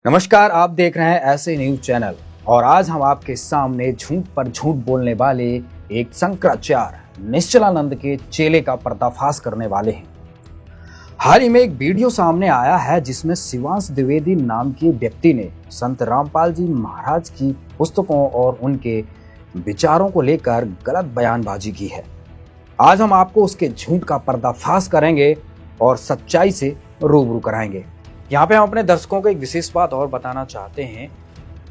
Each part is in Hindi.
नमस्कार, आप देख रहे हैं ऐसे न्यूज चैनल और आज हम आपके सामने झूठ पर झूठ बोलने वाले एक शंकराचार्य निश्चलानंद के चेले का पर्दाफाश करने वाले हैं। हाल ही में एक वीडियो सामने आया है जिसमें शिवांश द्विवेदी नाम के व्यक्ति ने संत रामपाल जी महाराज की पुस्तकों और उनके विचारों को लेकर गलत बयानबाजी की है। आज हम आपको उसके झूठ का पर्दाफाश करेंगे और सच्चाई से रूबरू कराएंगे। यहाँ पे हम अपने दर्शकों को एक विशेष बात और बताना चाहते हैं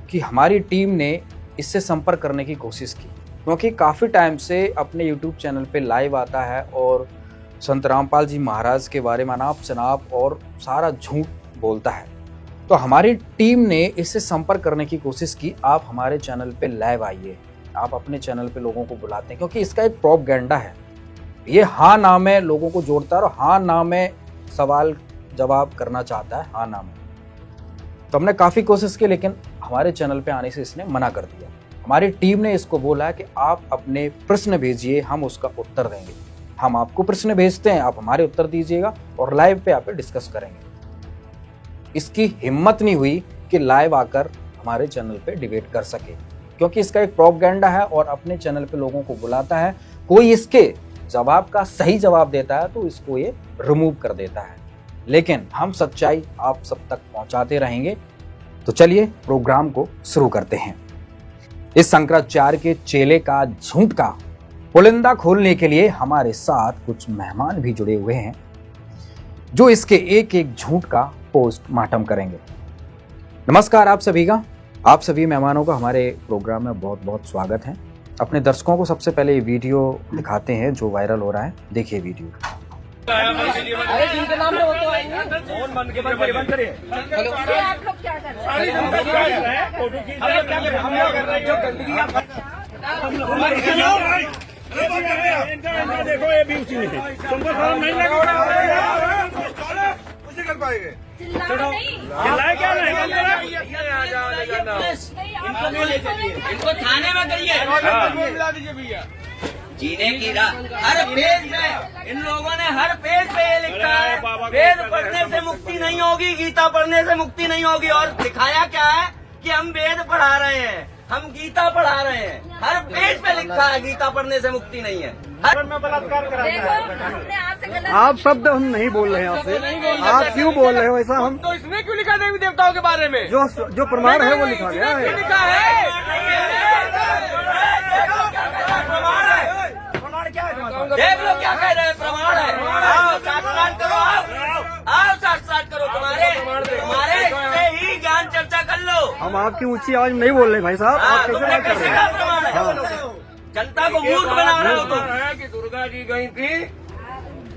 कि हमारी टीम ने इससे संपर्क करने की कोशिश की, क्योंकि काफ़ी टाइम से अपने YouTube चैनल पे लाइव आता है और संत रामपाल जी महाराज के बारे में अनाप शनाप और सारा झूठ बोलता है। तो हमारी टीम ने इससे संपर्क करने की कोशिश की, आप हमारे चैनल पे लाइव आइए, आप अपने चैनल पे लोगों को बुलाते हैं, क्योंकि इसका एक प्रोपगेंडा है। ये हाँ ना में लोगों को जोड़ता है और हाँ ना में सवाल जवाब करना चाहता है, हाँ नाम। तो हमने काफी कोशिश की, लेकिन हमारे चैनल पे आने से इसने मना कर दिया। हमारी टीम ने इसको बोला है कि आप अपने प्रश्न भेजिए, हम उसका उत्तर देंगे। हम आपको प्रश्न भेजते हैं, आप हमारे उत्तर दीजिएगा और लाइव पे आप डिस्कस करेंगे। इसकी हिम्मत नहीं हुई कि लाइव आकर हमारे चैनल पे डिबेट कर सके, क्योंकि इसका एक प्रोपगेंडा है और अपने चैनल पे लोगों को बुलाता है। कोई इसके जवाब का सही जवाब देता है तो इसको ये रिमूव कर देता है, लेकिन हम सच्चाई आप सब तक पहुंचाते रहेंगे। तो चलिए प्रोग्राम को शुरू करते हैं। इस शंकराचार्य के चेले का झूठ का पुलिंदा खोलने के लिए हमारे साथ कुछ मेहमान भी जुड़े हुए हैं, जो इसके एक एक झूठ का पोस्टमार्टम करेंगे। नमस्कार आप सभी का, आप सभी मेहमानों का हमारे प्रोग्राम में बहुत बहुत स्वागत है। अपने दर्शकों को सबसे पहले ये वीडियो दिखाते हैं जो वायरल हो रहा है। देखिए वीडियो। अरे जिनके नाम में वो तो आएंगे। फोन बंद करिए। हेलो आप लोग क्या कर रहे हैं? फोटो खींच रहे हैं। हम क्या कर रहे हैं? जो गंदगी आप देखो, ये भी उसी में है। तुमको शर्म नहीं लगा? उसी कर पाएंगे। चिल्लाए क्या नहीं? इनको थाने में करिए। मिला दीजिए भैया। जीने की राह हर पेज में इन लोगों ने हर पेज पे ये लिखा है, वेद पढ़ने से मुक्ति नहीं होगी, गीता पढ़ने से मुक्ति नहीं होगी। और दिखाया क्या है कि हम वेद पढ़ा रहे हैं, हम गीता पढ़ा रहे हैं। हर पेज पे लिखा है गीता पढ़ने से मुक्ति नहीं है। में बलात्कार करा आप शब्द हम नहीं बोल रहे हैं आपसे, आप क्यों बोल रहे हो ऐसा? हम तो इसमें क्यों लिखा देवी देवताओं के बारे में? जो प्रमाण है वो लिखा गया है। लिखा है। देख लो क्या कह रहे हैं, प्रमाण है। आओ साक्षात करो, आओ साक्षात करो। तुम्हारे से ही ज्ञान चर्चा कर लो। हम आपकी ऊंची आवाज में नहीं बोल रहे भाई साहब, आप कैसे बात कर रहे हैं? प्रमाण है? जनता को मूर्ख बना रहे हो तुम। है कि दुर्गा जी गई थी,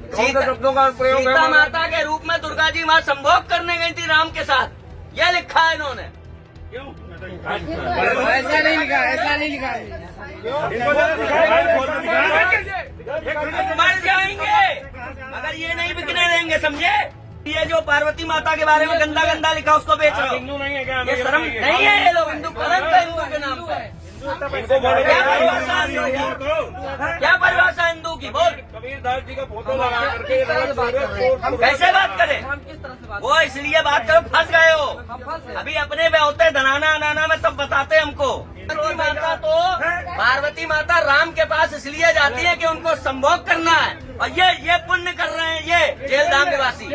कौन से शब्दों का प्रयोग है? सीता माता के रूप में दुर्गा जी वहाँ संभोग करने गई थी राम के साथ, यह लिखा है इन्होंने। ऐसा नहीं लिखा, ऐसा नहीं लिखा है। मर जाएंगे अगर ये नहीं बिकने देंगे, समझे? ये जो पार्वती माता के बारे में गंदा गंदा लिखा उसको बेच रहे हो। हिंदू नहीं है क्या? ये शर्म नहीं है? ये लोग हिंदू कलंक है हिंदू के नाम पर। क्या परिभाषा हिंदू की? बोल। कबीरदास जी का फोटो लगा करके कैसे बात करें? वो इसलिए बात करो, फंस गए हो। अभी अपने में होते धनाना अनाना में तब बताते हमको। पार्वती माता राम के पास इसलिए जाती है कि उनको संभोग करना है, और ये पुण्य कर रहे हैं, ये जेल धाम निवासी।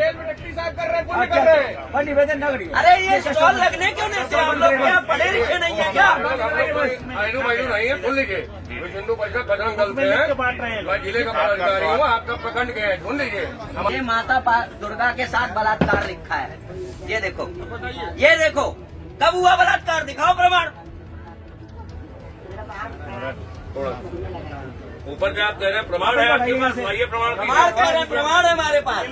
निवेदन न करिए। अरे ये स्टॉल लगने क्यों नहीं थे? आप लोग क्या पढ़े लिखे नहीं है क्या? नहीं है, भूल लीजिए। हिंदू परिषद बजरंग दल से है, मैं जिले का पदाधिकारी हूँ, आपका प्रखंड के है, ढूंढ लीजिए। ये माता दुर्गा के साथ बलात्कार लिखा है, ये देखो, ये देखो। कब हुआ बलात्कार? दिखाओ प्रमाण। ऊपर से आप कह रहे हैं प्रमाण है आपके पास, ये प्रमाण प्रमाण कह रहे हैं, प्रमाण है हमारे पास।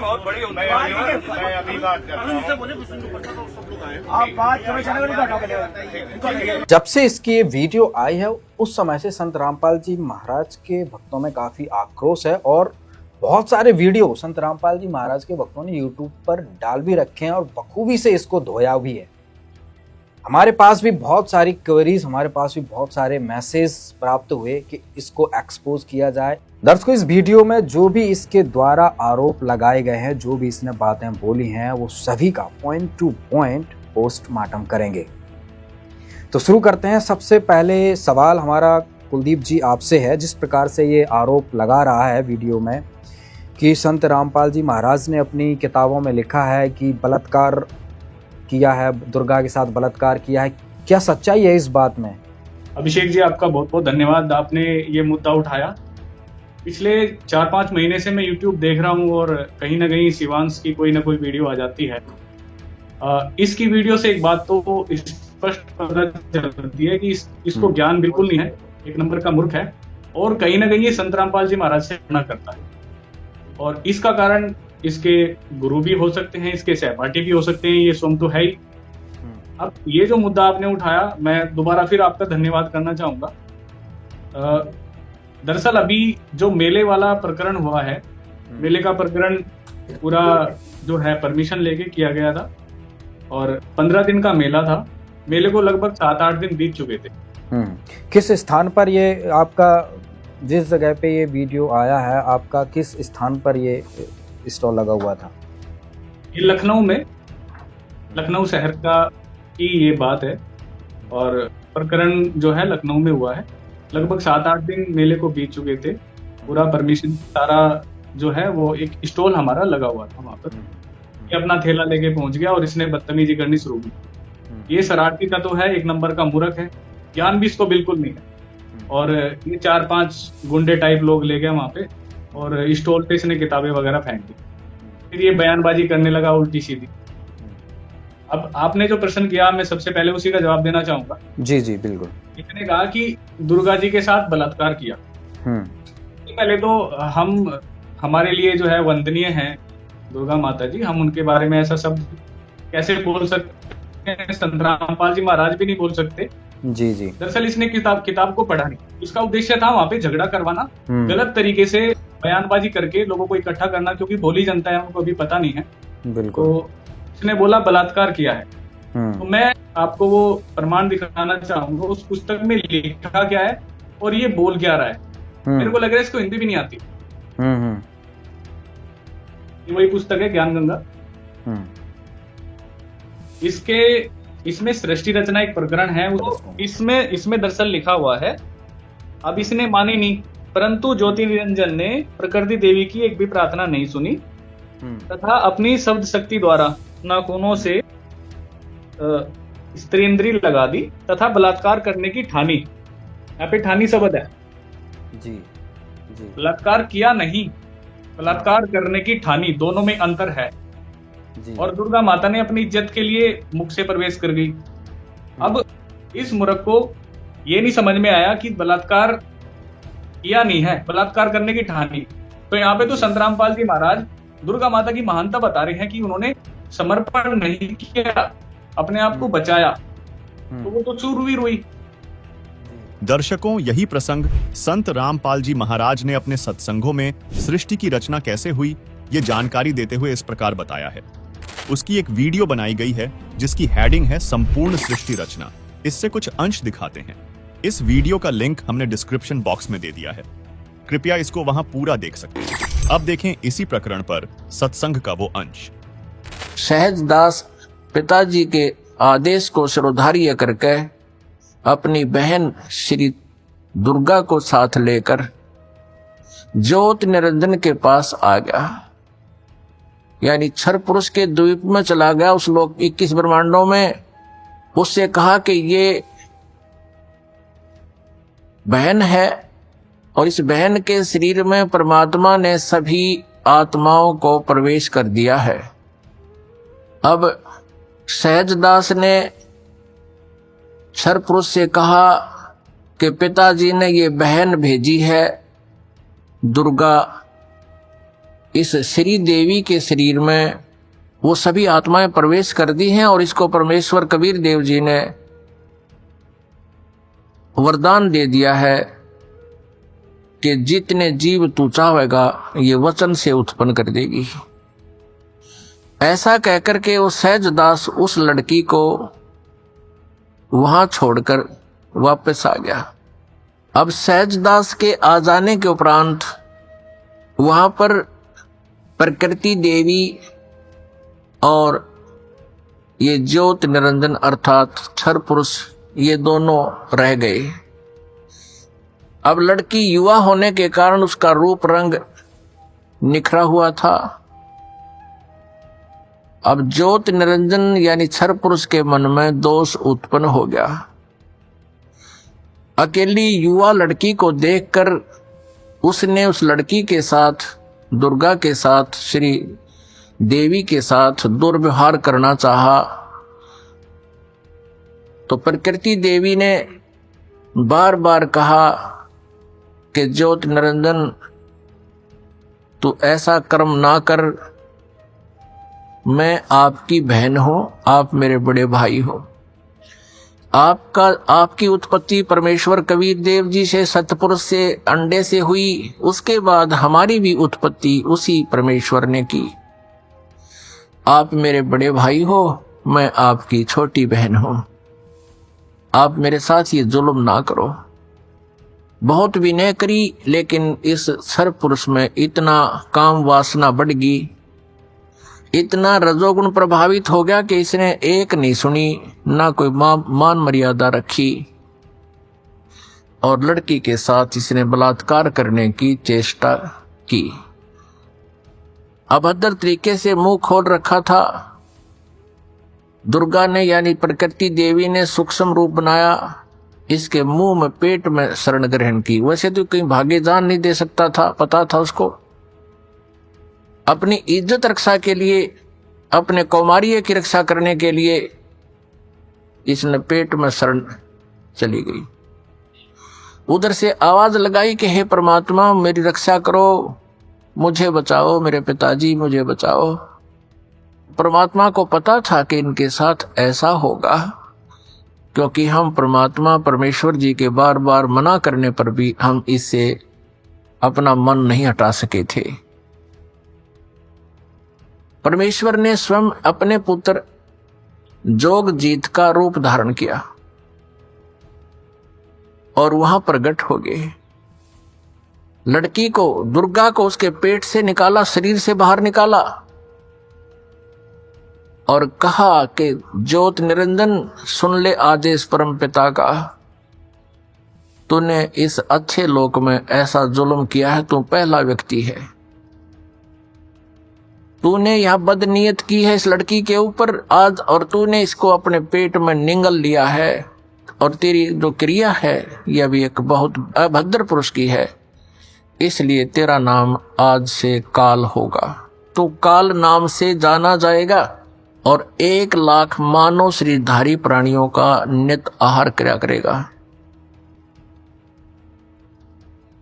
बहुत बड़ी होती है। आप बात करो। जब से इसकी ये वीडियो आई है उस समय से संत रामपाल जी महाराज के भक्तों में काफी आक्रोश है और बहुत सारे वीडियो संत रामपाल जी महाराज के भक्तों ने यूट्यूब पर डाल भी रखे हैं और बखूबी से इसको धोया भी है। हमारे पास भी बहुत सारी क्वेरीज, हमारे पास भी बहुत सारे मैसेज प्राप्त हुए कि इसको एक्सपोज किया जाए। दर्शकों, इस वीडियो में जो भी इसके द्वारा आरोप लगाए गए हैं, जो भी इसने बातें बोली हैं, वो सभी का पॉइंट टू पॉइंट पोस्टमार्टम करेंगे। तो शुरू करते हैं। सबसे पहले सवाल हमारा कुलदीप जी आपसे है। जिस प्रकार से ये आरोप लगा रहा है वीडियो में कि संत रामपाल जी महाराज ने अपनी किताबों में लिखा है कि बलात्कार किया है, दुर्गा के साथ बलात्कार किया है, क्या सच्चाई है इस बात में? अभिषेक जी, आपका बहुत बहुत धन्यवाद, आपने ये मुद्दा उठाया। पिछले 4-5 महीने से मैं YouTube देख रहा हूँ और कहीं ना कहीं शिवांश की कोई ना कोई वीडियो आ जाती है। इसकी वीडियो से एक बात तो स्पष्ट पता चलती है कि इसको ज्ञान बिल्कुल नहीं है, एक नंबर का मूर्ख है और कहीं ना कहीं ये संत रामपाल जी महाराज से तुलना करता है। और इसका कारण इसके गुरु भी हो सकते हैं, इसके सहपाठी भी हो सकते हैं, ये स्वयं तो है ही। अब ये जो मुद्दा आपने उठाया, मैं दोबारा फिर आपका धन्यवाद करना चाहूंगा। दरअसल अभी जो मेले वाला प्रकरण हुआ है, मेले का प्रकरण पूरा जो है परमिशन लेके किया गया था और 15 दिन का मेला था। मेले को लगभग 7-8 दिन बीत चुके थे। किस स्थान पर ये आपका, जिस जगह पे ये वीडियो आया है, आपका किस स्थान पर ये स्टॉल लगा हुआ था? ये लखनऊ में, लखनऊ शहर का की ये बात है और प्रकरण जो है लखनऊ में हुआ है। लगभग 7-8 दिन मेले को बीत चुके थे। पूरा परमिशन सारा जो है वो एक स्टॉल हमारा लगा हुआ था वहां पर। ये अपना थैला लेके पहुंच गया और इसने बदतमीजी करनी शुरू की। ये शरारती तत्व है, एक नंबर का मूर्ख है, ज्ञान भी इसको बिल्कुल नहीं है। और ये 4-5 गुंडे टाइप लोग ले गए वहां पे और स्टॉल पे इसने किताबें वगैरह फेंक दी। फिर ये बयानबाजी करने लगा उल्टी सीधी। अब आपने जो प्रश्न किया, मैं सबसे पहले उसी का जवाब देना चाहूंगा। जी जी बिल्कुल। इसने कहा कि दुर्गा जी के साथ बलात्कार किया। पहले तो हम, हमारे लिए जो है वंदनीय है दुर्गा माता जी, हम उनके बारे में ऐसा शब्द कैसे बोल सकते हैं? संत रामपाल जी महाराज भी नहीं बोल सकते। जी जी। दरअसल इसने किताब को पढ़ा नहीं। इसका उद्देश्य था वहां पे झगड़ा करवाना, गलत तरीके से बयानबाजी करके लोगों को इकट्ठा करना, क्योंकि भोली जनता है, उनको अभी पता नहीं है। बिल्कुल। तो इसने बोला बलात्कार किया है। तो मैं आपको वो प्रमाण दिखाना चाहूंगा, उस पुस्तक में लिखा क्या है और ये बोल क्या रहा है। मेरे को लग रहा है इसको हिंदी भी नहीं आती। ये वही पुस्तक है ज्ञान गंगा। इसमें सृष्टि रचना एक प्रकरण है, इसमें दरअसल लिखा हुआ है। अब इसने मानी नहीं, परंतु ज्योति निरंजन ने प्रकृति देवी की एक भी प्रार्थना नहीं सुनी तथा अपनी शब्द शक्ति द्वारा नाखूनों से स्त्रीन्द्री लगा दी तथा बलात्कार करने की ठानी। यहाँ पे ठानी शब्द है। जी जी। बलात्कार किया नहीं, बलात्कार करने की ठानी, दोनों में अंतर है। जी। और दुर्गा माता ने अपनी इज्जत के लिए मुख से प्रवेश कर गई। अब इस मूर्ख को ये नहीं समझ में आया कि बलात्कार किया नहीं है, बलात्कार करने की ठानी। तो यहाँ पे तो संत रामपाल जी महाराज दुर्गा माता की महानता बता रहे हैं कि उन्होंने समर्पण नहीं किया, अपने आप को बचाया, तो वो तो शूरवीर हुई। दर्शकों, यही प्रसंग संत रामपाल जी महाराज ने अपने सत्संगों में सृष्टि की रचना कैसे हुई, ये जानकारी देते हुए इस प्रकार बताया है। उसकी एक वीडियो बनाई गई है जिसकी हेडिंग है संपूर्ण सृष्टि रचना। इससे कुछ अंश दिखाते हैं। इस वीडियो का लिंक हमने डिस्क्रिप्शन बॉक्स में दे दिया है, कृपया इसको वहां पूरा देख सकते हैं। अब देखें इसी प्रकरण पर सत्संग का वो अंश। सहजदास पिताजी के आदेश को श्रोधार्य करके अपनी बहन श्री दुर्गा को साथ लेकर ज्योति निरंजन के पास आ गया, यानी क्षर पुरुष के द्वीप में चला गया, उस लोक 21 ब्रह्मांडों में। उससे कहा कि ये बहन है और इस बहन के शरीर में परमात्मा ने सभी आत्माओं को प्रवेश कर दिया है। अब सहजदास ने क्षर पुरुष से कहा कि पिताजी ने ये बहन भेजी है दुर्गा, इस श्री देवी के शरीर में वो सभी आत्माएं प्रवेश कर दी हैं और इसको परमेश्वर कबीर देव जी ने वरदान दे दिया है कि जितने जीव तू चाहेगा ये वचन से उत्पन्न कर देगी। ऐसा कहकर के वो सहजदास उस लड़की को वहां छोड़कर वापस आ गया। अब सहजदास के आ जाने के उपरांत वहां पर प्रकृति देवी और ये ज्योत निरंजन अर्थात क्षर पुरुष ये दोनों रह गए। अब लड़की युवा होने के कारण उसका रूप रंग निखरा हुआ था। अब ज्योत निरंजन यानी क्षर पुरुष के मन में दोष उत्पन्न हो गया। अकेली युवा लड़की को देखकर उसने उस लड़की के साथ, दुर्गा के साथ, श्री देवी के साथ दुर्व्यवहार करना चाहा। तो प्रकृति देवी ने बार बार कहा कि ज्योत निरंजन तू ऐसा कर्म ना कर, मैं आपकी बहन हूं, आप मेरे बड़े भाई हो। आपकी उत्पत्ति परमेश्वर कबीर देव जी से, सतपुरुष से, अंडे से हुई, उसके बाद हमारी भी उत्पत्ति उसी परमेश्वर ने की। आप मेरे बड़े भाई हो, मैं आपकी छोटी बहन हूं, आप मेरे साथ ये जुल्म ना करो। बहुत विनय करी, लेकिन इस क्षर पुरुष में इतना काम वासना बढ़ गई, इतना रजोगुण प्रभावित हो गया कि इसने एक नहीं सुनी, ना कोई मान मर्यादा रखी और लड़की के साथ इसने बलात्कार करने की चेष्टा की। अभद्र तरीके से मुंह खोल रखा था। दुर्गा ने यानी प्रकृति देवी ने सूक्ष्म रूप बनाया, इसके मुंह में पेट में शरण ग्रहण की। वैसे तो कहीं भागे जान नहीं दे सकता था, पता था उसको। अपनी इज्जत रक्षा के लिए, अपने कौमार्य की रक्षा करने के लिए इसने पेट में शरण चली गई। उधर से आवाज लगाई कि हे परमात्मा मेरी रक्षा करो, मुझे बचाओ, मेरे पिताजी मुझे बचाओ। परमात्मा को पता था कि इनके साथ ऐसा होगा, क्योंकि हम परमात्मा परमेश्वर जी के बार बार मना करने पर भी हम इससे अपना मन नहीं हटा सके थे। परमेश्वर ने स्वयं अपने पुत्र जोगजीत का रूप धारण किया और वहां प्रकट हो गए। लड़की को, दुर्गा को उसके पेट से निकाला, शरीर से बाहर निकाला और कहा कि ज्योत निरंजन सुन ले आदेश परम पिता का, तूने इस अच्छे लोक में ऐसा जुल्म किया है, तू पहला व्यक्ति है। तूने यह बदनीयत की है इस लड़की के ऊपर आज, और तूने इसको अपने पेट में निगल लिया है, और तेरी जो क्रिया है यह भी एक बहुत अभद्र पुरुष की है, इसलिए तेरा नाम आज से काल होगा। तो काल नाम से जाना जाएगा और 1 लाख मानव शरीरधारी प्राणियों का नित आहार किया करेगा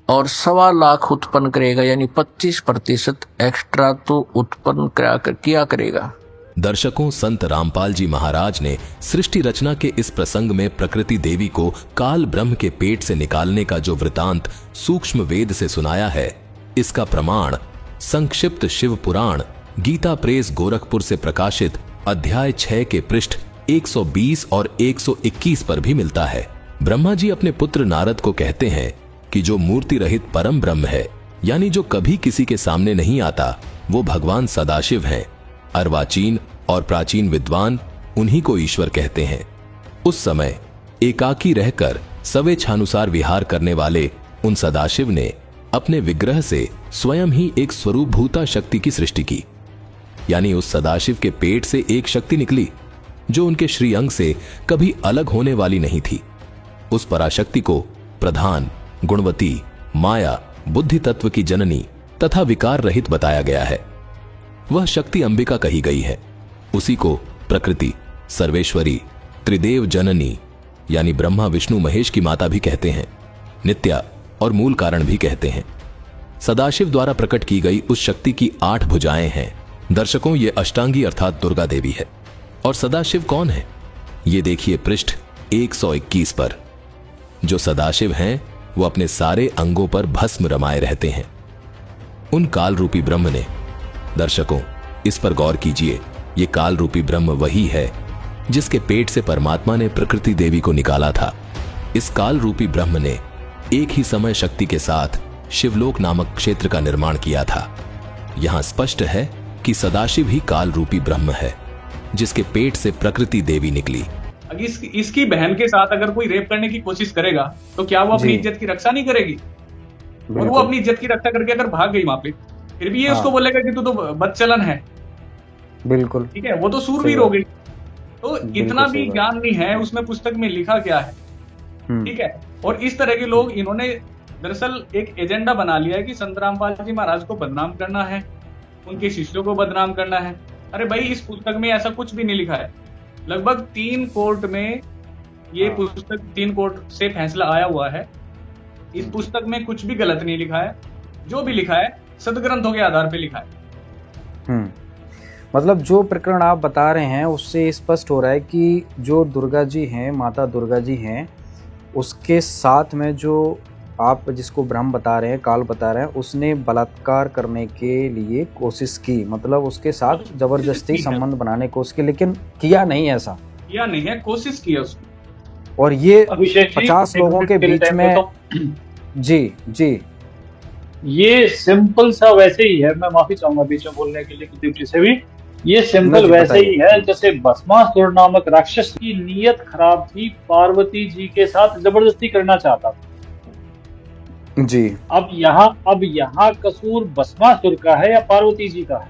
और 1.25 लाख उत्पन्न करेगा, यानी 25% एक्स्ट्रा तो उत्पन्न किया करेगा। दर्शकों, संत रामपाल जी महाराज ने सृष्टि रचना के इस प्रसंग में प्रकृति देवी को काल ब्रह्म के पेट से निकालने का जो वृतांत सूक्ष्म वेद से सुनाया है, इसका प्रमाण संक्षिप्त शिव पुराण गीता प्रेस गोरखपुर से प्रकाशित अध्याय 6 के पृष्ठ 120 और 121 पर भी मिलता है। ब्रह्मा जी अपने पुत्र नारद को कहते हैं कि जो मूर्ति रहित परम ब्रह्म है, यानी जो कभी किसी के सामने नहीं आता, वो भगवान सदाशिव हैं। अर्वाचीन और प्राचीन विद्वान उन्हीं को ईश्वर कहते हैं। उस समय एकाकी रहकर स्वेच्छानुसार विहार करने वाले उन सदाशिव ने अपने विग्रह से स्वयं ही एक स्वरूपभूता शक्ति की सृष्टि की, यानी उस सदाशिव के पेट से एक शक्ति निकली जो उनके श्रीअंग से कभी अलग होने वाली नहीं थी। उस पराशक्ति को प्रधान, गुणवती, माया, बुद्धि तत्व की जननी तथा विकार रहित बताया गया है। वह शक्ति अंबिका कही गई है। उसी को प्रकृति, सर्वेश्वरी, त्रिदेव जननी यानी ब्रह्मा विष्णु महेश की माता भी कहते हैं, नित्या और मूल कारण भी कहते हैं। सदाशिव द्वारा प्रकट की गई उस शक्ति की 8 भुजाएं हैं। दर्शकों, ये अष्टांगी अर्थात दुर्गा देवी है। और सदाशिव कौन है, ये देखिए पृष्ठ 121 पर। जो सदाशिव हैं वो अपने सारे अंगों पर भस्म रमाए रहते हैं। उन काल रूपी ब्रह्म ने, दर्शकों इस पर गौर कीजिए, ये काल रूपी ब्रह्म वही है जिसके पेट से परमात्मा ने प्रकृति देवी को निकाला था। इस काल रूपी ब्रह्म ने एक ही समय शक्ति के साथ शिवलोक नामक क्षेत्र का निर्माण किया था। यहां स्पष्ट है कि सदाशिव ही काल रूपी ब्रह्म है, जिसके पेट से प्रकृति देवी निकली। इसकी बहन के साथ अगर कोई रेप करने की कोशिश करेगा तो क्या वो अपनी इज्जत की रक्षा नहीं करेगी? और वो अपनी इज्जत की रक्षा करके अगर भाग गई वहां पे, फिर भी ये उसको बोलेगा कि तू तो बदचलन है। बिल्कुल ठीक है, वो तो सूरवीर हो गई। तो इतना भी ज्ञान नहीं है उसमें, पुस्तक में लिखा क्या है। ठीक है, और इस तरह के लोग, इन्होंने दरअसल एक एजेंडा बना लिया है कि संत रामपाल जी महाराज को बदनाम करना है, उनके शिष्यों को बदनाम करना है। अरे भाई, इस पुस्तक में ऐसा कुछ भी नहीं लिखा है। लगभग 3 कोर्ट में ये पुस्तक, 3 कोर्ट से फैसला आया हुआ है। इस पुस्तक में कुछ भी गलत नहीं लिखा है। जो भी लिखा है सदग्रंथों के आधार पे लिखा है। मतलब जो प्रकरण आप बता रहे हैं उससे स्पष्ट हो रहा है कि जो दुर्गा जी हैं, माता दुर्गा जी हैं, उसके साथ में जो आप जिसको ब्रह्म बता रहे हैं, काल बता रहे हैं, उसने बलात्कार करने के लिए कोशिश की। मतलब उसके साथ जबरदस्ती संबंध बनाने की कोशिश की, लेकिन किया नहीं ऐसा। किया नहीं है, कोशिश की है उसने। और ये 50 लोगों के बीच में जी ये सिंपल सा वैसे ही है। मैं माफी चाहूंगा बीच में बोलने के लिए कुलदीप से भी। ये सिंपल वैसे ही है जैसे भस्मासुर नामक राक्षस की नीयत खराब थी, पार्वती जी के साथ जबरदस्ती करना चाहता था जी। अब यहाँ कसूर भस्मासुर का है या पार्वती जी का है?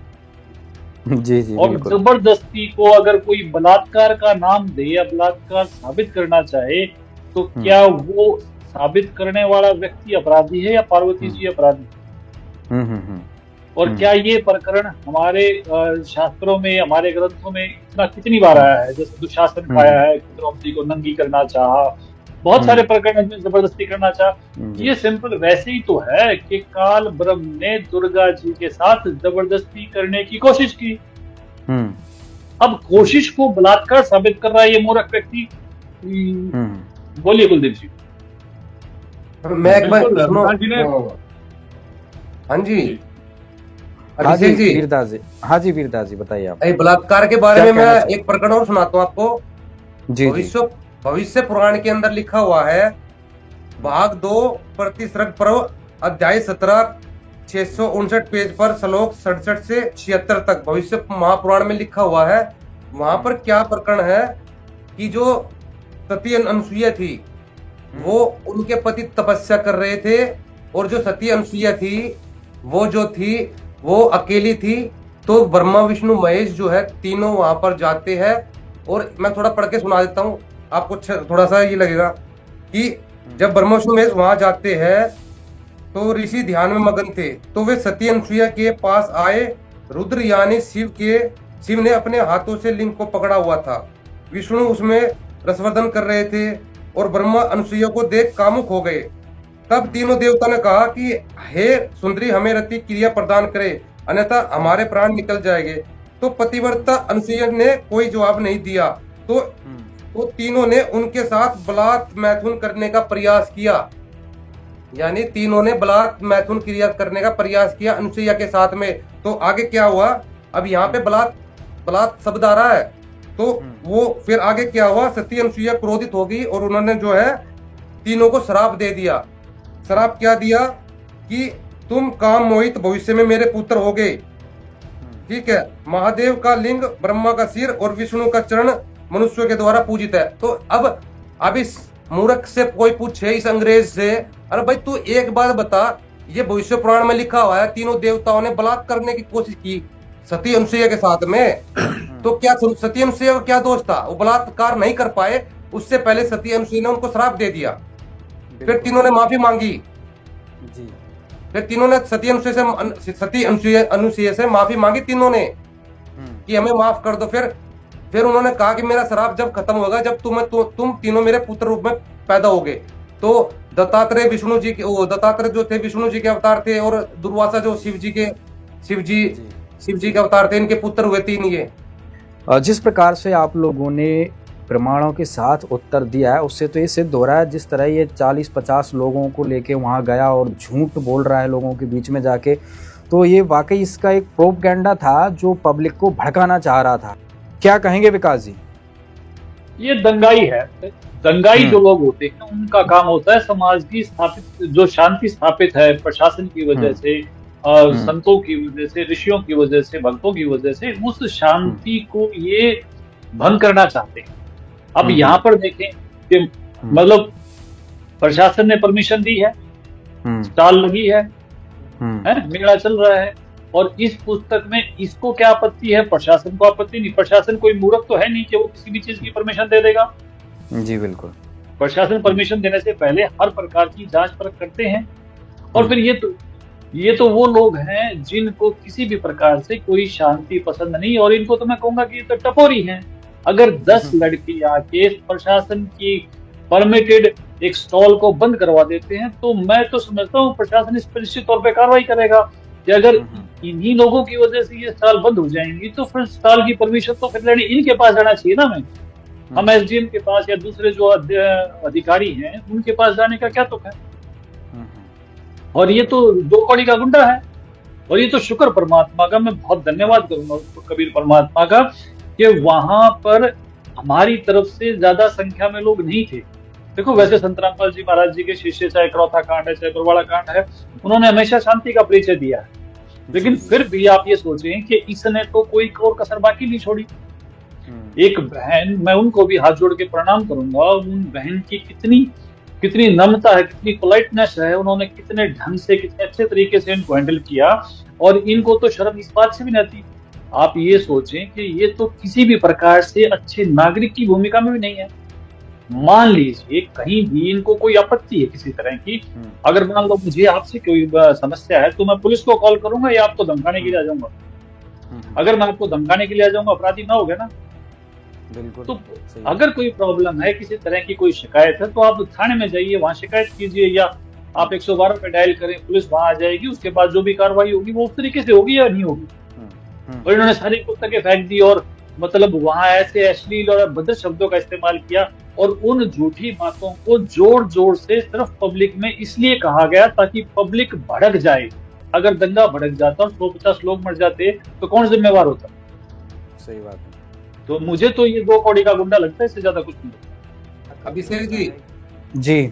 जी और जबरदस्ती को अगर कोई बलात्कार का नाम दे या बलात्कार साबित करना चाहे तो क्या वो साबित करने वाला व्यक्ति अपराधी है या पार्वती जी अपराधी? और क्या ये प्रकरण हमारे शास्त्रों में, हमारे ग्रंथों में इतना कितनी बार आया है? जैसे दुशासन पाया है, द्रौपदी को नंगी करना चाहा, बहुत सारे प्रकरण में जबरदस्ती करना चाहा। ये सिंपल वैसे ही तो है कि काल ब्रह्म ने दुर्गा जी के साथ जबरदस्ती करने की कोशिश की। अब कोशिश को बलात्कार साबित कर रहा है ये मूर्ख व्यक्ति। बोलिए कुलदीप जी। मैं एक बार हाँ जी वीरदास जी, हाँ जी वीरदास जी बताइए आप। बलात्कार के बारे में मैं एक प्रकरण और सुनाता हूँ आपको। जी भविष्य पुराण के अंदर लिखा हुआ है, भाग 2 प्रतिसर्ग पर्व अध्याय 17 659 पेज पर श्लोक 67 से 76 तक भविष्य महापुराण में लिखा हुआ है। वहां पर क्या प्रकरण है कि जो सती अनसुईया थी वो उनके पति तपस्या कर रहे थे, और जो सती अनसुईया थी वो जो थी वो अकेली थी। तो ब्रह्मा विष्णु महेश जो है तीनों वहां पर जाते हैं। और मैं थोड़ा पढ़ के सुना देता हूँ आपको, थोड़ा सा ये लगेगा कि जब ब्रह्मा विष्णु महेश वहां जाते हैं तो ऋषि ध्यान में मगन थे। तो वे सती अनसुईया के पास आए। रुद्र यानी शिव ने अपने हाथों से लिंग को पकड़ा हुआ था। विष्णु उसमें रसवर्धन कर रहे थे और ब्रह्मा अनसुईया को देख कामुक हो गए। तब तीनों देवता ने कहा कि हे सुंदरी, हमें रति क्रिया प्रदान करे, अन्यथा हमारे प्राण निकल जाएंगे। तो पतिव्रता अनसुईया ने कोई जवाब नहीं दिया। तो तीनों ने उनके साथ बलात् मैथुन करने का प्रयास किया। यानी तीनों ने बलात् मैथुन क्रिया करने का प्रयास किया अनसुईया के साथ में। तो आगे क्या हुआ? अब यहाँ पे बलात् शब्द आ रहा है। तो वो फिर आगे क्या हुआ? सती अनसुईया क्रोधित हो गई और उन्होंने जो है तीनों को श्राप दे दिया। श्राप क्या दिया कि तुम काम मोहित भविष्य में मेरे पुत्र होगे। ठीक है, महादेव का लिंग, ब्रह्मा का सिर और विष्णु का चरण मनुष्यों के द्वारा पूजित है। तो अब इस मूर्ख से कोई पूछे, इस अंग्रेज से, अरे भाई तू एक बात बता, ये भविष्य पुराण में लिखा हुआ है तीनों देवताओं ने बलात्कार करने की कोशिश की सती अनसुईया के साथ में। तो क्या सती अनसुईया का क्या दोष था? वो बलात्कार नहीं कर पाए, उससे पहले सती अनसुईया ने उनको श्राप दे दिया। फिर तीनों ने माफी मांगी जी। फिर तीनों ने सती अनसुईया से माफी मांगी तीनों ने कि हमें माफ कर दो। फिर उन्होंने कहा कि मेरा श्राप जब खत्म होगा जब तुम तीनों मेरे पुत्र रूप में पैदा होगे। तो दत्तात्रेय विष्णु जी के, दत्तात्रेय जो थे विष्णु जी के अवतार थे, और दुर्वासा जो शिव जी के अवतार थे, इनके पुत्र हुए तीन ये। जिस प्रकार से आप लोगों ने प्रमाणों के साथ उत्तर दिया है उससे तो ये सिद्ध हो रहा है, जिस तरह ये 40-50 लोगों को लेके वहाँ गया और झूठ बोल रहा है लोगों के बीच में जाके, तो ये वाकई इसका एक प्रोपगेंडा था जो पब्लिक को भड़काना चाह रहा था। क्या कहेंगे विकास जी? ये दंगाई है। दंगाई जो लोग होते हैं उनका काम होता है समाज की स्थापित जो शांति स्थापित है प्रशासन की वजह से, संतों की वजह से, ऋषियों की वजह से, भक्तों की वजह से, उस शांति को ये भंग करना चाहते हैं। अब यहाँ पर देखें कि मतलब प्रशासन ने परमिशन दी है, स्टॉल लगी है, मेला चल रहा है, और इस पुस्तक में इसको क्या आपत्ति है? प्रशासन को आपत्ति नहीं। प्रशासन कोई मूर्ख तो है नहीं कि वो किसी भी चीज की परमिशन दे देगा। जी बिल्कुल। प्रशासन परमिशन देने से पहले हर प्रकार की जांच परख करते हैं। और फिर ये तो वो लोग हैं जिनको किसी भी प्रकार से कोई शांति पसंद नहीं, और इनको तो मैं कहूंगा कि ये तो टपोरी हैं। अगर 10 लड़के आके प्रशासन की परमिटेड एक स्टॉल को बंद करवा देते हैं तो मैं तो समझता हूँ प्रशासन इस पर निश्चित तौर पर कार्रवाई करेगा कि अगर इन्हीं लोगों की वजह से ये स्टॉल बंद हो जाएंगी तो फिर स्टॉल की परमिशन तो फिर लेने इनके पास जाना चाहिए ना। मैं हम एसडीएम के पास या दूसरे जो अधिकारी हैं उनके पास जाने का क्या तुक है? और ये तो 2 कौड़ी का गुंडा है। और ये तो शुक्र परमात्मा का, मैं बहुत धन्यवाद करूंगा उसको, कबीर परमात्मा का, कि वहां पर हमारी तरफ से ज्यादा संख्या में लोग नहीं थे। देखो वैसे संत रामपाल जी महाराज जी के शिष्य, चाहे करौथा कांड है, चाहे बरवाड़ा कांड है, उन्होंने हमेशा शांति का परिचय दिया है। लेकिन फिर भी आप ये सोचें कि इसने तो कोई और कसर बाकी नहीं छोड़ी। एक बहन, मैं उनको भी हाथ जोड़ के प्रणाम करूंगा, उन बहन की कितनी नम्रता है, कितनी पोलाइटनेस है, उन्होंने कितने ढंग से, कितने अच्छे तरीके से इनको हैंडल किया, और इनको तो शर्म इस बात से भी नहीं आती। आप ये सोचें कि ये तो किसी भी प्रकार से अच्छे नागरिक की भूमिका में भी नहीं है। मान लीजिए कहीं भी इनको कोई आपत्ति है किसी तरह की, अगर मान लो मुझे आपसे कोई समस्या है तो मैं पुलिस को कॉल करूंगा या आपको धमकाने के लिए आ जाऊंगा। अगर मैं आपको धमकाने के लिए आ जाऊंगा, अपराधी ना हो गया ना। बिल्कुल। तो अगर कोई प्रॉब्लम है, किसी तरह की कोई शिकायत है, तो आप थाने में जाइए, वहां शिकायत कीजिए, या आप 112 पे डायल करें, पुलिस वहां आ जाएगी। उसके बाद जो भी कार्रवाई होगी वो उस तरीके से होगी या नहीं होगी। और इन्होंने सारी पुस्तकें फेंक दी और मतलब वहां ऐसे अश्लील और अभद्र शब्दों का इस्तेमाल किया, और उन झूठी बातों को जोर जोर से सिर्फ पब्लिक में इसलिए कहा गया ताकि पब्लिक भड़क जाए। अगर दंगा भड़क जाता और 150 लोग मर जाते तो कौन जिम्मेवार होता? सही बात है। तो मुझे तो ये 2 कौड़ी का गुंडा लगता है, इससे ज्यादा कुछ नहीं। अभिषेक जी,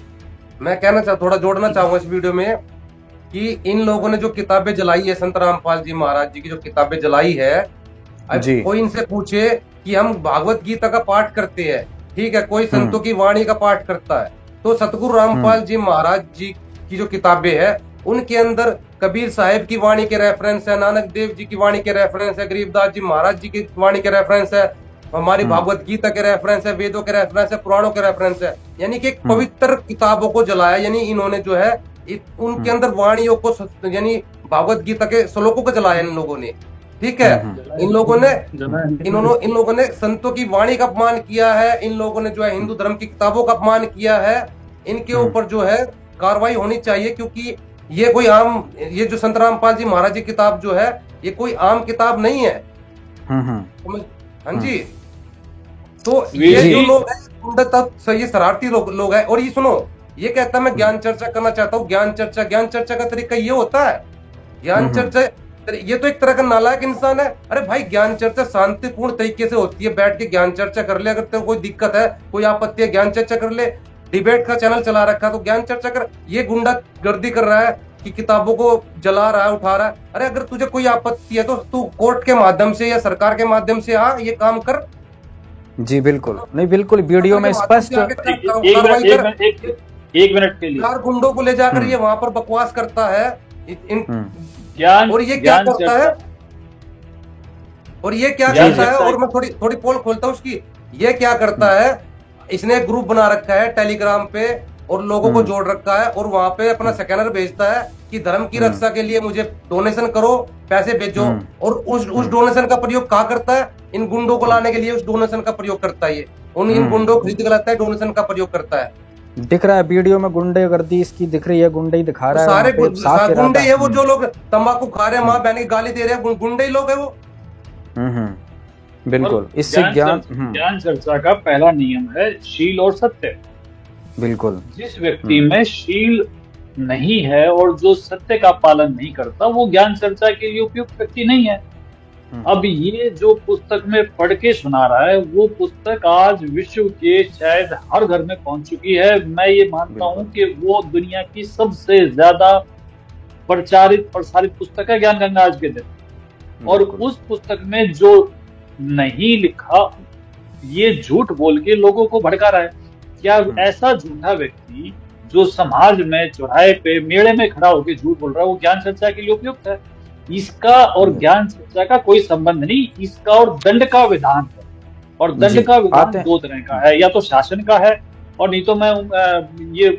मैं थोड़ा जोड़ना चाहूंगा इस वीडियो में कि इन लोगों ने जो किताबें जलाई है, संत रामपाल जी महाराज जी की जो किताबें जलाई है, कोई इनसे पूछे कि हम भागवत गीता का पाठ करते हैं, ठीक है, कोई संतों की वाणी का पाठ करता है, तो सतगुरु रामपाल जी महाराज जी की जो किताबें हैं उनके अंदर कबीर साहिब की वाणी के रेफरेंस है, नानक देव जी की वाणी के रेफरेंस है, गरीबदास जी महाराज जी की वाणी के रेफरेंस है, हमारी भागवत गीता के रेफरेंस है, वेदों के रेफरेंस है, पुराणों के रेफरेंस है। यानी कि एक पवित्र किताबों को जलाया, यानी इन्होंने जो है उनके अंदर वाणियों को, यानी भागवत गीता के श्लोकों को जलाया इन लोगों ने, ठीक है। इन लोगों ने संतों की वाणी का अपमान किया है, इन लोगों ने जो है हिंदू धर्म की किताबों का अपमान किया है। इनके ऊपर जो है कार्रवाई होनी चाहिए, क्योंकि ये जो संत रामपाल जी महाराज जी किताब जो है ये कोई आम किताब नहीं है। हाँ जी। तो ये जो लोग हैं ये शरारती लोग हैं। और ये सुनो, ये कहता है मैं ज्ञान चर्चा करना चाहता हूँ। ज्ञान चर्चा का तरीका ये होता है? ज्ञान चर्चा, ये तो एक तरह का नालायक इंसान है। अरे भाई, ज्ञान चर्चा शांतिपूर्ण तरीके से होती है, बैठ के ज्ञान चर्चा कर ले। अगर तेरे कोई दिक्कत है, कोई आपत्ति है, ज्ञान चर्चा कर ले। डिबेट का चैनल चला रखा तो ज्ञान चर्चा कर। ये गुंडा गर्दी कर रहा है कि किताबों को जला रहा है, उठा रहा है। अरे अगर तुझे कोई आपत्ति है तो तू कोर्ट के माध्यम से या सरकार के माध्यम से ये काम कर। जी बिल्कुल, नहीं बिल्कुल वीडियो में स्पष्ट। एक मिनट के लिए 4 गुंडों को ले जाकर ये वहां पर बकवास करता है। और ये क्या करता है, और मैं थोड़ी पोल खोलता हूँ उसकी। ये क्या करता है, इसने एक ग्रुप बना रखा है टेलीग्राम पे और लोगों को जोड़ रखा है, और वहां पे अपना स्कैनर भेजता है कि धर्म की रक्षा के लिए मुझे डोनेशन करो, पैसे भेजो। और उस डोनेशन का प्रयोग कहाँ करता है? इन गुंडों को लाने के लिए उस डोनेशन का प्रयोग करता है। ये इन गुंडों को खरीद के लाता है, डोनेशन का प्रयोग करता है। दिख रहा है वीडियो में गुंडे गर्दी इसकी दिख रही है, गुंडे ही दिखा रहा है। सारे गुंडे है वो, जो लोग तंबाकू खा रहे हैं, माँ बहन की गाली दे रहे हैं, गुंडे ही लोग है वो। बिल्कुल। इससे ज्ञान चर्चा का पहला नियम है शील और सत्य। बिल्कुल। जिस व्यक्ति में शील नहीं है और जो सत्य का पालन नहीं करता, वो ज्ञान चर्चा के लिए उपयुक्त व्यक्ति नहीं है। अब ये जो पुस्तक में पढ़ के सुना रहा है, वो पुस्तक आज विश्व के शायद हर घर में पहुंच चुकी है। मैं ये मानता हूं कि वो दुनिया की सबसे ज्यादा प्रसारित पुस्तक है ज्ञान गंगा आज के दिन। और उस पुस्तक में जो नहीं लिखा, ये झूठ बोल के लोगों को भड़का रहा है। क्या ऐसा झूठा व्यक्ति जो समाज में चौराहे पे मेले में खड़ा होकर झूठ बोल रहा है, वो ज्ञान चर्चा के लिए उपयुक्त है? इसका और ज्ञान चर्चा का कोई संबंध नहीं, इसका और दंड का विधान है। और दंड का विधान दो तरह का है, या तो शासन का है, और नहीं तो मैं ये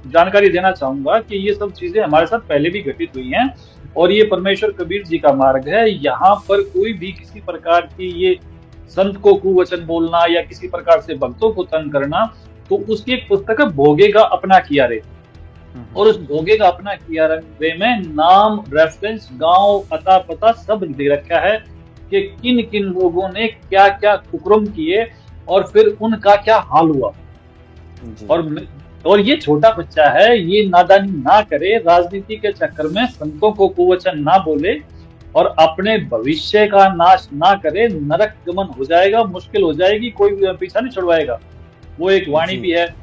जानकारी देना चाहूंगा कि ये सब चीजें हमारे साथ पहले भी घटित हुई हैं, और ये परमेश्वर कबीर जी का मार्ग है। यहाँ पर कोई भी किसी प्रकार की ये संत को कुवचन बोलना या किसी प्रकार से भक्तों को तंग करना, तो उसकी एक पुस्तक है भोगेगा अपना किया रे। और उस भोगेगा अपना किया रे में नाम, रेफरेंस, गांव, अता पता सब दे रखा है कि किन किन लोगों ने क्या क्या कुकर्म किए और फिर उनका क्या हाल हुआ। और ये छोटा बच्चा है, ये नादानी ना करे, राजनीति के चक्कर में संतों को कुवचन ना बोले और अपने भविष्य का नाश ना करे। नरक गमन हो जाएगा, मुश्किल हो जाएगी, कोई पीछा नहीं छुड़वाएगा। वो एक वाणी भी है,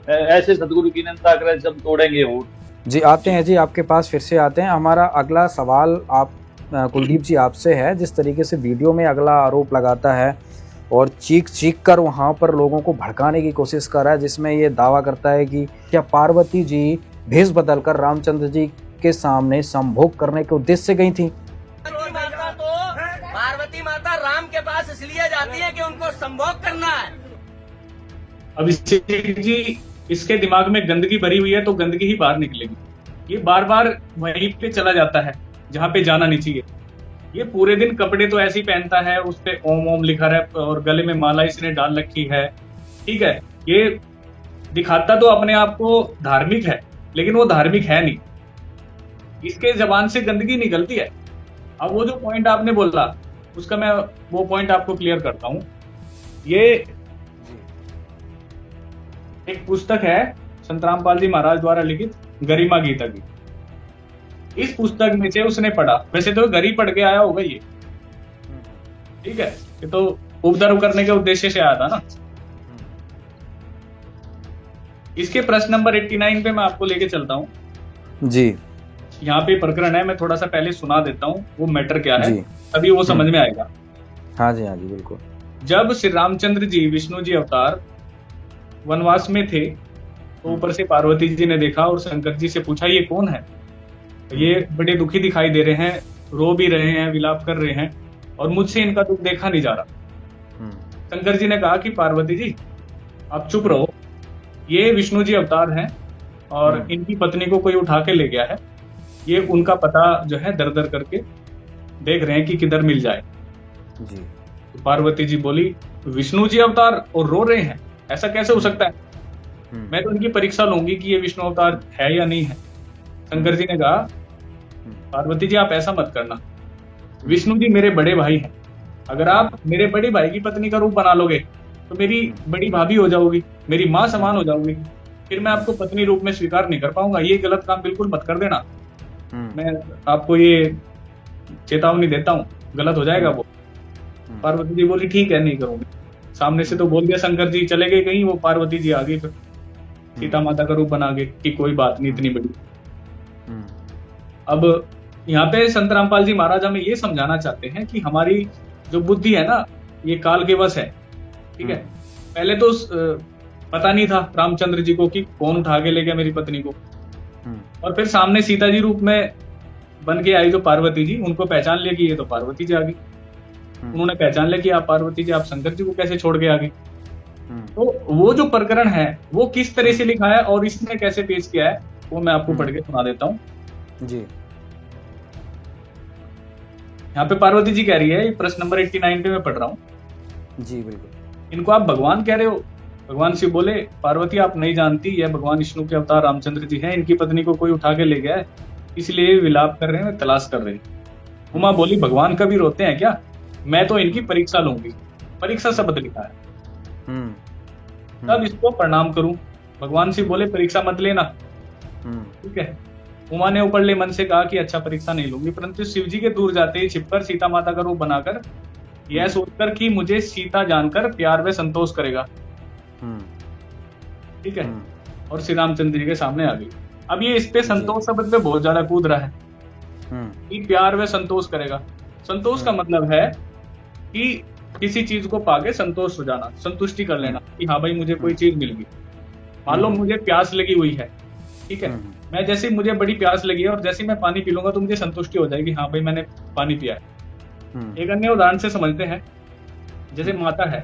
ऐसे सदगुरु की निंदा करे जब तोड़ेंगे होठ। जी आते हैं जी, आपके पास फिर से आते हैं। हमारा अगला सवाल आप कुलदीप जी आपसे है। जिस तरीके से वीडियो में अगला आरोप लगाता है और चीख कर वहां पर लोगों को भड़काने की कोशिश कर रहा है, जिसमें ये दावा करता है कि क्या पार्वती जी भेष बदलकर रामचंद्र जी के सामने संभोग करने के उद्देश्य से गई थी। पार्वती माता राम के पास इसलिए जाती है कि उनको संभोग करना है। अभिषेक जी, इसके दिमाग में गंदगी भरी हुई है तो गंदगी ही बाहर निकलेगी। ये बार बार वहीं पे चला जाता है जहाँ पे जाना नहीं चाहिए। ये पूरे दिन कपड़े तो ऐसे ही पहनता है, उस पे ओम ओम लिखा है और गले में माला इसने डाल रखी है, ठीक है। ये दिखाता तो अपने आप को धार्मिक है, लेकिन वो धार्मिक है नहीं। इसके जबान से गंदगी निकलती है। अब वो जो पॉइंट आपने बोला, उसका मैं वो पॉइंट आपको क्लियर करता हूँ। ये एक पुस्तक है संत रामपाल जी महाराज द्वारा लिखित गरिमा गीता की। इस पुस्तक में से उसने पढ़ा, वैसे तो गरीब पढ़ के आया होगा ये, ठीक है, ये तो उपद्रव करने के उद्देश्य से आया था ना। इसके प्रश्न नंबर 89 पे मैं आपको लेके चलता हूँ जी। यहाँ पे प्रकरण है, मैं थोड़ा सा पहले सुना देता हूँ वो मैटर क्या है, तभी वो समझ में आएगा। हाँ जी, हाँ जी, बिल्कुल। जब श्री रामचंद्र जी, विष्णु जी अवतार वनवास में थे, तो ऊपर से पार्वती जी ने देखा और शंकर जी से पूछा ये कौन है, ये बड़े दुखी दिखाई दे रहे हैं, रो भी रहे हैं, विलाप कर रहे हैं और मुझसे इनका दुख देखा नहीं जा रहा। शंकर जी ने कहा कि पार्वती जी आप चुप रहो, ये विष्णु जी अवतार हैं और इनकी पत्नी को कोई उठा के ले गया है, ये उनका पता जो है दर दर करके देख रहे हैं कि किधर मिल जाए जी। तो पार्वती जी बोली विष्णु जी अवतार और रो रहे हैं, ऐसा कैसे हो सकता है, मैं तो इनकी परीक्षा लूंगी कि ये विष्णु अवतार है या नहीं है। शंकर जी ने कहा पार्वती जी आप ऐसा मत करना, विष्णु जी मेरे बड़े भाई हैं, अगर आप मेरे बड़े भाई की पत्नी का रूप बना लोगे तो मेरी बड़ी भाभी हो जाओगी, मेरी माँ समान हो जाओगी, फिर मैं आपको पत्नी रूप में स्वीकार नहीं कर पाऊंगा, ये गलत काम बिल्कुल मत कर देना, मैं आपको ये चेतावनी देता हूँ, गलत हो जाएगा वो। पार्वती जी बोली ठीक है, नहीं करूंगी। सामने से तो बोल दिया शंकर जी, चले गए कहीं, वो पार्वती जी आ गई फिर सीता माता का रूप बना के कि कोई बात नहीं इतनी बड़ी। अब यहाँ पे संत रामपाल जी महाराज हमें ये समझाना चाहते हैं कि हमारी जो बुद्धि है ना, ये काल के वश है, ठीक है। पहले तो पता नहीं था रामचंद्र जी को कि कौन उठा के ले गया मेरी पत्नी को, और फिर सामने सीता जी रूप में बन के आई जो पार्वती जी, उनको पहचान लिया कि ये तो पार्वती जी आ गई। उन्होंने पहचान लिया कि आप पार्वती जी, आप शंकर जी को कैसे छोड़ के आ गई। तो वो जो प्रकरण है वो किस तरह से लिखा है और इसने कैसे पेश किया है, वो मैं आपको पढ़ के सुना देता हूँ जी। यहाँ पे पार्वती जी कह रही है, प्रश्न नंबर 89 पे मैं पढ़ रहा हूँ जी। बिल्कुल। इनको आप भगवान कह रहे हो। भगवान शिव बोले पार्वती आप नहीं जानती, यह भगवान विष्णु के अवतार रामचंद्र जी हैं, इनकी पत्नी को कोई उठा के ले गया है, इसलिए विलाप कर रहे हैं, तलाश कर रहे हैं। उमा बोली भगवान कभी रोते हैं क्या, मैं तो इनकी परीक्षा लूंगी। परीक्षा शब्द लिखा है, तब इसको प्रणाम करूं। भगवान शिव बोले परीक्षा मत लेना, ठीक है। उमा ने उपरले मन से कहा कि अच्छा परीक्षा नहीं लूंगी, परंतु शिव जी के दूर जाते ही छिपकर सीता माता का रूप बनाकर यह सोचकर कि मुझे सीता जानकर प्यार व संतोष करेगा, ठीक है, और श्री रामचंद्र जी के सामने आ गई। अब ये इस पे संतोष शब्द पे बहुत ज्यादा कूद रहा है कि प्यार व संतोष करेगा। संतोष का मतलब है कि किसी चीज को पाके संतोष हो जाना, संतुष्टि कर लेना कि हाँ भाई मुझे कोई चीज मिल गई। मान लो मुझे प्यास लगी हुई है, ठीक है, मैं जैसे मुझे बड़ी प्यास लगी है और जैसे मैं पानी पी लूंगा तो मुझे संतुष्टि हो जाएगी, हाँ भाई मैंने पानी पिया है। एक अन्य उदाहरण से समझते हैं, जैसे माता है,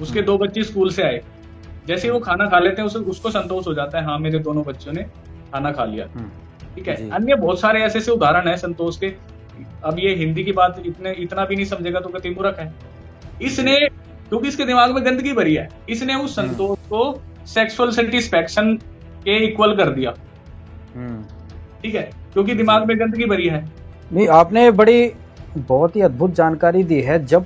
उसके 2 बच्चे स्कूल से आए, जैसे वो खाना खा लेते हैं उसको संतोष हो जाता है, हाँ मेरे दोनों बच्चों ने खाना खा लिया, ठीक है। अन्य बहुत सारे ऐसे उदाहरण है संतोष के। अब ये हिंदी की बात इतना भी नहीं समझेगा तो कहते मूर्ख है। इसने, क्योंकि इसके दिमाग में गंदगी भरी है, इसने उस संतोष को सेक्सुअल सेटिस्फैक्शन के इक्वल कर दिया, ठीक है, क्योंकि दिमाग में गंदगी भरी है। नहीं, आपने बहुत ही अद्भुत जानकारी दी है। जब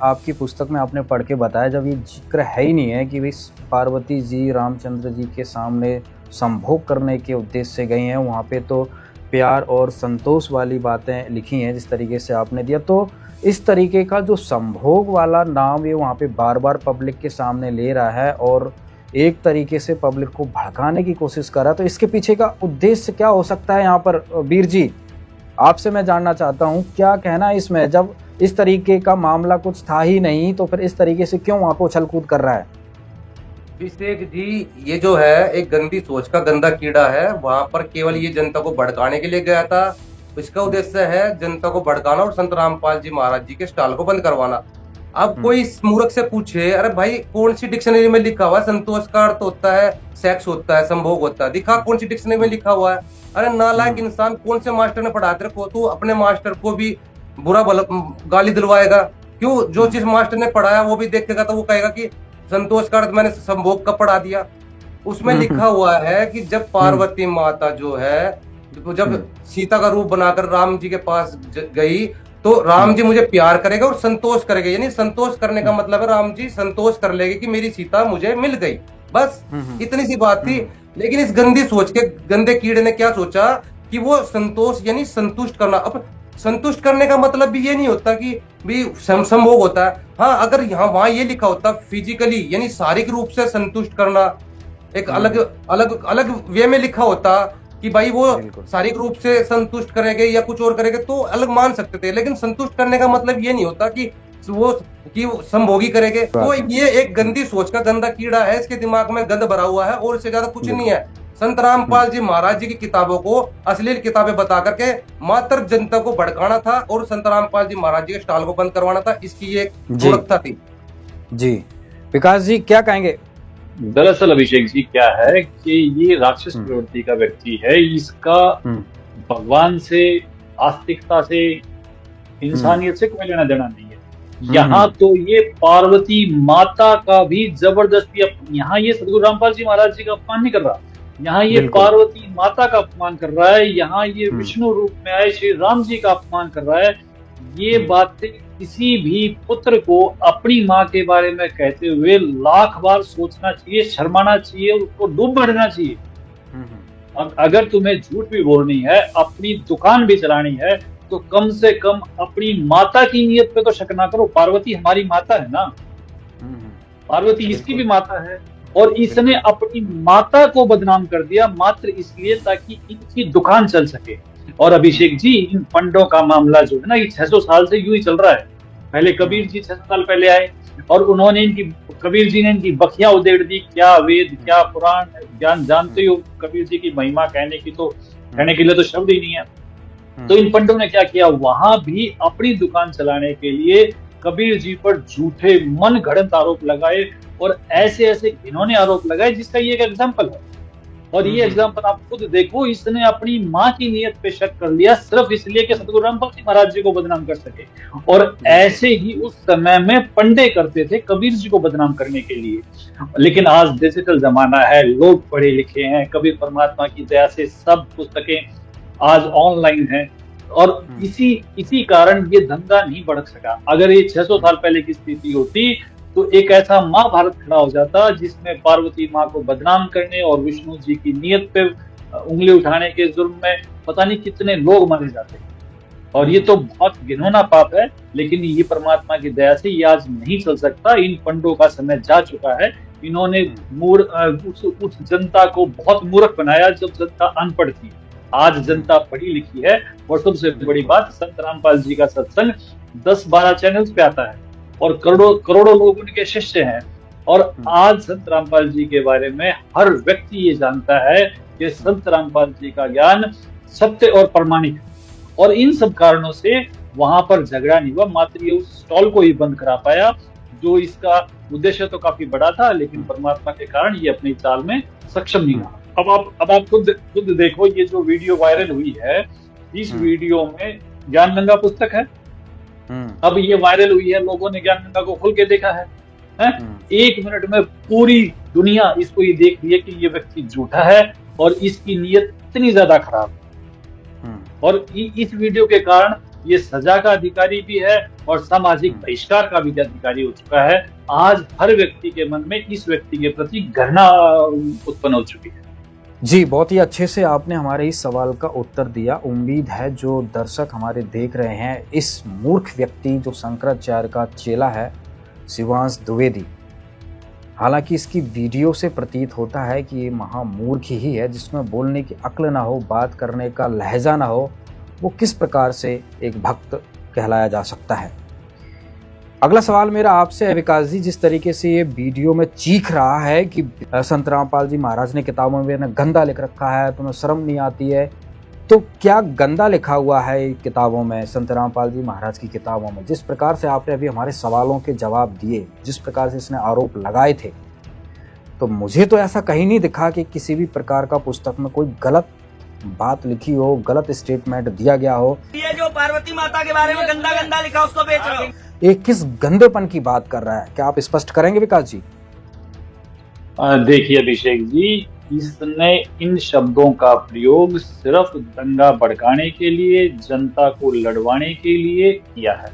आपकी पुस्तक में आपने पढ़ के बताया, जब ये जिक्र है ही नहीं है कि भाई पार्वती जी रामचंद्र जी के सामने संभोग करने के उद्देश्य से गई हैं, वहाँ पे तो प्यार और संतोष वाली बातें लिखी हैं जिस तरीके से आपने दिया, तो इस तरीके का जो संभोग वाला नाम ये वहाँ पे बार बार पब्लिक के सामने ले रहा है और एक तरीके से पब्लिक को भड़काने की कोशिश कर रहा है, तो इसके पीछे का उद्देश्य क्या हो सकता है? यहाँ पर वीर जी आपसे मैं जानना चाहता हूँ, क्या कहना है इसमें? जब इस तरीके का मामला कुछ था ही नहीं तो फिर इस तरीके से क्यों वहाँ पे उछल कूद कर रहा है? अभिषेक जी, ये जो है एक गंदी सोच का गंदा कीड़ा है। वहां पर केवल ये जनता को भड़काने के लिए गया था। इसका उद्देश्य है जनता को भड़काना और संत रामपाल जी महाराज जी के स्टॉल को बंद करवाना। अब कोई मूर्ख से पूछे, अरे भाई कौन सी डिक्शनरी में लिखा हुआ है संतोष का अर्थ होता है सेक्स होता है, संभोग होता है? दिखा कौन सी डिक्शनरी में लिखा हुआ है? अरे नालायक इंसान, कौन से मास्टर ने पढ़ा तेरे को? तू अपने मास्टर को भी बुरा गाली दिलवाएगा क्यों? जो जिस मास्टर ने पढ़ाया वो भी देखेगा तो वो कहेगा कि संतोष का अर्थ मैंने संभोग का पढ़ा दिया। उसमें लिखा हुआ है कि जब पार्वती माता जो है, जब सीता का रूप बनाकर राम जी के पास गई तो राम जी मुझे प्यार करेगा और संतोष करेगा, यानी संतोष करने का मतलब है राम जी संतोष कर लेंगे कि मेरी सीता मुझे मिल गई, बस इतनी सी बात थी। लेकिन इस गंदी सोच के गंदे कीड़े ने क्या सोचा कि वो संतोष यानी संतुष्ट करना। अब संतुष्ट करने का मतलब भी ये नहीं होता कि भी संभोग होता है। हाँ, अगर यहाँ वहां ये लिखा होता फिजिकली यानी शारीरिक रूप से संतुष्ट करना, एक अलग अलग अलग वे में लिखा होता कि भाई वो शारीरिक रूप से संतुष्ट करेंगे या कुछ और करेंगे तो अलग मान सकते थे। लेकिन संतुष्ट करने का मतलब ये नहीं होता कि वो संभोगी करेंगे। तो ये एक गंदी सोच का गंदा कीड़ा है, इसके दिमाग में गंद भरा हुआ है और इससे ज्यादा कुछ नहीं है। संत रामपाल जी महाराज जी की किताबों को अश्लील किताबें बता करके मात्र जनता को भड़काना था और संत रामपाल जी महाराज जी के स्टॉल को बंद करवाना था। इसकी ये मूर्खता थी। जी विकास जी क्या कहेंगे? दरअसल अभिषेक जी क्या है कि ये राक्षस प्रवृत्ति का व्यक्ति है, इसका भगवान से, आस्तिकता से, इंसानियत से कोई लेना देना नहीं है। यहाँ तो ये पार्वती माता का भी जबरदस्ती, यहाँ ये सदगुरु रामपाल जी महाराज जी का अपमान नहीं कर रहा, यहाँ ये पार्वती माता का अपमान कर रहा है, यहाँ ये विष्णु रूप में आए श्री राम जी का अपमान कर रहा है। ये बातें किसी भी पुत्र को अपनी माँ के बारे में कहते हुए लाख बार सोचना चाहिए, शर्माना चाहिए, उसको डूब मरना चाहिए। अगर तुम्हें झूठ भी बोलनी है, अपनी दुकान भी चलानी है, तो कम से कम अपनी माता की नीयत पे तो शक ना करो। पार्वती हमारी माता है ना, पार्वती इसकी भी माता है और इसने अपनी माता को बदनाम कर दिया मात्र इसलिए ताकि इनकी दुकान चल सके। और अभिषेक जी, इन पंडों का मामला जो है ना, ये 600 साल से यूं ही चल रहा है। पहले कबीर जी 600 साल पहले आए और उन्होंने कबीर जी ने इनकी बखियां उधेड़ दी। क्या वेद क्या पुराण ज्ञान जानते हो, कबीर जी की महिमा कहने के लिए तो शब्द ही नहीं है। तो इन पंडों ने क्या किया, वहां भी अपनी दुकान चलाने के लिए कबीर जी पर झूठे मन गढ़ंत आरोप लगाए और ऐसे ऐसे इन्होंने आरोप लगाए जिसका ये एक एग्जाम्पल है। और ये एग्जाम्पल आप खुद देखो, इसने अपनी माँ की नीयत पे शक कर लिया सिर्फ इसलिए कि सतगुरु रामपाल जी महाराज जी को बदनाम कर सके। और ऐसे ही उस समय में पंडे करते थे कबीर जी को बदनाम करने के लिए। लेकिन आज डिजिटल जमाना है, लोग पढ़े लिखे हैं, कबीर परमात्मा की दया से सब पुस्तकें आज ऑनलाइन है और इसी कारण ये धंधा नहीं बढ़ सका। अगर ये 600 साल पहले की स्थिति होती तो एक ऐसा महाभारत खड़ा हो जाता जिसमें पार्वती माँ को बदनाम करने और विष्णु जी की नीयत पे उंगली उठाने के जुर्म में पता नहीं कितने लोग मारे जाते हैं। और ये तो बहुत घिनौना पाप है, लेकिन ये परमात्मा की दया से ये आज नहीं चल सकता। इन पंडों का समय जा चुका है। इन्होंने उस जनता को बहुत मूर्ख बनाया जब जनता अनपढ़ थी। आज जनता पढ़ी लिखी है। और सबसे बड़ी बात, संत रामपाल जी का सत्संग 10-12 चैनल्स पे आता है और करोड़ों लोग उनके शिष्य हैं। और आज संत रामपाल जी के बारे में हर व्यक्ति ये जानता है कि संत रामपाल जी का ज्ञान सत्य और प्रमाणिक है। और इन सब कारणों से वहां पर झगड़ा नहीं हुआ, मात्र ये उस स्टॉल को ही बंद करा पाया, जो इसका उद्देश्य तो काफी बड़ा था, लेकिन परमात्मा के कारण ये अपनी चाल में सक्षम नहीं रहा। अब आप खुद देखो, ये जो वीडियो वायरल हुई है, इस वीडियो में ज्ञान गंगा पुस्तक है। अब ये वायरल हुई है, लोगों ने ज्ञान गंगा को खोल के देखा है। 1 मिनट में पूरी दुनिया इसको ये देख रही है कि ये व्यक्ति झूठा है और इसकी नीयत इतनी ज्यादा खराब है। और इस वीडियो के कारण ये सजा का अधिकारी भी है और सामाजिक बहिष्कार का भी अधिकारी हो चुका है। आज हर व्यक्ति के मन में इस व्यक्ति के प्रति घृणा उत्पन्न हो चुकी है। जी, बहुत ही अच्छे से आपने हमारे इस सवाल का उत्तर दिया। उम्मीद है जो दर्शक हमारे देख रहे हैं, इस मूर्ख व्यक्ति जो शंकराचार्य का चेला है, शिवांश द्विवेदी, हालांकि इसकी वीडियो से प्रतीत होता है कि ये महामूर्ख ही है, जिसमें बोलने की अक्ल ना हो, बात करने का लहजा ना हो, वो किस प्रकार से एक भक्त कहलाया जा सकता है। अगला सवाल मेरा आपसे है विकास जी, जिस तरीके से ये वीडियो में चीख रहा है कि संत रामपाल जी महाराज ने किताबों में गंदा लिख रखा है, तुम्हें शर्म नहीं आती है, तो क्या गंदा लिखा हुआ है किताबों में, संत रामपाल जी महाराज की किताबों में? जिस प्रकार से आपने अभी हमारे सवालों के जवाब दिए, जिस प्रकार से इसने आरोप लगाए थे, तो मुझे तो ऐसा कहीं नहीं दिखा कि किसी भी प्रकार का पुस्तक में कोई गलत बात लिखी हो, गलत स्टेटमेंट दिया गया हो। ये जो पार्वती माता के बारे में गंदा लिखा उसको बेच रहा हूँ। ये किस गंदेपन की बात कर रहा है, क्या आप स्पष्ट करेंगे विकास जी? देखिए अभिषेक जी, इसने इन शब्दों का प्रयोग सिर्फ दंगा भड़काने के लिए, जनता को लड़वाने के लिए किया है।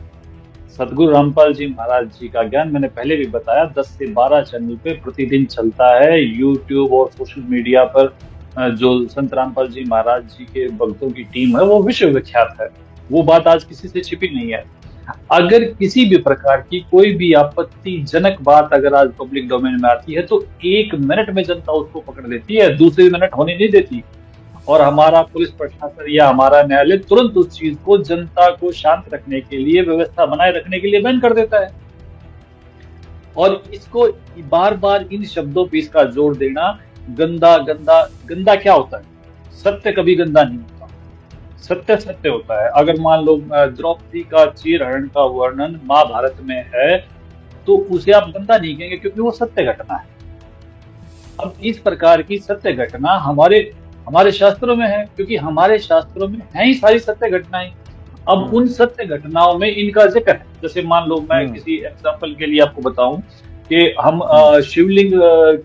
सदगुरु रामपाल जी महाराज जी का ज्ञान मैंने पहले भी बताया 10 से 12 चैनल पे प्रतिदिन चलता है। यूट्यूब और सोशल मीडिया पर जो संत रामपाल जी महाराज जी के भक्तों की टीम है वो विश्व विख्यात है। वो बात आज किसी से छिपी नहीं है। अगर किसी भी प्रकार की कोई भी आपत्तिजनक बात अगर आज पब्लिक डोमेन में आती है तो 1 मिनट में जनता उसको पकड़ लेती है, दूसरे मिनट होने नहीं देती। और हमारा पुलिस प्रशासन या हमारा न्यायालय तुरंत उस चीज को जनता को शांत रखने के लिए, व्यवस्था बनाए रखने के लिए बैन कर देता है। और इसको बार बार इन शब्दों पर इसका जोर देना, गंदा क्या होता है? सत्य कभी गंदा नहीं होता, सत्य सत्य होता है। अगर मान लो द्रौपदी का चीरहरण का वर्णन महाभारत में है तो उसे आप गंदा नहीं कहेंगे, क्योंकि वो सत्य घटना है। अब इस प्रकार की सत्य घटना हमारे शास्त्रों में है, क्योंकि हमारे शास्त्रों में है ही सारी सत्य घटनाएं। अब उन सत्य घटनाओं में इनका जिक्र है। जैसे मान लो मैं किसी एग्जाम्पल के लिए आपको बताऊं कि हम शिवलिंग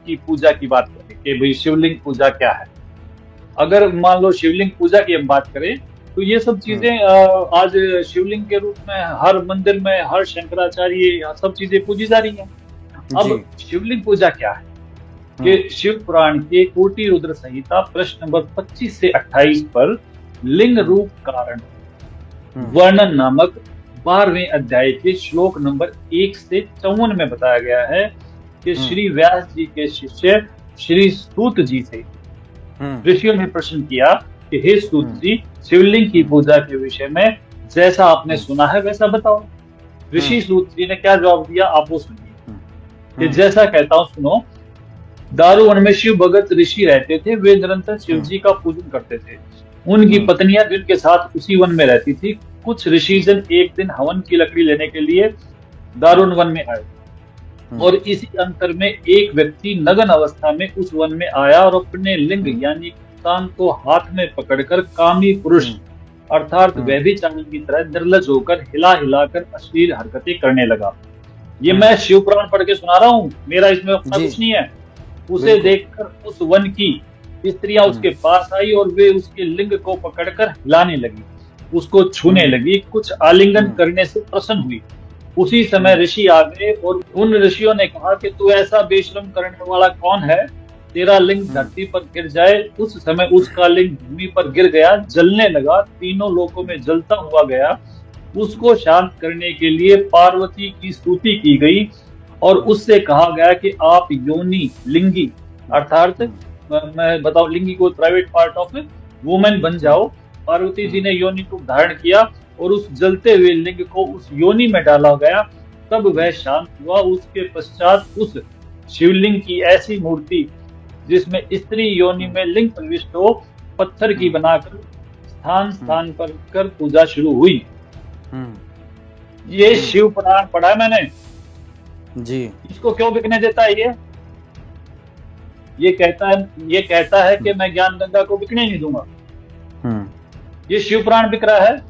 की पूजा की बात करें कि भाई शिवलिंग पूजा क्या है। अगर मान लो शिवलिंग पूजा की हम बात करें तो ये सब चीजें आज शिवलिंग के रूप में हर मंदिर में, हर शंकराचार्य, सब चीजें पूजी जा रही हैं। अब शिवलिंग पूजा क्या है कि शिव पुराण के कोटि रुद्र संहिता प्रश्न नंबर 25 से 28 पर लिंग रूप कारण वर्णन नामक 12वें अध्याय के श्लोक नंबर 1 से 54 में बताया गया है कि श्री व्यास जी के शिष्य श्री सूत जी से ऋषियों ने प्रश्न किया कि हे सूत जी, शिवलिंग की पूजा के विषय में जैसा आपने सुना है वैसा बताओ। ऋषि सूत जी ने क्या जवाब दिया आप वो सुनिए कि जैसा कहता हूं सुनो। दारुवन में शिव भगत ऋषि रहते थे, वे निरंतर शिव जी का पूजन करते थे। उनकी पत्नियां भी उनके साथ उसी वन में रहती थी। कुछ ऋषिजन एक दिन हवन की लकड़ी लेने के लिए दारुण वन में आए और इसी अंतर में एक व्यक्ति नग्न अवस्था में उस वन में आया और अपने लिंग यानी कान को हाथ में पकड़कर कामी पुरुष अर्थात व्यभिचारी की तरह निर्लज होकर हिला हिलाकर अश्लील हरकतें करने लगा। ये मैं शिव पुराण पढ़ के सुना रहा हूँ, मेरा इसमें अपना कुछ नहीं है। उसे देखकर उस वन की स्त्रियां उसके पास आई और वे उसके लिंग को पकड़कर हिलाने लगी, उसको छूने लगी, कुछ आलिंगन करने से प्रसन्न हुई। उसी समय ऋषि आ गए और उन ऋषियों ने कहा कि तू ऐसा बेशरम करने वाला कौन है तेरा लिंग धरती पर गिर जाए, उस समय उसका लिंग भूमि पर गिर गया, जलने लगा, तीनों लोकों में जलता हुआ गया। उसको शांत करने के लिए पार्वती की स्तुति की गई और उससे कहा गया कि आप योनि लिंगी अर्थात मैं बताऊं लिंगी को प्राइवेट पार्ट ऑफ वुमेन बन जाओ। पार्वती जी ने योनि को धारण किया और उस जलते हुए लिंग को उस योनि में डाला गया, तब वह शांत हुआ। उसके पश्चात उस शिवलिंग की ऐसी मूर्ति जिसमें स्त्री योनि में लिंग प्रविष्ट हो, पत्थर की बनाकर स्थान स्थान पर कर पूजा शुरू हुई। ये शिव पुराण पढ़ा है मैंने जी। इसको क्यों बिकने देता है? ये कहता है कि मैं ज्ञान गंगा को बिकने नहीं दूंगा। ये शिव पुराण बिक रहा है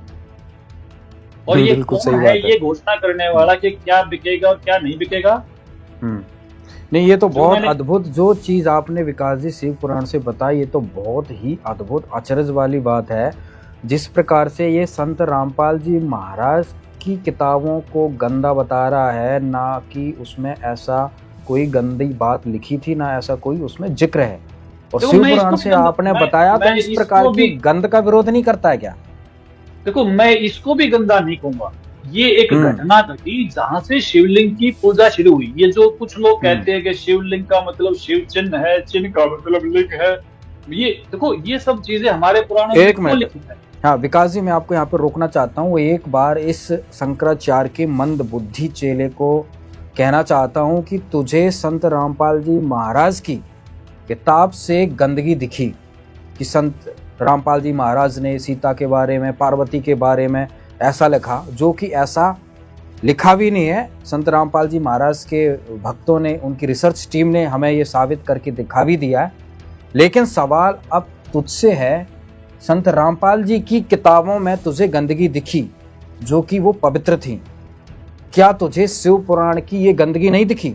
और ये कौन है ये घोषणा करने वाला कि क्या बिकेगा और क्या नहीं बिकेगा? नहीं, ये तो बहुत अद्भुत जो चीज आपने विकास जी शिव पुराण से बताई, ये तो बहुत ही अद्भुत अचरज वाली बात है। जिस प्रकार से ये संत रामपाल जी महाराज की किताबों को गंदा बता रहा है, ना कि उसमें ऐसा कोई गंदी बात लिखी थी, ना ऐसा कोई उसमें जिक्र है। और शिव पुराण से आपने बताया तो इस प्रकार की गंद का विरोध नहीं करता है क्या? देखो, मैं इसको भी गंदा नहीं कहूंगा। ये एक घटना घटी जहां से शिवलिंग की पूजा शुरू हुई। ये जो कुछ लोग कहते हैं कि शिवलिंग का मतलब शिव चिन्ह है, चिन्ह का मतलब लिंग है, ये देखो ये सब चीजें हमारे पुराणों में क्यों लिखी है? हाँ विकास जी, मैं आपको यहाँ पर रोकना चाहता हूँ। वो एक बार इस शंकराचार्य के मंद बुद्धि चेले को कहना चाहता हूँ कि तुझे संत रामपाल जी महाराज की किताब से गंदगी दिखी कि संत रामपाल जी महाराज ने सीता के बारे में, पार्वती के बारे में ऐसा लिखा, जो कि ऐसा लिखा भी नहीं है। संत रामपाल जी महाराज के भक्तों ने, उनकी रिसर्च टीम ने हमें ये साबित करके दिखा भी दिया है। लेकिन सवाल अब तुझसे है, संत रामपाल जी की किताबों में तुझे गंदगी दिखी जो कि वो पवित्र थी, क्या तुझे शिव पुराण की ये गंदगी नहीं दिखी?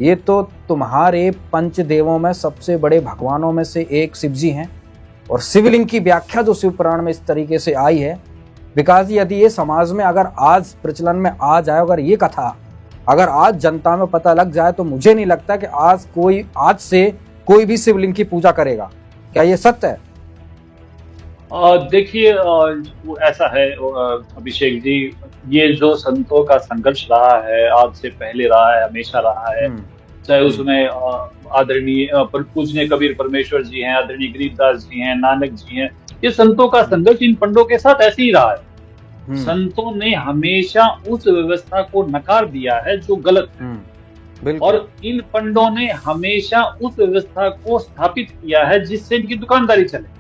ये तो तुम्हारे पंचदेवों में सबसे बड़े भगवानों में से एक शिव जी हैं, और शिवलिंग की व्याख्या जो शिव पुराण में इस तरीके से आई है, विकास जी, यदि ये समाज में अगर आज प्रचलन में आ जाए, अगर ये कथा अगर आज जनता में पता लग जाए, तो मुझे नहीं लगता कि आज से कोई भी शिवलिंग की पूजा करेगा। क्या ये सत्य है? देखिए, ऐसा है अभिषेक जी, ये जो संतों का संघर्ष रहा है, आज से पहले रहा है, हमेशा रहा है। चाहे उसमें आदरणीय पूजनीय कबीर परमेश्वर जी हैं, आदरणीय गरीबदास जी हैं, नानक जी हैं, ये संतों का संघर्ष इन पंडों के साथ ऐसे ही रहा है। संतों ने हमेशा उस व्यवस्था को नकार दिया है जो गलत है, और इन पंडों ने हमेशा उस व्यवस्था को स्थापित किया है जिससे इनकी दुकानदारी चले।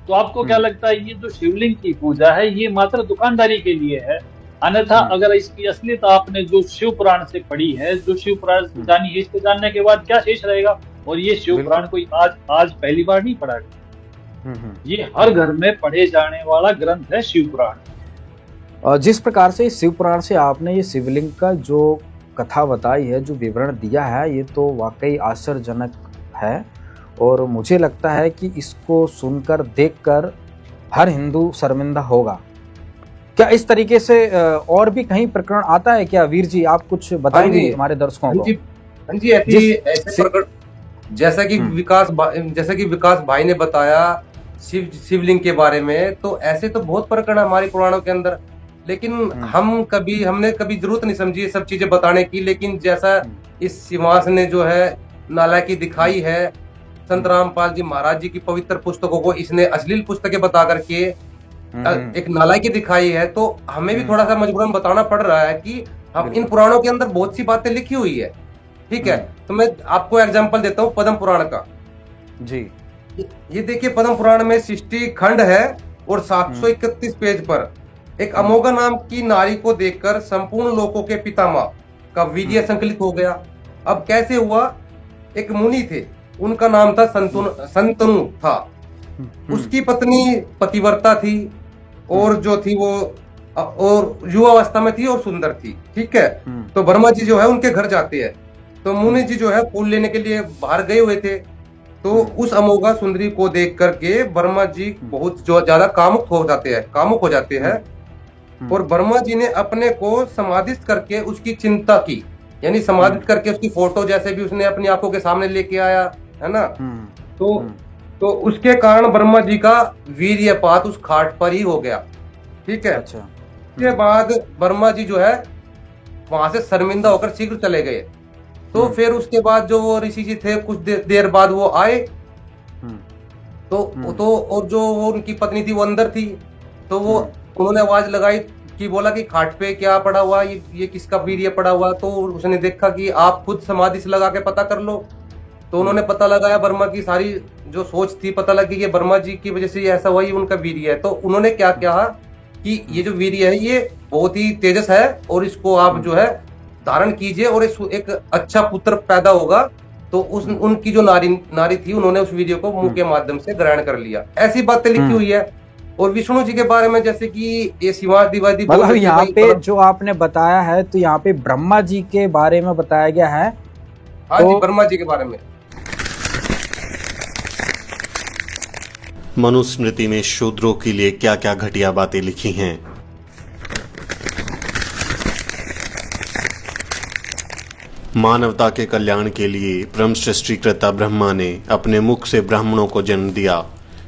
तो आपको क्या लगता है, ये जो शिवलिंग की पूजा है ये मात्र दुकानदारी के लिए है? अन्यथा अगर इसकी असलियत आपने जो शिव पुराण से पढ़ी है, जो शिव पुराण जानी है, इसको जानने के बाद क्या शेष रहेगा? और ये शिव पुराण कोई आज पहली बार नहीं पढ़ा गया, ये हर घर में पढ़े जाने वाला ग्रंथ है शिव पुराण। जिस प्रकार से शिव पुराण से आपने ये शिवलिंग का जो कथा बताई है, जो विवरण दिया है, ये तो वाकई आश्चर्यजनक है। और मुझे लगता है कि इसको सुनकर, देखकर हर हिंदू शर्मिंदा होगा। क्या इस तरीके से और भी कहीं प्रकरण आता है क्या? वीर जी, आप कुछ बताएंगे हमारे दर्शकों को? हाँ जी, ऐसे प्रकरण जैसा कि विकास भाई ने बताया शिवलिंग के बारे में, तो ऐसे तो बहुत प्रकरण हमारे पुराणों के अंदर, लेकिन हमने कभी जरूरत नहीं समझी ये सब चीजें बताने की। लेकिन जैसा इस सिंहास ने जो है नालायकी दिखाई है, संत रामपाल जी महाराज जी की पवित्र पुस्तकों को इसने अश्लील पुस्तकें बता करके एक नालायकी दिखाई है, तो हमें भी थोड़ा सा मजबूरन बताना पड़ रहा है कि हम इन पुराणों के अंदर बहुत सी बातें लिखी हुई है। ठीक है, तो मैं आपको एग्जांपल देता हूँ पद्म पुराण का जी। ये देखिए, पद्म पुराण में 60 खंड है और 731 पेज पर एक अमोघा नाम की नारी को देखकर संपूर्ण लोकों के पितामह का वीर्य संकलित हो गया। अब कैसे हुआ? एक मुनि थे, उनका नाम था संतनु था। उसकी पत्नी पतिव्रता थी, और जो थी वो और युवावस्था में थी और सुंदर थी। ठीक है, तो ब्रह्मा जी जो है उनके घर जाते हैं, तो मुनि जी जो है फूल लेने के लिए बाहर गए हुए थे। तो उस अमोघा सुंदरी को देख करके ब्रह्मा जी बहुत जो ज्यादा कामुक हो जाते हैं और ब्रह्मा जी ने अपने को समाधिस्थ करके उसकी चिंता की यानी समाधित करके उसकी फोटो जैसे भी उसने अपनी आंखों के सामने लेके आया, है ना। तो उसके कारण ब्रह्मा जी का वीर्यपात उस खाट पर ही हो गया, ठीक है। अच्छा। उसके बाद ब्रह्मा जी जो है वहां से शर्मिंदा होकर शीघ्र चले गए। तो फिर उसके बाद जो वो ऋषि जी थे कुछ देर बाद वो आए, तो और जो वो उनकी पत्नी थी वो अंदर थी, तो वो उन्होंने आवाज लगाई कि बोला कि खाट पे क्या पड़ा हुआ, ये किसका वीर्य पड़ा हुआ। तो उसने देखा कि आप खुद समाधि से लगा के पता कर लो। तो उन्होंने पता लगाया, ब्रह्मा की सारी जो सोच थी पता लगी कि ब्रह्मा जी की वजह से ये ऐसा हुआ, ये उनका वीर्य है। तो उन्होंने क्या कहा कि ये जो वीर्य है ये बहुत ही तेजस है और इसको आप जो है धारण कीजिए और एक अच्छा पुत्र पैदा होगा। तो उनकी जो नारी थी उन्होंने उस वीर्य को मुंह के माध्यम से ग्रहण कर लिया। ऐसी बातें लिखी हुई है। और विष्णु जी के बारे में जैसे कि ये शिवादिवादी, मतलब यहाँ पे जो आपने बताया है तो यहाँ पे ब्रह्मा जी के बारे में बताया गया है। हाँ जी, ब्रह्मा जी के बारे में। मनुस्मृति में शूद्रों के लिए क्या क्या घटिया बातें लिखी हैं। मानवता के कल्याण के लिए ब्रह्म सृष्टिकर्ता ब्रह्मा ने अपने मुख से ब्राह्मणों को जन्म दिया,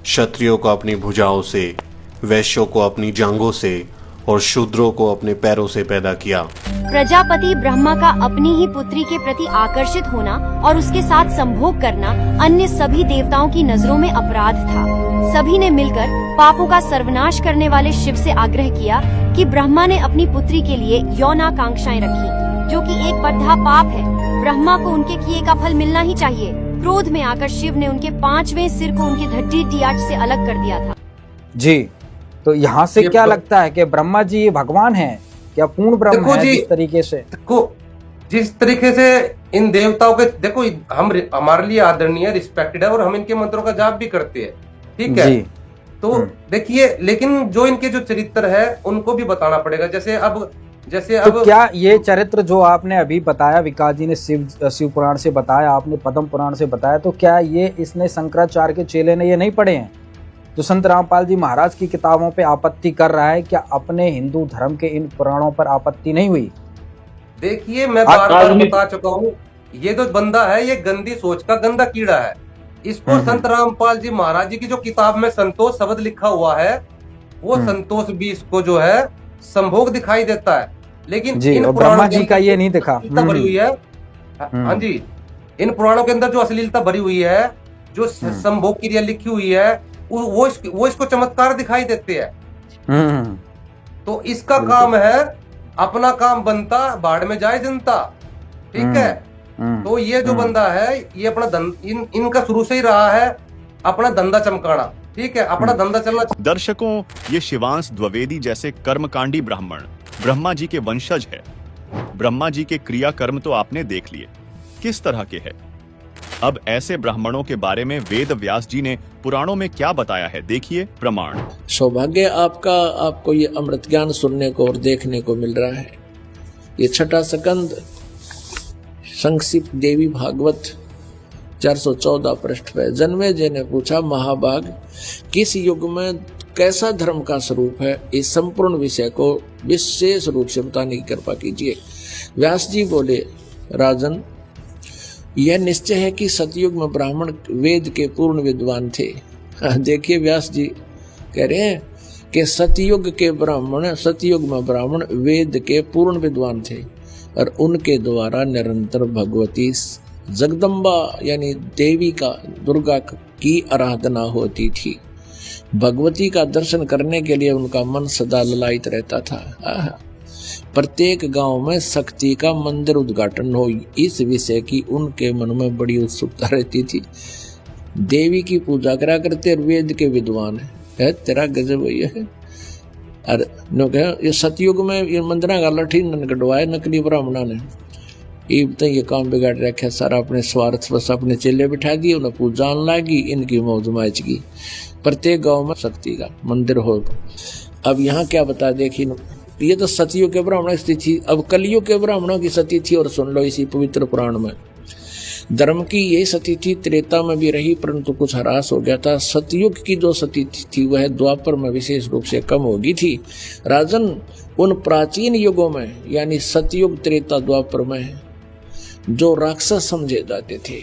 क्षत्रियों को अपनी भुजाओं से, वैश्यों को अपनी जांघों से और शूद्रों को अपने पैरों से पैदा किया। प्रजापति ब्रह्मा का अपनी ही पुत्री के प्रति आकर्षित होना और उसके साथ संभोग करना अन्य सभी देवताओं की नजरों में अपराध था। सभी ने मिलकर पापों का सर्वनाश करने वाले शिव से आग्रह किया कि ब्रह्मा ने अपनी पुत्री के लिए यौनाकांक्षाएं रखी, जो कि एक बड़ा पाप है। ब्रह्मा को उनके किए का फल मिलना ही चाहिए। क्रोध में आकर शिव ने उनके 5वें सिर को उनकी हड्डी टियाट से अलग कर दिया था। जी, तो यहाँ से क्या लगता है कि ब्रह्मा जी ये भगवान हैं? क्या पूर्ण ब्रह्म है? जिस तरीके से जिस तरीके से इन देवताओं के देखो हम हमारे लिए आदरणीय रिस्पेक्टेड है और हम इनके मंत्रों का जाप भी करते हैं, ठीक है। तो देखिए, लेकिन जो इनके जो चरित्र है उनको भी बताना पड़ेगा। जैसे अब तो क्या ये चरित्र जो आपने अभी बताया, विकास जी ने शिव पुराण से बताया, आपने पद्म पुराण से बताया, तो क्या ये इसने शंकराचार्य के चेले ने ये नहीं पढ़े हैं? तो संत रामपाल जी महाराज की किताबों पे आपत्ति कर रहा है, क्या अपने हिंदू धर्म के इन पुराणों पर आपत्ति नहीं हुई? देखिए, मैं बार-बार बता चुका हूँ, ये जो बंदा है ये गंदी सोच का गंदा कीड़ा है। इसको संत रामपाल जी महाराज जी की जो किताब में संतोष शब्द लिखा हुआ है, वो संतोष भी इसको जो है संभोग दिखाई देता है, लेकिन इन ब्रह्मा जी का ये नहीं दिखा भरी हुई है। हाँ जी, इन पुराणों के अंदर जो अश्लीलता भरी हुई है, जो संभोग क्रिया लिखी हुई है, वो इसको चमत्कार दिखाई देते हैं। तो इसका काम है, अपना काम बनता बाढ़ में जाए जनता, ठीक है। तो ये जो बंदा है ये अपना इनका शुरू से ही रहा है अपना धंधा चमकाना, ठीक है, अपना धंधा चलना। दर्शकों, ये शिवांश द्विवेदी जैसे कर्मकांडी ब्राह्मण ब्रह्मा जी के वंशज है। ब्रह्मा जी के क्रिया कर्म तो आपने देख लिए किस तरह के हैं। अब ऐसे ब्राह्मणों के बारे में वेद व्यास जी ने पुराणों में क्या बताया है, देखिए प्रमाण। सौभाग्य आपको ये अमृत ज्ञान सुनने को और देखने को मिल रहा है। ये छठा स्कंद संक्षिप्त देवी भागवत 414 पृष्ठ पे जन्मेजय ने पूछा, महाभाग किस युग में कैसा धर्म का स्वरूप है, इस संपूर्ण विषय को विशेष रूप से बताने की कृपा कीजिए। व्यास जी बोले, राजन, यह निश्चय है कि सतयुग में ब्राह्मण वेद के पूर्ण विद्वान थे। देखिए, व्यास जी कह रहे हैं कि सतयुग में ब्राह्मण वेद के पूर्ण विद्वान थे और उनके द्वारा निरंतर भगवती जगदम्बा यानी देवी का, दुर्गा की आराधना होती थी। भगवती का दर्शन करने के लिए उनका मन सदा ललायित रहता था। प्रत्येक गांव में शक्ति का मंदिर उद्घाटन हो, इस विषय की उनके मन में बड़ी उत्सुकता रहती थी। देवी की पूजा करा करते और वेद के विद्वान है तेरा गजब है। अरे ये सतयुग में ये मंदिर का लठी कटवाए नकली ब्राह्मणा ने, ये काम बिगाड़ रखे सारा, अपने स्वार्थ बस अपने चेले बिठा दिए, उन्हें पूजा लागी, इनकी मौज माच की। प्रत्येक गांव में शक्ति का मंदिर हो। अब यहाँ क्या बता, देखिए ये तो सतयुग के ब्राह्मणों की स्थिति। अब कलयुग के ब्राह्मणों की स्थिति थी, और सुन लो इसी पवित्र पुराण में। धर्म की यही स्थिति थी, त्रेता में भी रही, परंतु कुछ ह्रास हो गया था। सतयुग की जो स्थिति थी वह द्वापर में विशेष रूप से कम हो गई थी। राजन, उन प्राचीन युगों में यानी सतयुग, त्रेता, द्वापर में जो राक्षस समझे जाते थे,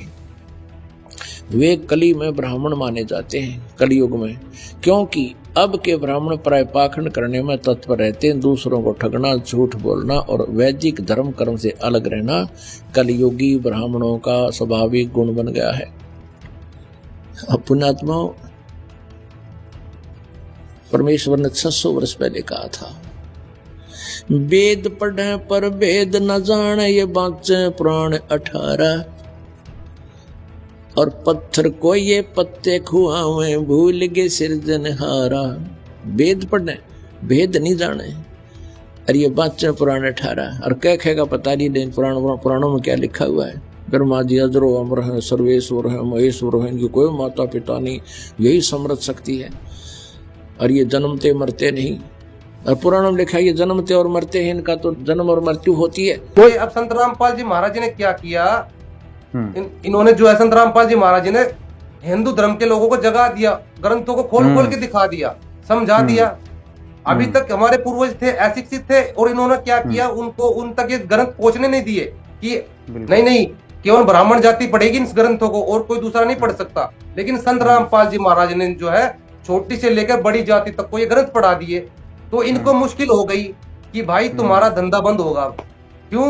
वे कली में ब्राह्मण माने जाते हैं, कलयुग में, क्योंकि अब के ब्राह्मण प्राय पाखंड करने में तत्पर रहते हैं, दूसरों को ठगना, झूठ बोलना और वैदिक धर्म कर्म से अलग रहना कलयुगी ब्राह्मणों का स्वाभाविक गुण बन गया है। पुण्यात्मा, परमेश्वर ने 600 वर्ष पहले कहा था, वेद पढ़े पर वेद न जाने, ये बाँचे पुराण 18, और पत्थर को ये पत्ते खुआवे, भूल के सिरजनहारा। वेद पढ़ने, वेद नहीं जाने, और ये बाँचे पुराण 18, और क्या कहेगा पता नहीं, लेकिन पुराणों में क्या लिखा हुआ है, ब्रह्मा जी अजरो अमर है, सर्वेश्वर है, महेश्वर है, इनकी कोई माता पिता नहीं, यही समृद्ध शक्ति है, और ये जन्मते मरते नहीं। और पुराणों में लिखा है ये जन्मते और मरते हैं, इनका तो जन्म और मृत्यु होती है। तो अब संत रामपाल जी महाराज जी ने क्या किया, इन्होंने जो है संत रामपाल जी महाराज जी ने हिंदू धर्म के लोगों को जगा दिया, ग्रंथों को खोल खोल के दिखा दिया, समझा दिया। अभी तक हमारे पूर्वज थे अशिक्षित थे, और इन्होंने क्या किया, उनको उन तक ये ग्रंथ पहुंचने नहीं दिए कि नहीं केवल ब्राह्मण जाति पढ़ेगी इन ग्रंथों को, और कोई दूसरा नहीं पढ़ सकता। लेकिन संत रामपाल जी महाराज ने जो है छोटी से लेकर बड़ी जाति तक को ये ग्रंथ पढ़ा दिए, तो इनको मुश्किल हो गई कि भाई तुम्हारा धंधा बंद होगा। क्यों?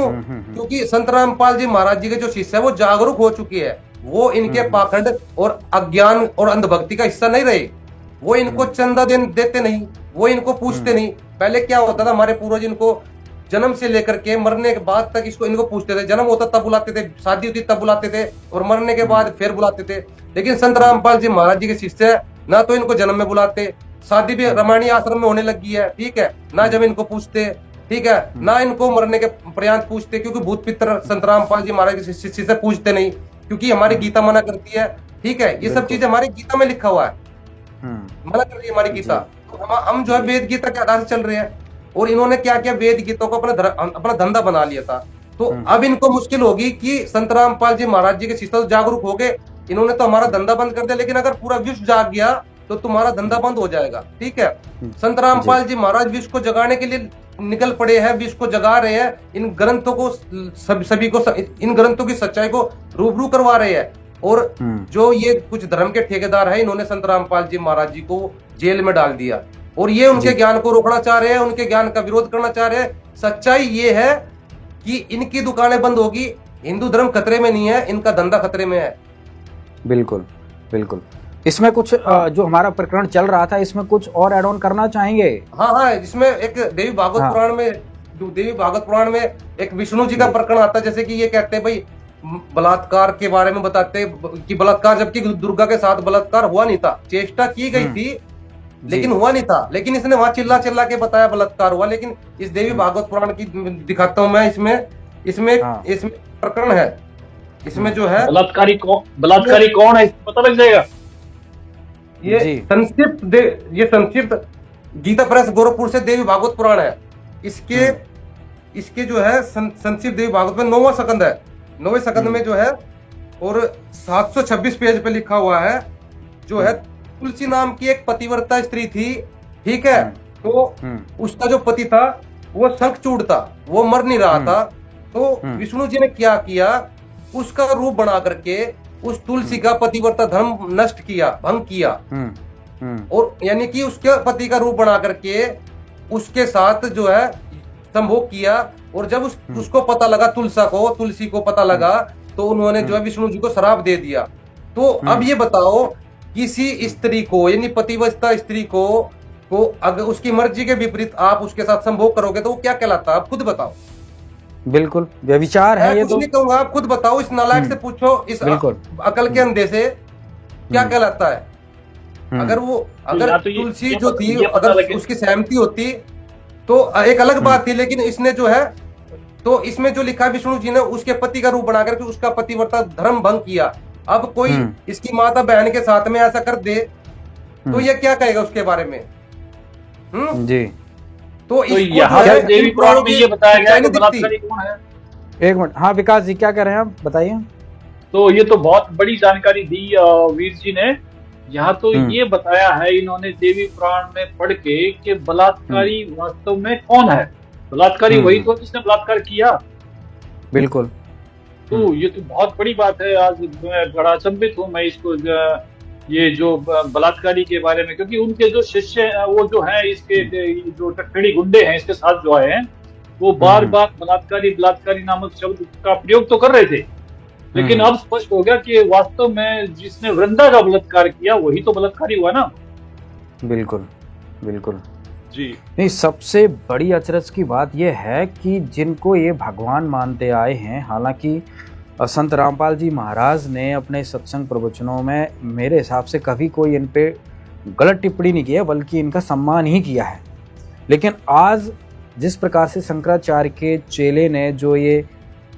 क्योंकि संत रामपाल जी महाराज जी के जो शिष्य है वो जागरूक हो चुके हैं, वो इनके पाखंड और अज्ञान और अंधभक्ति का हिस्सा नहीं रहे। वो इनको चंदा देते नहीं, वो इनको पूछते नहीं। पहले क्या होता था, हमारे पूर्वज इनको जन्म से लेकर के मरने के बाद तक इनको पूछते थे, जन्म होता तब बुलाते थे, शादी होती तब बुलाते थे, और मरने के बाद फिर बुलाते थे। लेकिन संत रामपाल जी महाराज जी के शिष्य ना तो इनको जन्म में बुलाते, शादी भी रामायणी आश्रम में होने लगी है, ठीक है, ना जब इनको पूछते, ठीक है, ना इनको मरने के पर्यंत पूछते, क्योंकि भूत पितर संत रामपाल जी महाराज के शिष्य से पूछते नहीं, क्योंकि हमारी गीता मना करती है, ठीक है, ये सब चीजें हमारी गीता में लिखा हुआ है, मना कर रही है हमारी गीता। तो हम जो है वेद गीता के आधार से चल रहे हैं, और इन्होंने क्या किया, वेद गीतों को अपना धंधा बना लिया था। तो अब इनको मुश्किल होगी कि संत रामपाल जी महाराज जी के शिष्य जागरूक हो गए, इन्होंने तो हमारा धंधा बंद कर दिया, लेकिन अगर पूरा विश्व जाग गया तो तुम्हारा धंधा बंद हो जाएगा, ठीक है। संत रामपाल जी महाराज विश्व को जगाने के लिए निकल पड़े हैं, विश्व को जगा रहे हैं, इन ग्रंथों को सभी को, इन ग्रंथों की सच्चाई को रूबरू करवा रहे हैं। और जो ये कुछ धर्म के ठेकेदार हैं, इन्होंने संत रामपाल जी महाराज जी को जेल में डाल दिया, और ये उनके ज्ञान को रोकना चाह रहे हैं, उनके ज्ञान का विरोध करना चाह रहे हैं। सच्चाई ये है कि इनकी दुकानें बंद होगी, हिंदू धर्म खतरे में नहीं है, इनका धंधा खतरे में है। बिल्कुल बिल्कुल। इसमें कुछ जो हमारा प्रकरण चल रहा था, इसमें कुछ और ऐड ऑन करना चाहेंगे? हाँ, इसमें एक देवी भागवत पुराण में, देवी भागवत पुराण में एक विष्णु जी का प्रकरण आता है, जैसे कि ये कहते हैं भाई बलात्कार के बारे में बताते कि बलात्कार, जबकि दुर्गा के साथ बलात्कार हुआ नहीं था, चेष्टा की गई थी लेकिन हुआ नहीं था, लेकिन इसने वहां चिल्ला चिल्ला के बताया बलात्कार हुआ। लेकिन इस देवी भागवत पुराण की दिखाता हूं मैं, इसमें प्रकरण है, इसमें जो है बलात्कारी कौन है पता लग जाएगा। ये संक्षिप्त गीता प्रेस गोरखपुर से देवी भागवत पुराण है। इसके जो है संक्षिप्त देवी भागवत में 9वां सकंद है, 9वें सकंद में जो है, और 726 पेज पे लिखा हुआ है, जो है तुलसी नाम की एक पतिव्रता स्त्री थी, ठीक है, तो उसका जो पति था वो शंखचूड़ था, वो मर नहीं रहा था, तो विष्णु जी ने क्या किया, उसका रूप बना करके उस तुलसी का पतिव्रता धर्म नष्ट किया, भंग किया, और यानी कि उसके पति का रूप बना करके उसके साथ जो है संभोग किया। और जब उसको पता लगा, तुलसी को पता लगा, तो उन्होंने जो है विष्णु जी को श्राप दे दिया। तो अब ये बताओ, किसी स्त्री को, यानी पतिव्रता स्त्री को अगर उसकी मर्जी के विपरीत आप उसके साथ संभोग करोगे तो वो क्या कहलाता है, आप खुद बताओ। बिल्कुल व्यभिचार है ये तो। नहीं कहूंगा, आप खुद बताओ, इस नालायक से पूछो, इस अकल के अंधे से क्या कहलाता है। अगर तुलसी जो थी, अगर उसकी सहमति होती तो एक अलग बात थी, लेकिन इसने जो है, तो इसमें जो लिखा विष्णु जी ने उसके पति का रूप बना करके उसका पतिव्रता धर्म भंग किया। अब कोई इसकी माता बहन के साथ में ऐसा कर दे तो ये क्या कहेगा उसके बारे में? जी, तो यहाँ देवी पुराण में ये बताया गया कि बलात्कारी कौन है। एक मिनट, हाँ विकास जी क्या कह रहे हैं आप, बताइए। तो ये तो बहुत बड़ी जानकारी दी वीर जी ने। यहाँ तो ये बताया है इन्होंने देवी पुराण में पढ़ के कि बलात्कारी वास्तव में कौन है। बलात्कारी वही तो जिसने बलात्कार किया। बिल्कुल। तो ये तो बहुत बड़ी बात है। आज मैं बड़ा अचंभित हूँ मैं इसको ये जो बलात्कारी के बारे में, क्योंकि उनके जो शिष्य हैं, वो जो है इसके जो टट्टड़ी गुंडे हैं इसके साथ जो आए हैं, वो बार बार बलात्कारी नामक शब्द का प्रयोग तो कर रहे थे, लेकिन अब स्पष्ट हो गया कि वास्तव में जिसने वृंदा का बलात्कार किया वही तो बलात्कारी हुआ ना। बिल्कुल बिल्कुल जी। नहीं, सबसे बड़ी अचरज की बात यह है कि जिनको ये भगवान मानते आए हैं, हालांकि संत रामपाल जी महाराज ने अपने सत्संग प्रवचनों में मेरे हिसाब से कभी कोई इन पे गलत टिप्पणी नहीं की है, बल्कि इनका सम्मान ही किया है। लेकिन आज जिस प्रकार से शंकराचार्य के चेले ने जो ये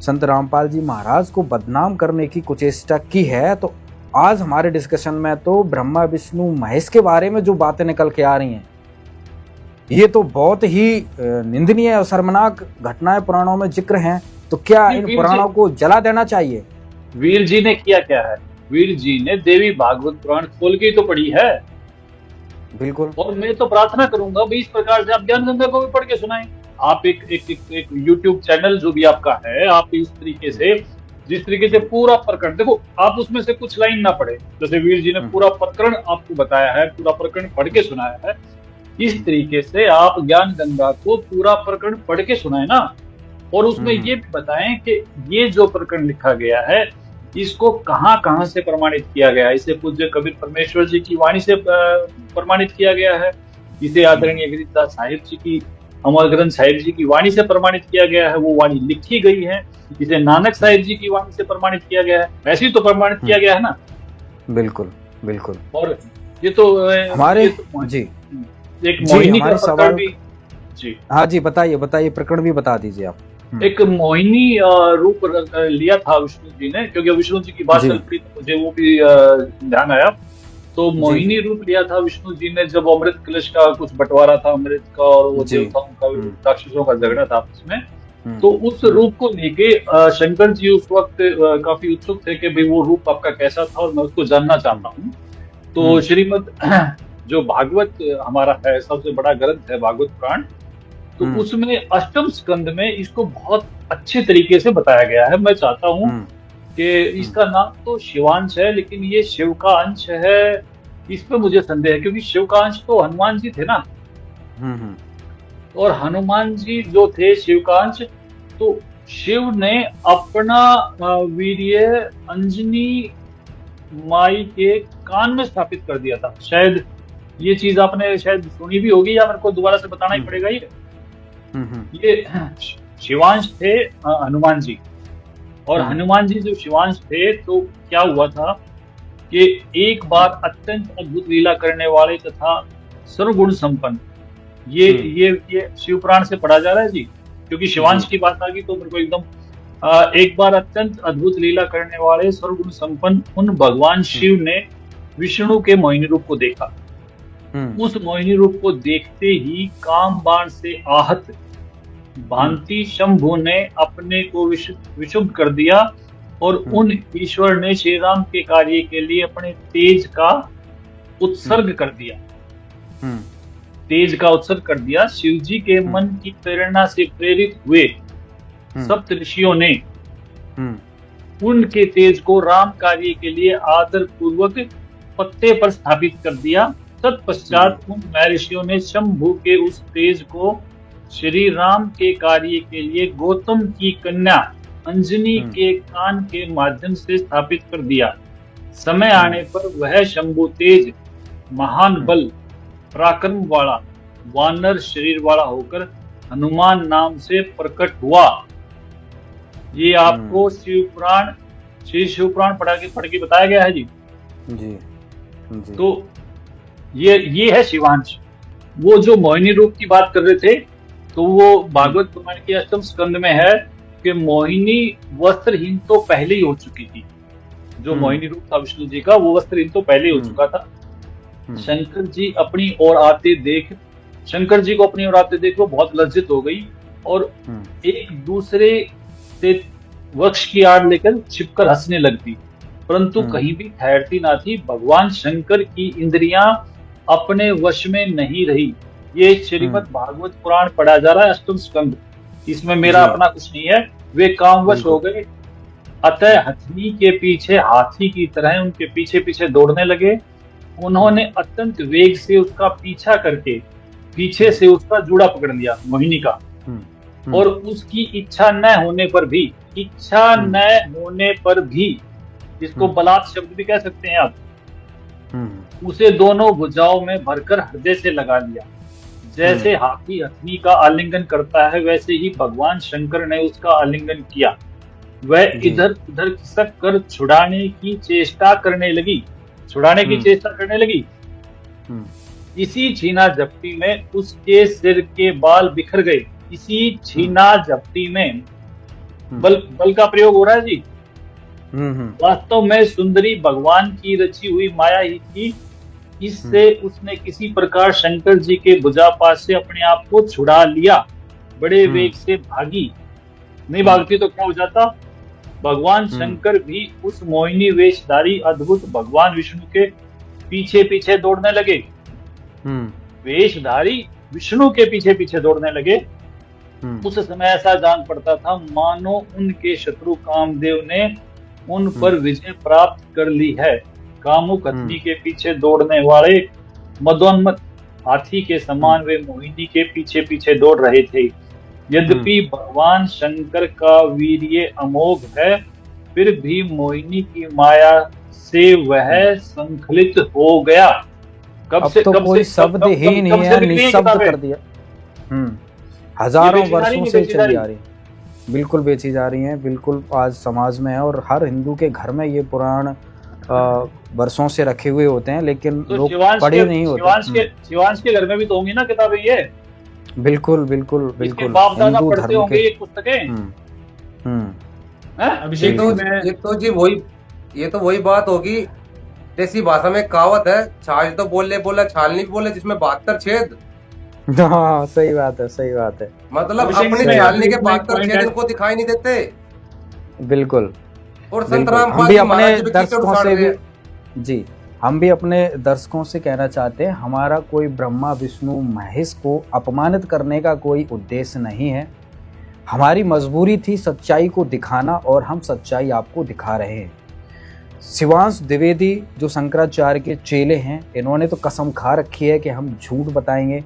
संत रामपाल जी महाराज को बदनाम करने की कुचेष्टा की है, तो आज हमारे डिस्कशन में तो ब्रह्मा विष्णु महेश के बारे में जो बातें निकल के आ रही हैं, ये तो बहुत ही निंदनीय और शर्मनाक घटनाएं पुराणों में जिक्र हैं। तो क्या इन पुराणों को जला देना चाहिए? वीर जी ने किया क्या है? वीर जी ने देवी भागवत पुराण खोल के तो पढ़ी है। बिल्कुल। और मैं तो प्रार्थना करूंगा भाई इस प्रकार से आप ज्ञान गंगा को भी पढ़ के सुनाएं। आप एक YouTube चैनल जो भी आपका है, आप इस तरीके से जिस तरीके से पूरा प्रकरण देखो, आप उसमें से कुछ लाइन ना पढ़े, जैसे वीर जी ने पूरा प्रकरण आपको बताया है, पूरा प्रकरण पढ़ के सुनाया है, इस तरीके से आप ज्ञान गंगा को पूरा प्रकरण पढ़ के सुनाए ना, और उसमें ये बताएं कि ये जो प्रकरण लिखा गया है इसको कहाँ से प्रमाणित किया गया है। इसे पूज्य कबीर परमेश्वर जी की वाणी से प्रमाणित किया गया है, इसे आदरणीय गिरिदास साहिब जी की, अमर ग्रंथ साहिब जी की वाणी से प्रमाणित किया गया है, वो वाणी लिखी गई है, इसे नानक साहिब जी की वाणी से प्रमाणित किया गया है, वैसे ही तो प्रमाणित किया गया है ना। बिल्कुल बिल्कुल। और ये तो हमारे जी एक जी हमारे सवाल भी जी, हाँ जी बताइए प्रकरण भी बता दीजिए आप। एक मोहिनी रूप लिया था विष्णु जी ने, क्योंकि विष्णु जी की बात चल रही तो मुझे वो भी ध्यान आया। तो मोहिनी रूप लिया था विष्णु जी ने जब अमृत कलश का कुछ बंटवारा था अमृत का, और वो देवताओं का राक्षसों का झगड़ा था आपस में, तो उस रूप को लेके शंकर जी उस वक्त काफी उत्सुक थे कि भाई वो रूप आपका कैसा था और मैं उसको जानना चाहता हूँ। तो श्रीमद जो भागवत हमारा है, सबसे बड़ा ग्रंथ है भागवत पुराण, तो उसमें अष्टम स्कंद में इसको बहुत अच्छे तरीके से बताया गया है। मैं चाहता हूँ कि इसका नाम तो शिवांश है, लेकिन ये शिव का अंश है, इस पे मुझे संदेह है, क्योंकि शिव का अंश तो हनुमान जी थे ना, और हनुमान जी जो थे शिव का अंश, तो शिव ने अपना वीर्य अंजनी माई के कान में स्थापित कर दिया था। शायद ये चीज आपने शायद सुनी भी होगी, या मेरे को दोबारा से बताना ही पड़ेगा। ये शिवांश थे हनुमान जी, और हनुमान जी जो शिवांश थे, तो क्या हुआ था कि एक बार अत्यंत अद्भुत लीला करने वाले तथा सर्वगुण संपन्न, ये शिव पुराण से पढ़ा जा रहा है जी, क्योंकि शिवांश की बात आ गई तो मेरे को एकदम एक बार अत्यंत अद्भुत लीला करने वाले सर्वगुण संपन्न उन भगवान शिव ने विष्णु के मोहिनी रूप को देखा। उस मोहिनी रूप को देखते ही काम बाण से आहत भांति शंभु ने अपने को विशुद्ध कर दिया, और उन ईश्वर ने श्री राम के कार्य के लिए अपने तेज का उत्सर्ग कर दिया। तेज का उत्सर्ग कर दिया। शिव जी के मन की प्रेरणा से प्रेरित हुए सप्त ऋषियों ने उनके तेज को राम कार्य के लिए आदर पूर्वक पत्ते पर स्थापित कर दिया। तत्पश्चात उन महर्षियों ने शंभु के उस तेज को श्री राम के कार्य के लिए गौतम की कन्या अंजनी के कान के माध्यम से स्थापित कर दिया। समय आने पर वह शंभु तेज महान बल पराक्रम वाला वानर शरीर वाला होकर हनुमान नाम से प्रकट हुआ। ये आपको शिव पुराण पढ़ के बताया गया है जी। तो ये है शिवांश। वो जो मोहिनी रूप की बात कर रहे थे, तो वो भागवत पुराण के अष्टम स्कंद में है कि मोहिनी वस्त्रहीन तो पहले ही हो चुकी थी। जो मोहिनी रूप था विष्णु जी का, वो वस्त्रहीन तो पहले हो चुका था। शंकर जी को अपनी ओर आते देख वो बहुत लज्जित हो गई, और एक दूसरे से वृक्ष की आड़ लेकर छिपकर हंसने लगती, परंतु कहीं भी ठहरती ना थी। भगवान शंकर की इंद्रियां अपने वश में नहीं रही। ये श्रीमद् भागवत पुराण पढ़ा जा रहा है अष्टम स्कंद, इसमें मेरा अपना कुछ नहीं है। वे कामवश हो गए, अतः हथनी के पीछे हाथी की तरह उनके पीछे पीछे दौड़ने लगे। उन्होंने अत्यंत वेग से उसका पीछा करके पीछे से उसका जूड़ा पकड़ लिया मोहिनी का, और उसकी इच्छा न होने पर भी इसको बलात् शब्द भी कह सकते हैं आप, उसे दोनों भुजाओं में भरकर हृदय से लगा लिया। जैसे हाथी हथनी का आलिंगन करता है वैसे ही भगवान शंकर ने उसका आलिंगन किया। वह इधर उधर खिसक कर छुड़ाने की चेष्टा करने लगी। इसी छीना झपटी में उसके सिर के बाल बिखर गए। इसी छीना झपटी में बल का प्रयोग हो रहा है जी। वास्तव में सुंदरी भगवान की रची हुई माया ही थी। इससे उसने किसी प्रकार शंकर जी के भुजापाश से अपने आप को छुड़ा लिया। बड़े वेग से भागी, नहीं भागती तो क्या हो जाता। भगवान शंकर भी उस मोहिनी वेशधारी अद्भुत भगवान विष्णु के पीछे पीछे दौड़ने लगे। वेशधारी विष्णु के पीछे पीछे दौड़ने लगे। उस समय ऐसा जान पड़ता था मानो उनके शत्रु कामदेव ने उन पर विजय प्राप्त कर ली है। कामुक हथनी के पीछे दौड़ने वाले मदोन्मत्त हाथी के समान वे मोहिनी के पीछे पीछे दौड़ रहे थे। यद्यपि भगवान शंकर का वीर्य अमोघ है, फिर भी मोहिनी की माया से वह संखलित हो गया। अब तो कोई शब्द ही नहीं है, निशब्द कर दिया। हजारों वर्षों से चली आ रही है, बिल्कुल बेची जा रही हैं, बिल्कुल आज समाज में है और हर हिंदू के घर में ये पुराण वर्षों से रखे हुए होते हैं, लेकिन तो लोग पढ़े नहीं होते। शिवांश के घर में भी तो होंगी ना किताबें ये। बिल्कुल बिल्कुल बिल्कुल बाप दादा पढ़ते होंगे ये पुस्तकें। ये तो वही बात होगी। देसी भाषा में कहावत है, छाछ तो बोले बोला छाल नहीं बोले, जिसमें 72 छेद। हाँ सही बात है। मतलब अपने छालने के 72 छेद इनको दिखाई नहीं देते। बिल्कुल। और संत रामपाल हम भी अपने दर्शकों से भी जी हम भी अपने दर्शकों से कहना चाहते हैं, हमारा कोई ब्रह्मा विष्णु महेश को अपमानित करने का कोई उद्देश्य नहीं है। हमारी मजबूरी थी सच्चाई को दिखाना और हम सच्चाई आपको दिखा रहे हैं। शिवांश द्विवेदी जो शंकराचार्य के चेले हैं, इन्होंने तो कसम खा रखी है कि हम झूठ बताएंगे,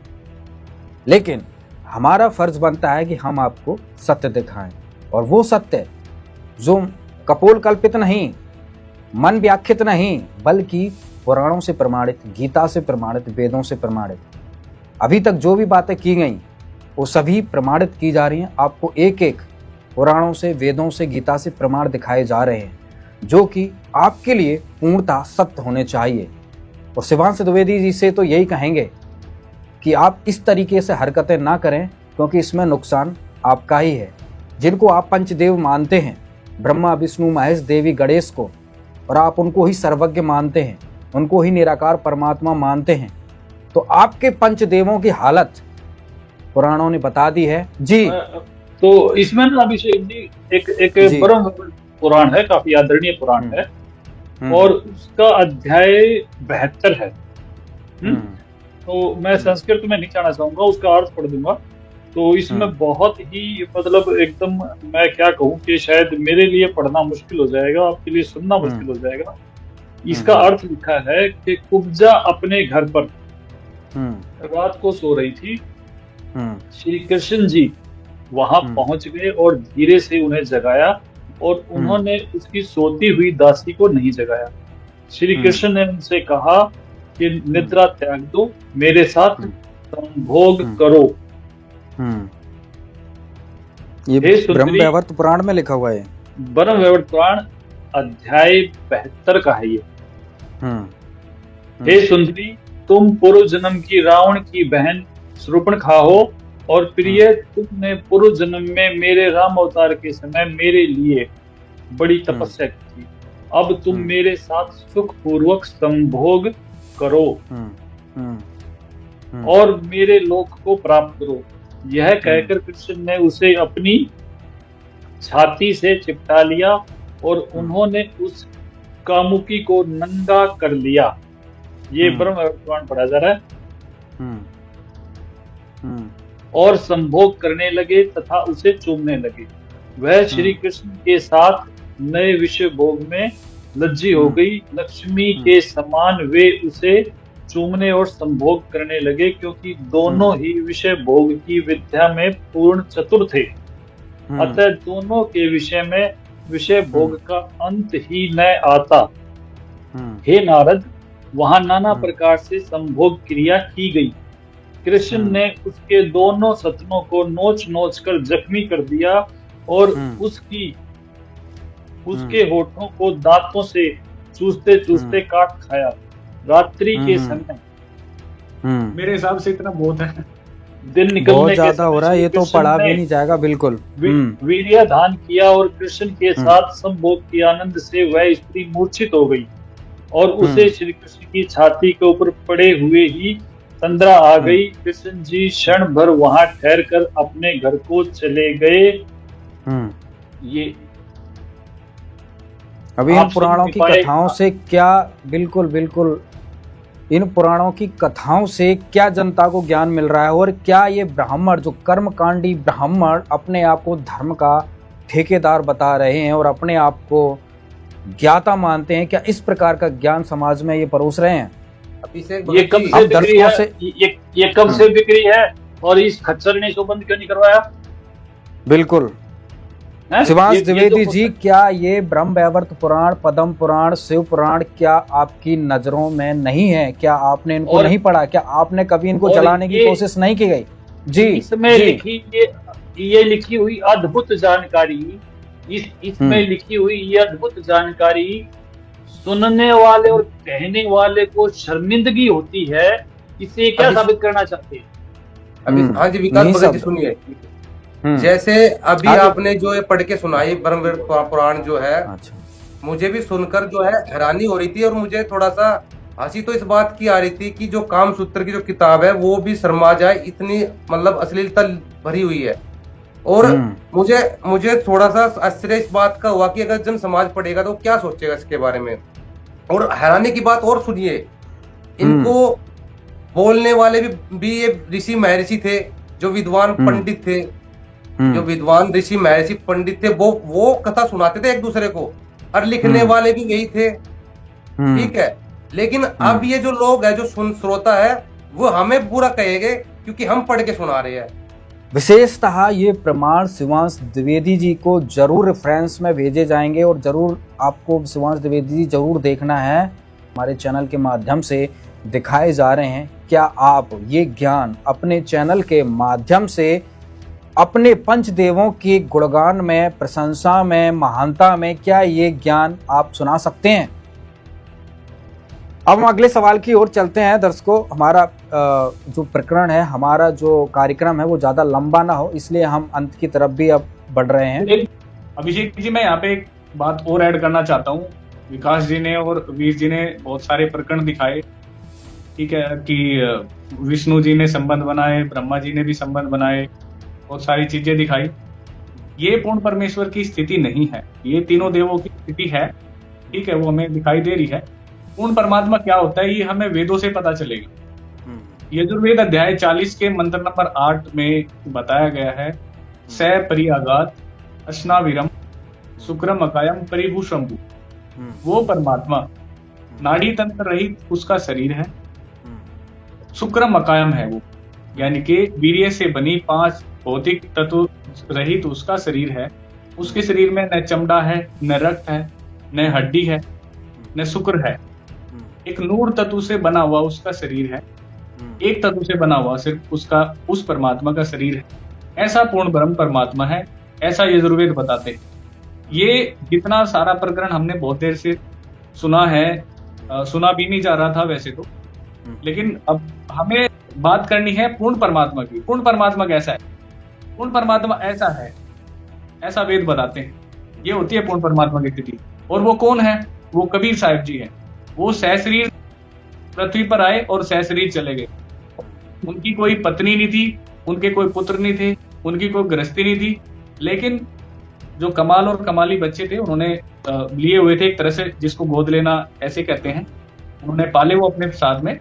लेकिन हमारा फर्ज बनता है कि हम आपको सत्य दिखाएं, और वो सत्य जो कपोल कल्पित नहीं, मन व्याख्यात नहीं, बल्कि पुराणों से प्रमाणित, गीता से प्रमाणित, वेदों से प्रमाणित। अभी तक जो भी बातें की गई वो सभी प्रमाणित की जा रही हैं। आपको एक एक पुराणों से, वेदों से, गीता से प्रमाण दिखाए जा रहे हैं, जो कि आपके लिए पूर्णतः सत्य होने चाहिए। और शिवांश द्विवेदी जी से तो यही कहेंगे कि आप इस तरीके से हरकतें ना करें, क्योंकि इसमें नुकसान आपका ही है। जिनको आप पंचदेव मानते हैं, ब्रह्मा विष्णु महेश देवी गणेश को, और आप उनको ही सर्वज्ञ मानते हैं, उनको ही निराकार परमात्मा मानते हैं, तो आपके पंचदेवों की हालत पुराणों ने बता दी है जी। तो इसमें ना अभिषेक जी एक परम पुराण है, काफी आदरणीय पुराण है, और उसका अध्याय 72 है। तो मैं संस्कृत में नहीं जाना चाहूंगा, उसका अर्थ पढ़ दूंगा। तो इसमें बहुत ही मतलब एकदम मैं क्या कहूँ कि शायद मेरे लिए पढ़ना मुश्किल हो जाएगा, आपके लिए सुनना मुश्किल हो जाएगा। इसका अर्थ लिखा है कि कुब्जा अपने घर पर रात को सो रही थी। श्री कृष्ण जी वहां पहुंच गए और धीरे से उन्हें जगाया, और उन्होंने उसकी सोती हुई दासी को नहीं जगाया। श्री कृष्ण ने उनसे कहा कि निद्रा त्याग दो, मेरे साथ संभोग करो। ये ब्रह्मवैवर्त पुराण में लिखा हुआ है। ब्रह्मवैवर्त पुराण अध्याय 72 का है ये। हे सुंदरी, तुम पूर्व जन्म की रावण की बहन शूर्पणखा हो, और प्रिय तुमने पूर्व जन्म में मेरे राम अवतार के समय मेरे लिए बड़ी तपस्या की थी। अब तुम मेरे साथ सुख पूर्वक संभोग करो और मेरे लोक को प्राप्त करो। यह कहकर कृष्ण ने उसे अपनी छाती से चिपटा लिया, और उन्होंने उस कामुकी को नंगा कर लिया। ये ब्रह्मवैवर्त पुराण पढ़ा जा रहा है। और संभोग करने लगे तथा उसे चूमने लगे। वह श्री कृष्ण के साथ नए विषय भोग में लज्जी हो गई। लक्ष्मी के समान वे उसे चूमने और संभोग करने लगे, क्योंकि दोनों ही विषय भोग की विद्या में पूर्ण चतुर थे। अतः दोनों के विषय में विषय भोग का अंत ही न आता। हे नारद, वहां नाना प्रकार से संभोग क्रिया की गई। कृष्ण ने उसके दोनों सतनों को नोच नोच कर जख्मी कर दिया और उसके होठों को दांतों से चूसते चूसते काट खाया। रात्रि के समय मेरे हिसाब से इतना बहुत है। दिन निकलने बहुत के ज्यादा हो रहा है, ये तो कृष्ण पढ़ा भी ने नहीं जाएगा बिल्कुल। वीर्य धान किया और कृष्ण के साथ संभोग के आनंद से वह स्त्री मूर्छित हो गई और उसे श्री कृष्ण की छाती के ऊपर पड़े हुए ही तंद्रा आ गई। कृष्ण जी क्षण भर वहां ठहर कर अपने घर को चले गए। ये अभी इन पुराणों की कथाओं से क्या, बिल्कुल बिल्कुल, इन पुराणों की कथाओं से क्या जनता को ज्ञान मिल रहा है? और क्या ये ब्राह्मण, जो कर्मकांडी ब्राह्मण अपने आप को धर्म का ठेकेदार बता रहे हैं और अपने आप को ज्ञाता मानते हैं, क्या इस प्रकार का ज्ञान समाज में ये परोस रहे हैं? ये कब से बिक्री है? ये कब से बिक्री है? और इस खच्चर ने इसको बंद क्यों नहीं करवाया? बिल्कुल। शिवांश द्विवेदी जी, क्या ये ब्रह्म वैवर्त पुराण, पद्म पुराण, शिव पुराण क्या आपकी नजरों में नहीं है? क्या आपने इनको नहीं पढ़ा? क्या आपने कभी इनको जलाने की कोशिश नहीं की गई? जी, इसमें लिखी ये लिखी हुई अद्भुत जानकारी, इसमें लिखी हुई ये अद्भुत जानकारी सुनने वाले और कहने वाले को शर्मिंदगी होती है। इसे क्या साबित करना चाहते हैं? अभी हाँ जी, विकास भगत जी सुनिए। जैसे अभी आपने जो ये पढ़ के सुनाई ब्रह्म पुराण जो है, मुझे भी सुनकर जो है हैरानी हो रही थी और मुझे थोड़ा सा हंसी तो इस बात की आ रही थी कि जो काम सूत्र की जो किताब है वो भी शर्मा जाए, इतनी मतलब अश्लीलता भरी हुई है। और मुझे थोड़ा सा आश्चर्य इस बात का हुआ कि अगर जन समाज पढ़ेगा तो क्या सोचेगा इसके बारे में। और हैरानी की बात और सुनिए, इनको बोलने वाले भी ये ऋषि महर्षि थे, जो विद्वान पंडित थे, जो विद्वान ऋषि महर्षि पंडित थे, वो कथा सुनाते थे एक दूसरे को, और लिखने वाले भी यही थे। ठीक है, लेकिन अब ये जो लोग है, जो श्रोता है, वो हमें बुरा कहेंगे क्योंकि हम पढ़ के सुना रहे हैं। विशेषतः ये प्रमाण शिवांश द्विवेदी जी को जरूर रेफरेंस में भेजे जाएंगे और जरूर आपको शिवांश द्विवेदी जी जरूर देखना है। हमारे चैनल के माध्यम से दिखाए जा रहे हैं। क्या आप ये ज्ञान अपने चैनल के माध्यम से अपने पंचदेवों के गुणगान में, प्रशंसा में, महानता में, क्या ये ज्ञान आप सुना सकते हैं? अब हम अगले सवाल की ओर चलते हैं। दर्शकों, हमारा जो प्रकरण है, हमारा जो कार्यक्रम है, वो ज्यादा लंबा ना हो, इसलिए हम अंत की तरफ भी अब बढ़ रहे हैं। अभिषेक जी, मैं यहाँ पे एक बात और ऐड करना चाहता हूँ। विकास जी ने और वीर जी ने बहुत सारे प्रकरण दिखाए, ठीक है, कि विष्णु जी ने संबंध बनाए, ब्रह्मा जी ने भी संबंध बनाए, बहुत सारी चीजें दिखाई। ये पूर्ण परमेश्वर की स्थिति नहीं है, ये तीनों देवों की स्थिति है, ठीक है, वो हमें दिखाई दे रही है। पूर्ण परमात्मा क्या होता है, ये हमें वेदों से पता चलेगा। यजुर्वेद अध्याय 40 के मंत्र नंबर 8 में बताया गया है, स परियागात अश्नाविरम शुक्रम अकायम परिभूषंभु। वो परमात्मा नाड़ी तंत्र रहित उसका शरीर है, शुक्रम अकायम है वो, यानी कि वीर्य से बनी 5 भौतिक तत्व रहित उसका शरीर है। उसके शरीर में न चमड़ा है, न रक्त है, न हड्डी है, न शुक्र है। एक नूर तत्व से बना हुआ उसका शरीर है, एक तत्व से बना हुआ सिर्फ उसका, उस परमात्मा का शरीर है। ऐसा पूर्ण ब्रह्म परमात्मा है, ऐसा यजुर्वेद बताते हैं। ये जितना सारा प्रकरण हमने बहुत देर से सुना है, सुना भी नहीं जा रहा था वैसे तो, लेकिन अब हमें बात करनी है पूर्ण परमात्मा की। पूर्ण परमात्मा कैसा है? पूर्ण परमात्मा ऐसा है, ऐसा वेद बताते हैं। ये होती है पूर्ण परमात्मा की स्थिति। और वो कौन है? वो कबीर साहिब जी हैं। वो सहशरीर पृथ्वी पर आए और सहशरीर चले गए। उनकी कोई पत्नी नहीं थी, उनके कोई पुत्र नहीं थे, उनकी कोई गृहस्थी नहीं थी, लेकिन जो कमाल और कमाली बच्चे थे उन्होंने लिए हुए थे, एक तरह से जिसको गोद लेना ऐसे कहते हैं, उन्होंने पाले वो अपने साथ में।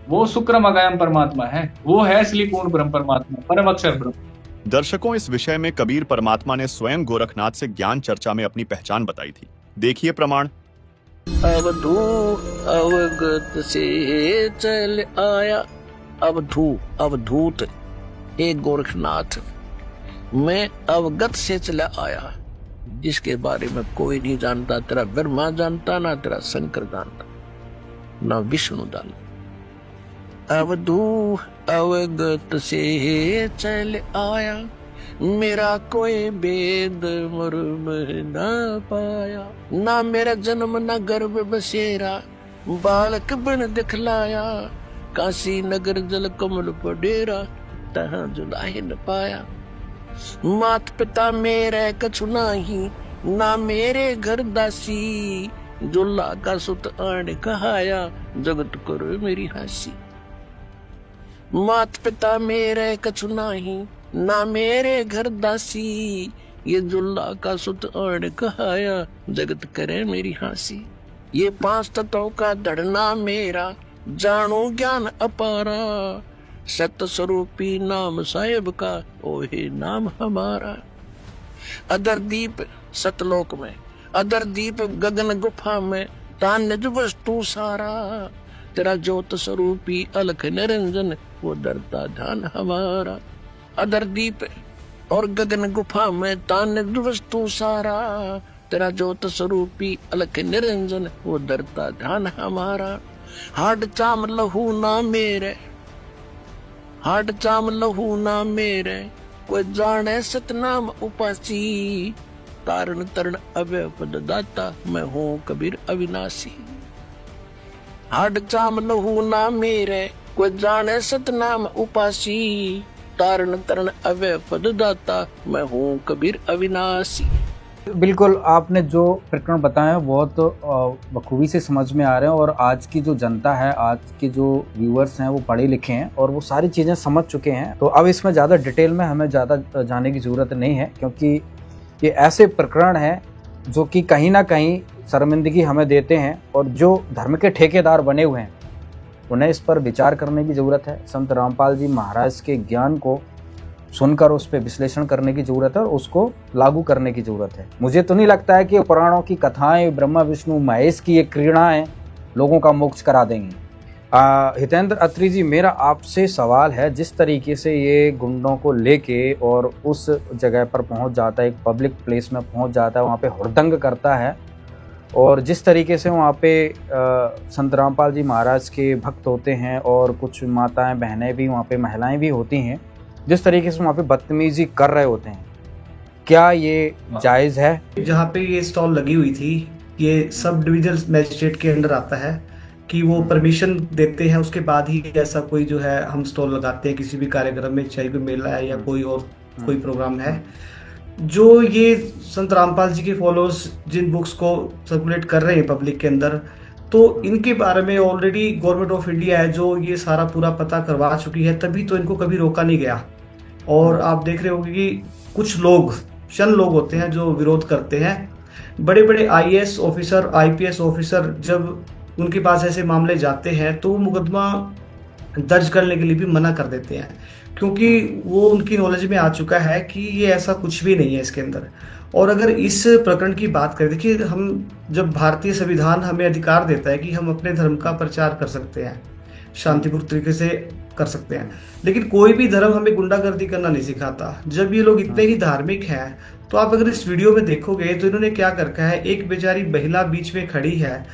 वो शुक्रम अगायम परमात्मा है, वो है असली पूर्ण ब्रह्म परमात्मा, परम अक्षर ब्रह्म। दर्शकों, इस विषय में कबीर परमात्मा ने स्वयं गोरखनाथ से ज्ञान चर्चा में अपनी पहचान बताई थी। देखिए प्रमाण। अवधू अवगत से चल आया, अवधूत हे गोरखनाथ, मैं अवगत से चला आया, जिसके बारे में कोई नहीं जानता। तेरा ब्रह्मा जानता, ना तेरा शंकर जानता, ना विष्णु जानता। अवधू अवगत से चल आया, मेरा कोई भेद मर्म ना पाया। ना मेरा जन्म ना गर्भ बसेरा, बालक बन दिखलाया। काशी नगर जल कमल पडेरा, तहाँ जुलाहे न पाया। मात पिता मेरे कछु नाही, ना मेरे घर दासी। जुल्ला का सुत आण कहाया, जगत करो मेरी हंसी। मात पिता मेरे कछु नाही, ना मेरे घर दासी। ये जुल्ला का सुत आण कहाया, जगत करे मेरी हंसी। ये 5 तत्वों का धड़ना मेरा, जानो ज्ञान अपारा। सत्य स्वरूपी नाम साहेब का, ओहे नाम हमारा। अदर दीप सतलोक में, अदर दीप गगन गुफा में, तान निज वस्तु सारा। तेरा ज्योत स्वरूपी अलख निरंजन, वो डरता ध्यान हमारा। अदर दीप और गगन गुफा में, तान निज वस्तु सारा। तेरा ज्योत स्वरूपी अलख निरंजन, वो डरता ध्यान हमारा। हाड चाम लहू ना मेरे, हाड चाम लहू ना मेरे, कोई जाने सतनाम उपासी। तारण तरण अव्यय पद दाता, मैं हूँ कबीर अविनाशी। हाड चाम लहू ना मेरे, कोई जाने सतनाम उपासी। तारण तरण अव्यय पद दाता, मैं हूँ कबीर अविनाशी। बिल्कुल, आपने जो प्रकरण बताए बहुत बखूबी से समझ में आ रहे हैं और आज की जो जनता है, आज के जो व्यूअर्स हैं वो पढ़े लिखे हैं और वो सारी चीज़ें समझ चुके हैं। तो अब इसमें ज़्यादा डिटेल में हमें ज़्यादा जाने की ज़रूरत नहीं है, क्योंकि ये ऐसे प्रकरण हैं जो कि कहीं ना कहीं शर्मिंदगी हमें देते हैं और जो धर्म के ठेकेदार बने हुए हैं उन्हें इस पर विचार करने की ज़रूरत है। संत रामपाल जी महाराज के ज्ञान को सुनकर उस पर विश्लेषण करने की ज़रूरत है और उसको लागू करने की ज़रूरत है। मुझे तो नहीं लगता है कि पुराणों की कथाएं, ब्रह्मा विष्णु महेश की ये क्रीड़ाएं लोगों का मोक्ष करा देंगी। हितेंद्र अत्री जी, मेरा आपसे सवाल है, जिस तरीके से ये गुंडों को लेके और उस जगह पर पहुंच जाता है, एक पब्लिक प्लेस में पहुंच जाता है, वहाँ पे हुड़दंग करता है और जिस तरीके से वहाँ पे संत रामपाल जी महाराज के भक्त होते हैं और कुछ माताएं बहनें भी वहाँ पे महिलाएं भी होती हैं, जिस तरीके से वहाँ पे बदतमीजी कर रहे होते हैं, क्या ये जायज़ है? जहाँ पे ये स्टॉल लगी हुई थी, ये सब डिविजनल मजिस्ट्रेट के अंडर आता है कि वो परमिशन देते हैं, उसके बाद ही ऐसा कोई जो है हम स्टॉल लगाते हैं किसी भी कार्यक्रम में, चाहे कोई मेला है या कोई और कोई प्रोग्राम है। जो ये संत रामपाल जी के फॉलोअर्स जिन बुक्स को सर्कुलेट कर रहे हैं पब्लिक के अंदर, तो इनके बारे में ऑलरेडी गवर्नमेंट ऑफ इंडिया है जो ये सारा पूरा पता करवा चुकी है, तभी तो इनको कभी रोका नहीं गया। और आप देख रहे होंगे कि कुछ लोग, चंद लोग होते हैं जो विरोध करते हैं। बड़े बड़े आईएएस ऑफिसर, आईपीएस ऑफिसर जब उनके पास ऐसे मामले जाते हैं तो मुकदमा दर्ज करने के लिए भी मना कर देते हैं, क्योंकि वो उनकी नॉलेज में आ चुका है कि ये ऐसा कुछ भी नहीं है इसके अंदर। और अगर इस प्रकरण की बात करें, देखिए, हम जब भारतीय संविधान हमें अधिकार देता है कि हम अपने धर्म का प्रचार कर सकते हैं, शांतिपूर्ण तरीके से कर सकते हैं, लेकिन कोई भी धर्म हमें गुंडागर्दी करना नहीं सिखाता। जब ये लोग इतने ही धार्मिक हैं, तो आप अगर इस वीडियो में देखोगे तो इन्होंने क्या कर रखा है, एक बेचारी महिला बीच में खड़ी है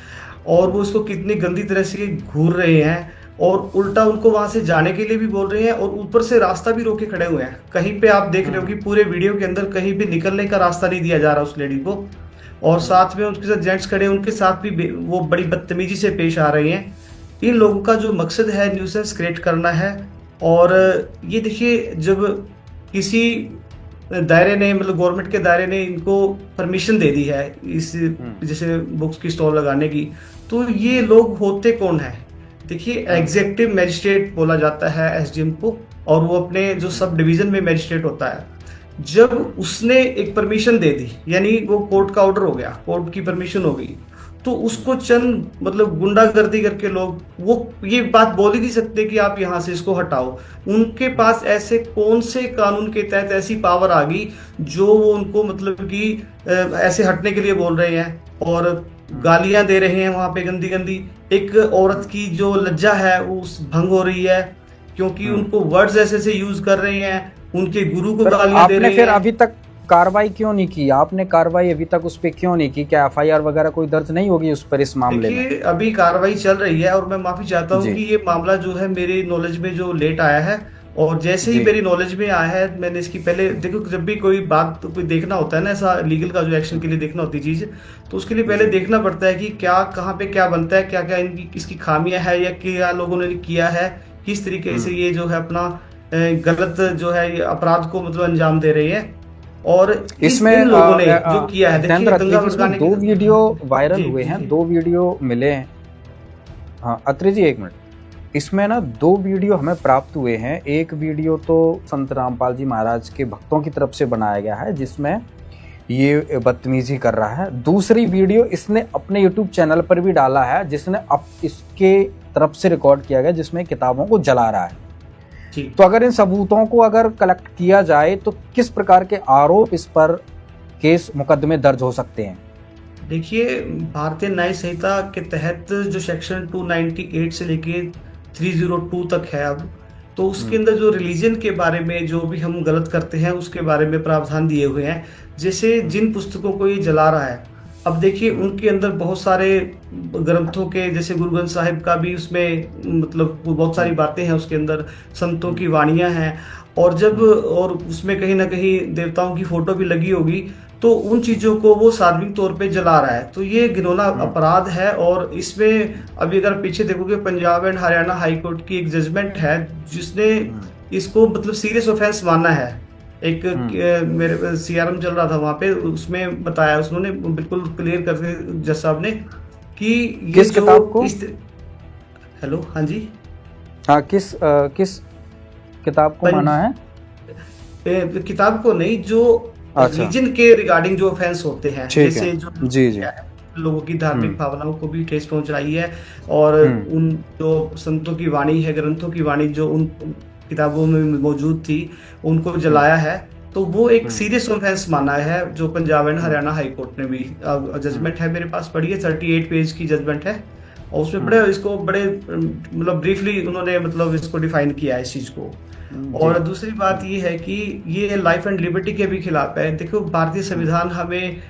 और वो उसको कितनी गंदी तरह से घूर रहे हैं और उल्टा उनको वहां से जाने के लिए भी बोल रहे हैं और ऊपर से रास्ता भी रोके खड़े हुए हैं। कहीं पे आप देख रहे हो कि पूरे वीडियो के अंदर कहीं भी निकलने का रास्ता नहीं दिया जा रहा उस लेडी को, और साथ में उनके साथ जेंट्स खड़े, उनके साथ भी वो बड़ी बदतमीजी से पेश आ रहे हैं। इन लोगों का जो मकसद है न्यूसेंस क्रिएट करना है। और ये देखिए, जब किसी दायरे ने, मतलब गवर्नमेंट के दायरे ने इनको परमिशन दे दी है इस जैसे बुक्स की स्टॉल लगाने की, तो ये लोग होते कौन है? देखिए, एग्जीक्यूटिव मजिस्ट्रेट बोला जाता है एसडीएम को, और वो अपने जो सब डिवीजन में मजिस्ट्रेट होता है, जब उसने एक परमिशन दे दी, यानी वो कोर्ट का ऑर्डर हो गया, कोर्ट की परमिशन हो गई, तो उसको चंद मतलब गुंडागर्दी करके लोग वो ये बात बोल ही नहीं सकते कि आप यहाँ से इसको हटाओ। उनके पास ऐसे कौन से कानून के तहत ऐसी पावर आ गई जो वो उनको मतलब कि ऐसे हटने के लिए बोल रहे हैं और गालियां दे रहे हैं वहां पे गंदी गंदी। एक औरत की जो लज्जा है वो भंग हो रही है क्योंकि उनको वर्ड्स ऐसे से यूज कर रहे हैं, उनके गुरु को गालियां दे रहे हैं। फिर अभी तक कार्रवाई क्यों नहीं की? आपने कार्रवाई अभी तक उस पर क्यों नहीं की? क्या एफआईआर वगैरह कोई दर्ज नहीं होगी उस पर इस मामले में? देखिए अभी कार्रवाई चल रही है और मैं माफी चाहता हूँ कि ये मामला जो है मेरी नॉलेज में जो लेट आया है और जैसे ही मेरी नॉलेज में आया है मैंने इसकी पहले देखो जब भी कोई बात तो कोई देखना होता है ना ऐसा लीगल का जो एक्शन के लिए देखना होती चीज तो उसके लिए पहले देखना पड़ता है कि क्या कहाँ पे क्या बनता है, क्या क्या इनकी किसकी खामियां है या क्या लोगों ने किया है, किस तरीके से ये जो है अपना गलत जो है अपराध को मतलब अंजाम दे रही है। और इसमें इन लोगों ने जो किया है देखिए दो वीडियो वायरल हुए हैं, 2 वीडियो मिले हैं। हाँ अत्रे जी एक मिनट, इसमें ना 2 वीडियो हमें प्राप्त हुए हैं। एक वीडियो तो संत रामपाल जी महाराज के भक्तों की तरफ से बनाया गया है जिसमें ये बदतमीजी कर रहा है। दूसरी वीडियो इसने अपने यूट्यूब चैनल पर भी डाला है जिसने अब इसके तरफ से रिकॉर्ड किया गया जिसमें किताबों को जला रहा है। तो अगर इन सबूतों को अगर कलेक्ट किया जाए तो किस प्रकार के आरोप इस पर केस मुकदमे दर्ज हो सकते हैं? देखिए भारतीय न्याय संहिता के तहत जो सेक्शन 298 से लेके 302 तक है अब, तो उसके अंदर जो रिलीजन के बारे में जो भी हम गलत करते हैं उसके बारे में प्रावधान दिए हुए हैं। जैसे जिन पुस्तकों को ये जला रहा है, अब देखिए उनके अंदर बहुत सारे ग्रंथों के जैसे गुरु ग्रंथ साहिब का भी उसमें मतलब बहुत सारी बातें हैं उसके अंदर, संतों की वाणियां हैं और उसमें कहीं ना कहीं देवताओं की फोटो भी लगी होगी, तो उन चीजों को वो सार्वजनिक तौर पे जला रहा है। तो ये घिनौना अपराध है और इसमें अभी अगर पीछे देखोगे Punjab and Haryana high court की एक जजमेंट है जिसने इसको मतलब सीरियस ऑफेंस माना है। एक मेरे सीआरएम चल रहा था वहां पे, उसमें बताया उन्होंने बिल्कुल क्लियर करके जज साहब ने कि किस किताब को हेलो हाँ जी हाँ किस किताब को माना है? किताब को नहीं, जो रिलीजन के रिगार्डिंग जो ऑफेंस होते हैं जैसे जो जी लोगों की धार्मिक भावनाओं को भी ठेस पहुंच रही है और उन जो संतों की वाणी है, ग्रंथों की वाणी जो उन किताबों में मौजूद थी उनको जलाया है, तो वो एक सीरियस ऑफेंस माना है जो Punjab and Haryana high court ने भी जजमेंट है मेरे पास पढ़ी है, 38 पेज की जजमेंट है और उसमें बड़े मतलब ब्रीफली उन्होंने मतलब इसको डिफाइन किया है इस चीज को। और दूसरी बात ये है कि ये लाइफ एंड लिबर्टी के भी खिलाफ है। देखो भारतीय संविधान हमें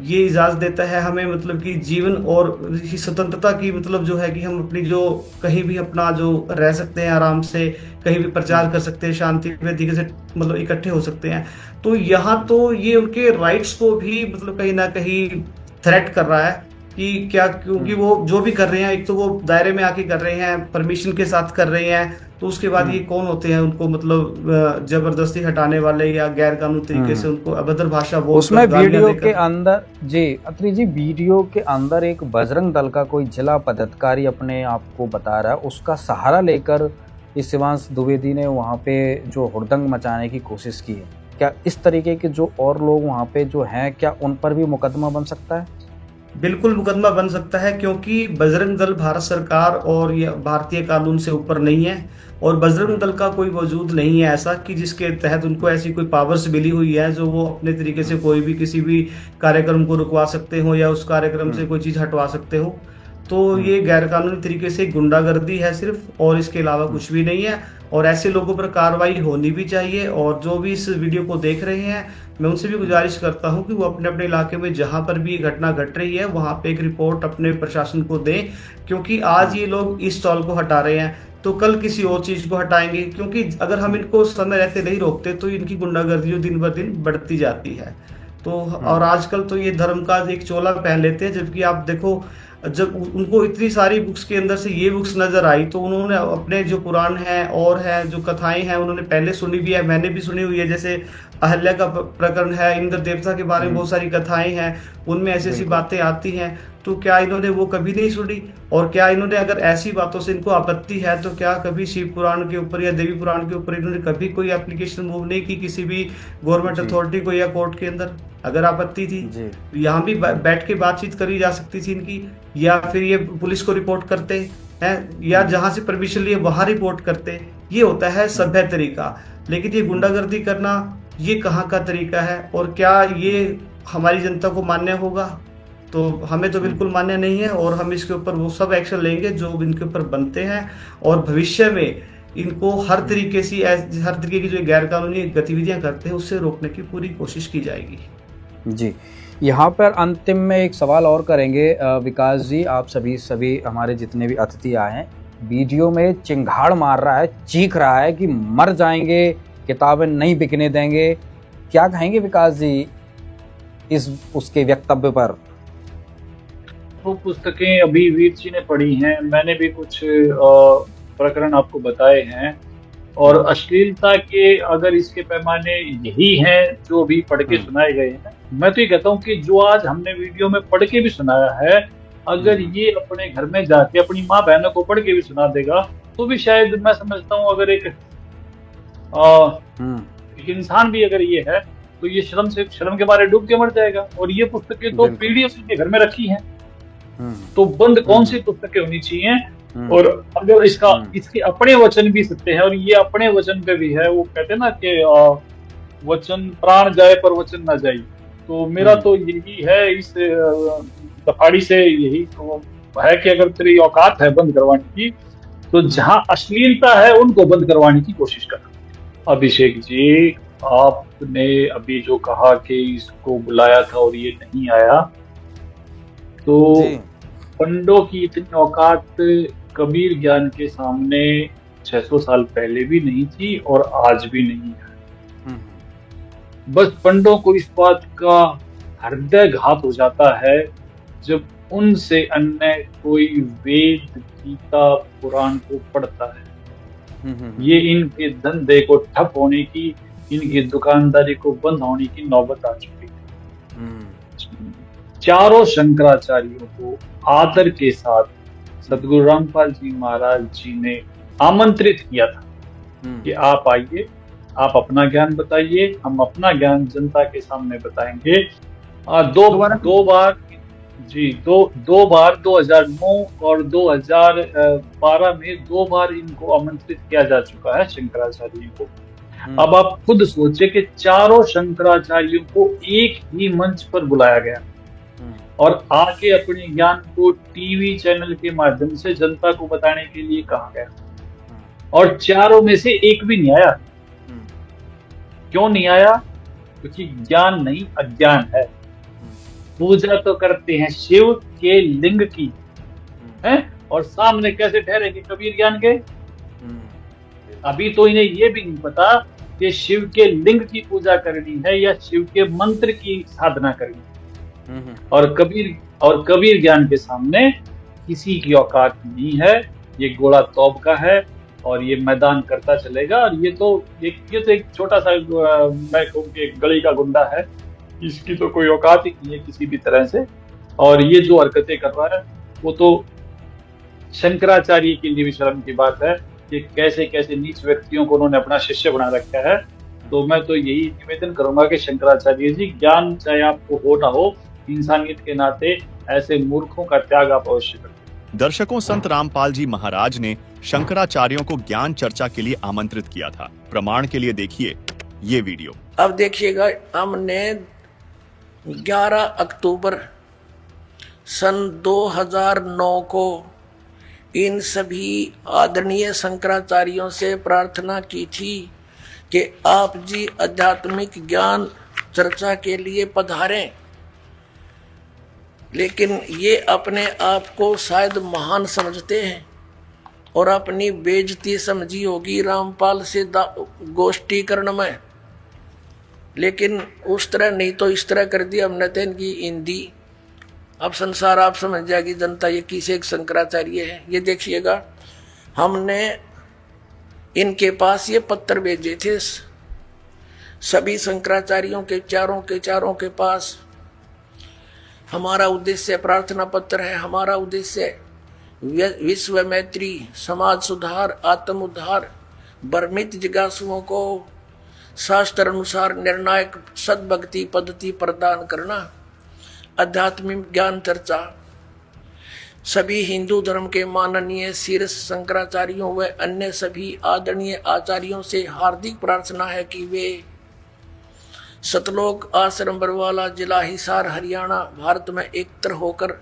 ये इजाजत देता है हमें मतलब कि जीवन और स्वतंत्रता की मतलब जो है कि हम अपनी जो कहीं भी अपना जो रह सकते हैं आराम से, कहीं भी प्रचार कर सकते हैं, शांति तरीके से मतलब इकट्ठे हो सकते हैं। तो यहाँ तो ये उनके राइट्स को भी मतलब कहीं ना कहीं थ्रेट कर रहा है कि क्या, क्योंकि वो जो भी कर रहे हैं एक तो वो दायरे में आके कर रहे हैं, परमिशन के साथ कर रहे हैं, तो उसके बाद ये कौन होते हैं उनको मतलब जबरदस्ती हटाने वाले या गैर कानूनी तरीके से उनको अभद्र भाषा बोल। उसमें वीडियो के अंदर जी अत्री जी वीडियो के अंदर एक बजरंग दल का कोई जिला पदाधिकारी अपने आप को बता रहा है, उसका सहारा लेकर इस शिवांश द्विवेदी ने वहाँ पे जो हुड़दंग मचाने की कोशिश की है। क्या इस तरीके के जो और लोग वहाँ पे जो हैं क्या उन पर भी मुकदमा बन सकता है? बिल्कुल मुकदमा बन सकता है क्योंकि बजरंग दल भारत सरकार और ये भारतीय कानून से ऊपर नहीं है और बजरंग दल का कोई वजूद नहीं है ऐसा कि जिसके तहत उनको ऐसी कोई पावर्स मिली हुई है जो वो अपने तरीके से कोई भी किसी भी कार्यक्रम को रुकवा सकते हो या उस कार्यक्रम से कोई चीज हटवा सकते हो। तो ये गैर कानूनी तरीके से गुंडागर्दी है सिर्फ, और इसके अलावा कुछ भी नहीं है और ऐसे लोगों पर कार्रवाई होनी भी चाहिए। और जो भी इस वीडियो को देख रहे हैं मैं उनसे भी गुजारिश करता हूं कि वो अपने अपने इलाके में जहां पर भी घटना घट रही है वहां पे एक रिपोर्ट अपने प्रशासन को दें, क्योंकि आज ये लोग इस स्टॉल को हटा रहे हैं तो कल किसी और चीज को हटाएंगे, क्योंकि अगर हम इनको समय रहते नहीं रोकते तो इनकी गुंडागर्दी जो दिन ब दिन बढ़ती जाती है। तो और आजकल तो ये धर्म का एक चोला पहन लेते हैं, जबकि आप देखो जब उनको इतनी सारी बुक्स के अंदर से ये बुक्स नजर आई तो उन्होंने अपने जो पुराण है और है जो कथाएं हैं उन्होंने पहले सुनी भी है, मैंने भी सुनी हुई है। जैसे अहल्या का प्रकरण है, इंद्र देवता के बारे में बहुत सारी कथाएं हैं, उनमें ऐसी ऐसी बातें आती हैं, तो क्या इन्होंने वो कभी नहीं सुनी? और क्या इन्होंने अगर ऐसी बातों से इनको आपत्ति है तो क्या कभी शिव पुराण के ऊपर या देवी पुराण के ऊपर इन्होंने कभी कोई एप्लीकेशन मूव नहीं की किसी भी गवर्नमेंट अथॉरिटी को या कोर्ट के अंदर? अगर आपत्ति थी तो यहाँ भी बैठ के बातचीत करी जा सकती थी इनकी, या फिर ये पुलिस को रिपोर्ट करते हैं, या जहां से परमिशन लिए वहां रिपोर्ट करते। ये होता है सभ्य तरीका। लेकिन ये गुंडागर्दी करना, ये कहाँ का तरीका है? और क्या ये हमारी जनता को मान्य होगा? तो हमें तो बिल्कुल मान्य नहीं है, और हम इसके ऊपर वो सब एक्शन लेंगे जो इनके ऊपर बनते हैं, और भविष्य में इनको हर तरीके की जो गैर कानूनी गतिविधियां करते हैं उससे रोकने की पूरी कोशिश की जाएगी। जी, यहाँ पर अंतिम में एक सवाल और करेंगे विकास जी, आप सभी हमारे जितने भी अतिथि आए हैं, वीडियो में चिंगाड़ मार रहा है, चीख रहा है कि मर जाएंगे, किताबें नहीं बिकने देंगे, क्या कहेंगे विकास जी इस उसके वक्तव्य पर? वो पुस्तकें अभी वीर जी ने पढ़ी हैं, मैंने भी कुछ प्रकरण आपको बताए हैं, और अश्लीलता के अगर इसके पैमाने यही हैं जो भी पढ़ के सुनाए गए हैं, मैं तो ये कहता हूँ कि जो आज हमने वीडियो में पढ़ के भी सुनाया है, अगर ये अपने घर में जाके अपनी माँ बहनों को पढ़ के भी सुना देगा तो भी शायद मैं समझता हूँ अगर एक इंसान भी अगर ये है तो ये शर्म के मारे डूब के मर जाएगा। और ये पुस्तकें तो पीढ़ियों से इनके घर में रखी हैं, तो बंद कौन सी पुस्तकें होनी चाहिए? और अगर इसके अपने वचन भी सत्य है, और ये अपने वचन पे भी है, वो कहते हैं ना कि वचन प्राण जाए पर वचन ना जाए। तो मेरा तो यही है इस दफाड़ी से, यही तो है कि अगर तेरी औकात है बंद करवाने की, तो जहां अश्लीलता है उनको बंद करवाने की कोशिश कर। अभिषेक जी, आपने अभी जो कहा कि इसको बुलाया था और ये नहीं आया, तो पंडों की इतनी औकात कबीर ज्ञान के सामने 600 साल पहले भी नहीं थी और आज भी नहीं है। बस पंडों को इस बात का हृदय घात हो जाता है जब उनसे अन्य कोई वेद, गीता, पुराण को पढ़ता है। ये इनके धंधे को ठप होने की, इनकी दुकानदारी को बंद होने की नौबत आ चुकी है। चारों शंकराचार्यों को आदर के साथ सदगुरु रामपाल जी महाराज जी ने आमंत्रित किया था कि आप आइए, आप अपना ज्ञान बताइए, हम अपना ज्ञान जनता के सामने बताएंगे। दो बार 2009 और 2012 में 2 बार इनको आमंत्रित किया जा चुका है शंकराचार्यों को। अब आप खुद सोचे कि चारों शंकराचार्यों को एक ही मंच पर बुलाया गया और आगे अपने ज्ञान को टीवी चैनल के माध्यम से जनता को बताने के लिए कहा गया, और चारों में से एक भी नहीं आया। क्यों नहीं आया? क्योंकि ज्ञान नहीं, अज्ञान है। पूजा तो करते हैं शिव के लिंग की है, और सामने कैसे ठहरेंगे कबीर ज्ञान के? अभी तो इन्हें ये भी नहीं पता कि शिव के लिंग की पूजा करनी है या शिव के मंत्र की साधना करनी है। और कबीर ज्ञान के सामने किसी की औकात नहीं है। ये घोड़ा तौब का है और ये मैदान करता चलेगा। और ये तो एक छोटा सा मैं कहूँ कि एक गली का गुंडा है, इसकी तो कोई औकात ही नहीं है किसी भी तरह से। और ये जो हरकतें कर रहा है वो तो शंकराचार्य के लिए भी शर्म की बात है कि कैसे कैसे नीच व्यक्तियों को उन्होंने अपना शिष्य बना रखा है। तो मैं तो यही निवेदन करूंगा कि शंकराचार्य जी, ज्ञान चाहे आपको हो ना हो, इंसानियत के नाते ऐसे मूर्खों का त्याग आप अवश्य करें। दर्शकों, संत रामपाल जी महाराज ने शंकराचार्यों को ज्ञान चर्चा के लिए आमंत्रित किया था। प्रमाण के लिए देखिए ये वीडियो। अब देखिएगा, हमने 11 अक्टूबर सन 2009 को इन सभी आदरणीय शंकराचार्यों से प्रार्थना की थी कि आप जी आध्यात्मिक ज्ञान चर्चा के लिए पधारें। लेकिन ये अपने आप को शायद महान समझते हैं और अपनी बेइज्जती समझी होगी रामपाल से गोष्ठीकरण में, लेकिन उस तरह नहीं तो इस तरह कर दिया हमने तो इनकी हिंदी। अब संसार आप समझ जाएगी जनता ये किसे एक शंकराचार्य है। ये देखिएगा, हमने इनके पास ये पत्र भेजे थे सभी शंकराचार्यों के चारों के पास। हमारा उद्देश्य प्रार्थना पत्र है, हमारा उद्देश्य विश्व मैत्री, समाज सुधार, आत्म उद्धार, भ्रमित जिज्ञासुओं को शास्त्र अनुसार निर्णायक सद्भक्ति पद्धति प्रदान करना, आध्यात्मिक ज्ञान चर्चा। सभी हिंदू धर्म के माननीय शीर्ष शंकराचार्यों व अन्य सभी आदरणीय आचार्यों से हार्दिक प्रार्थना है कि वे सतलोक आश्रम बरवाला, जिला हिसार, हरियाणा, भारत में एकत्र होकर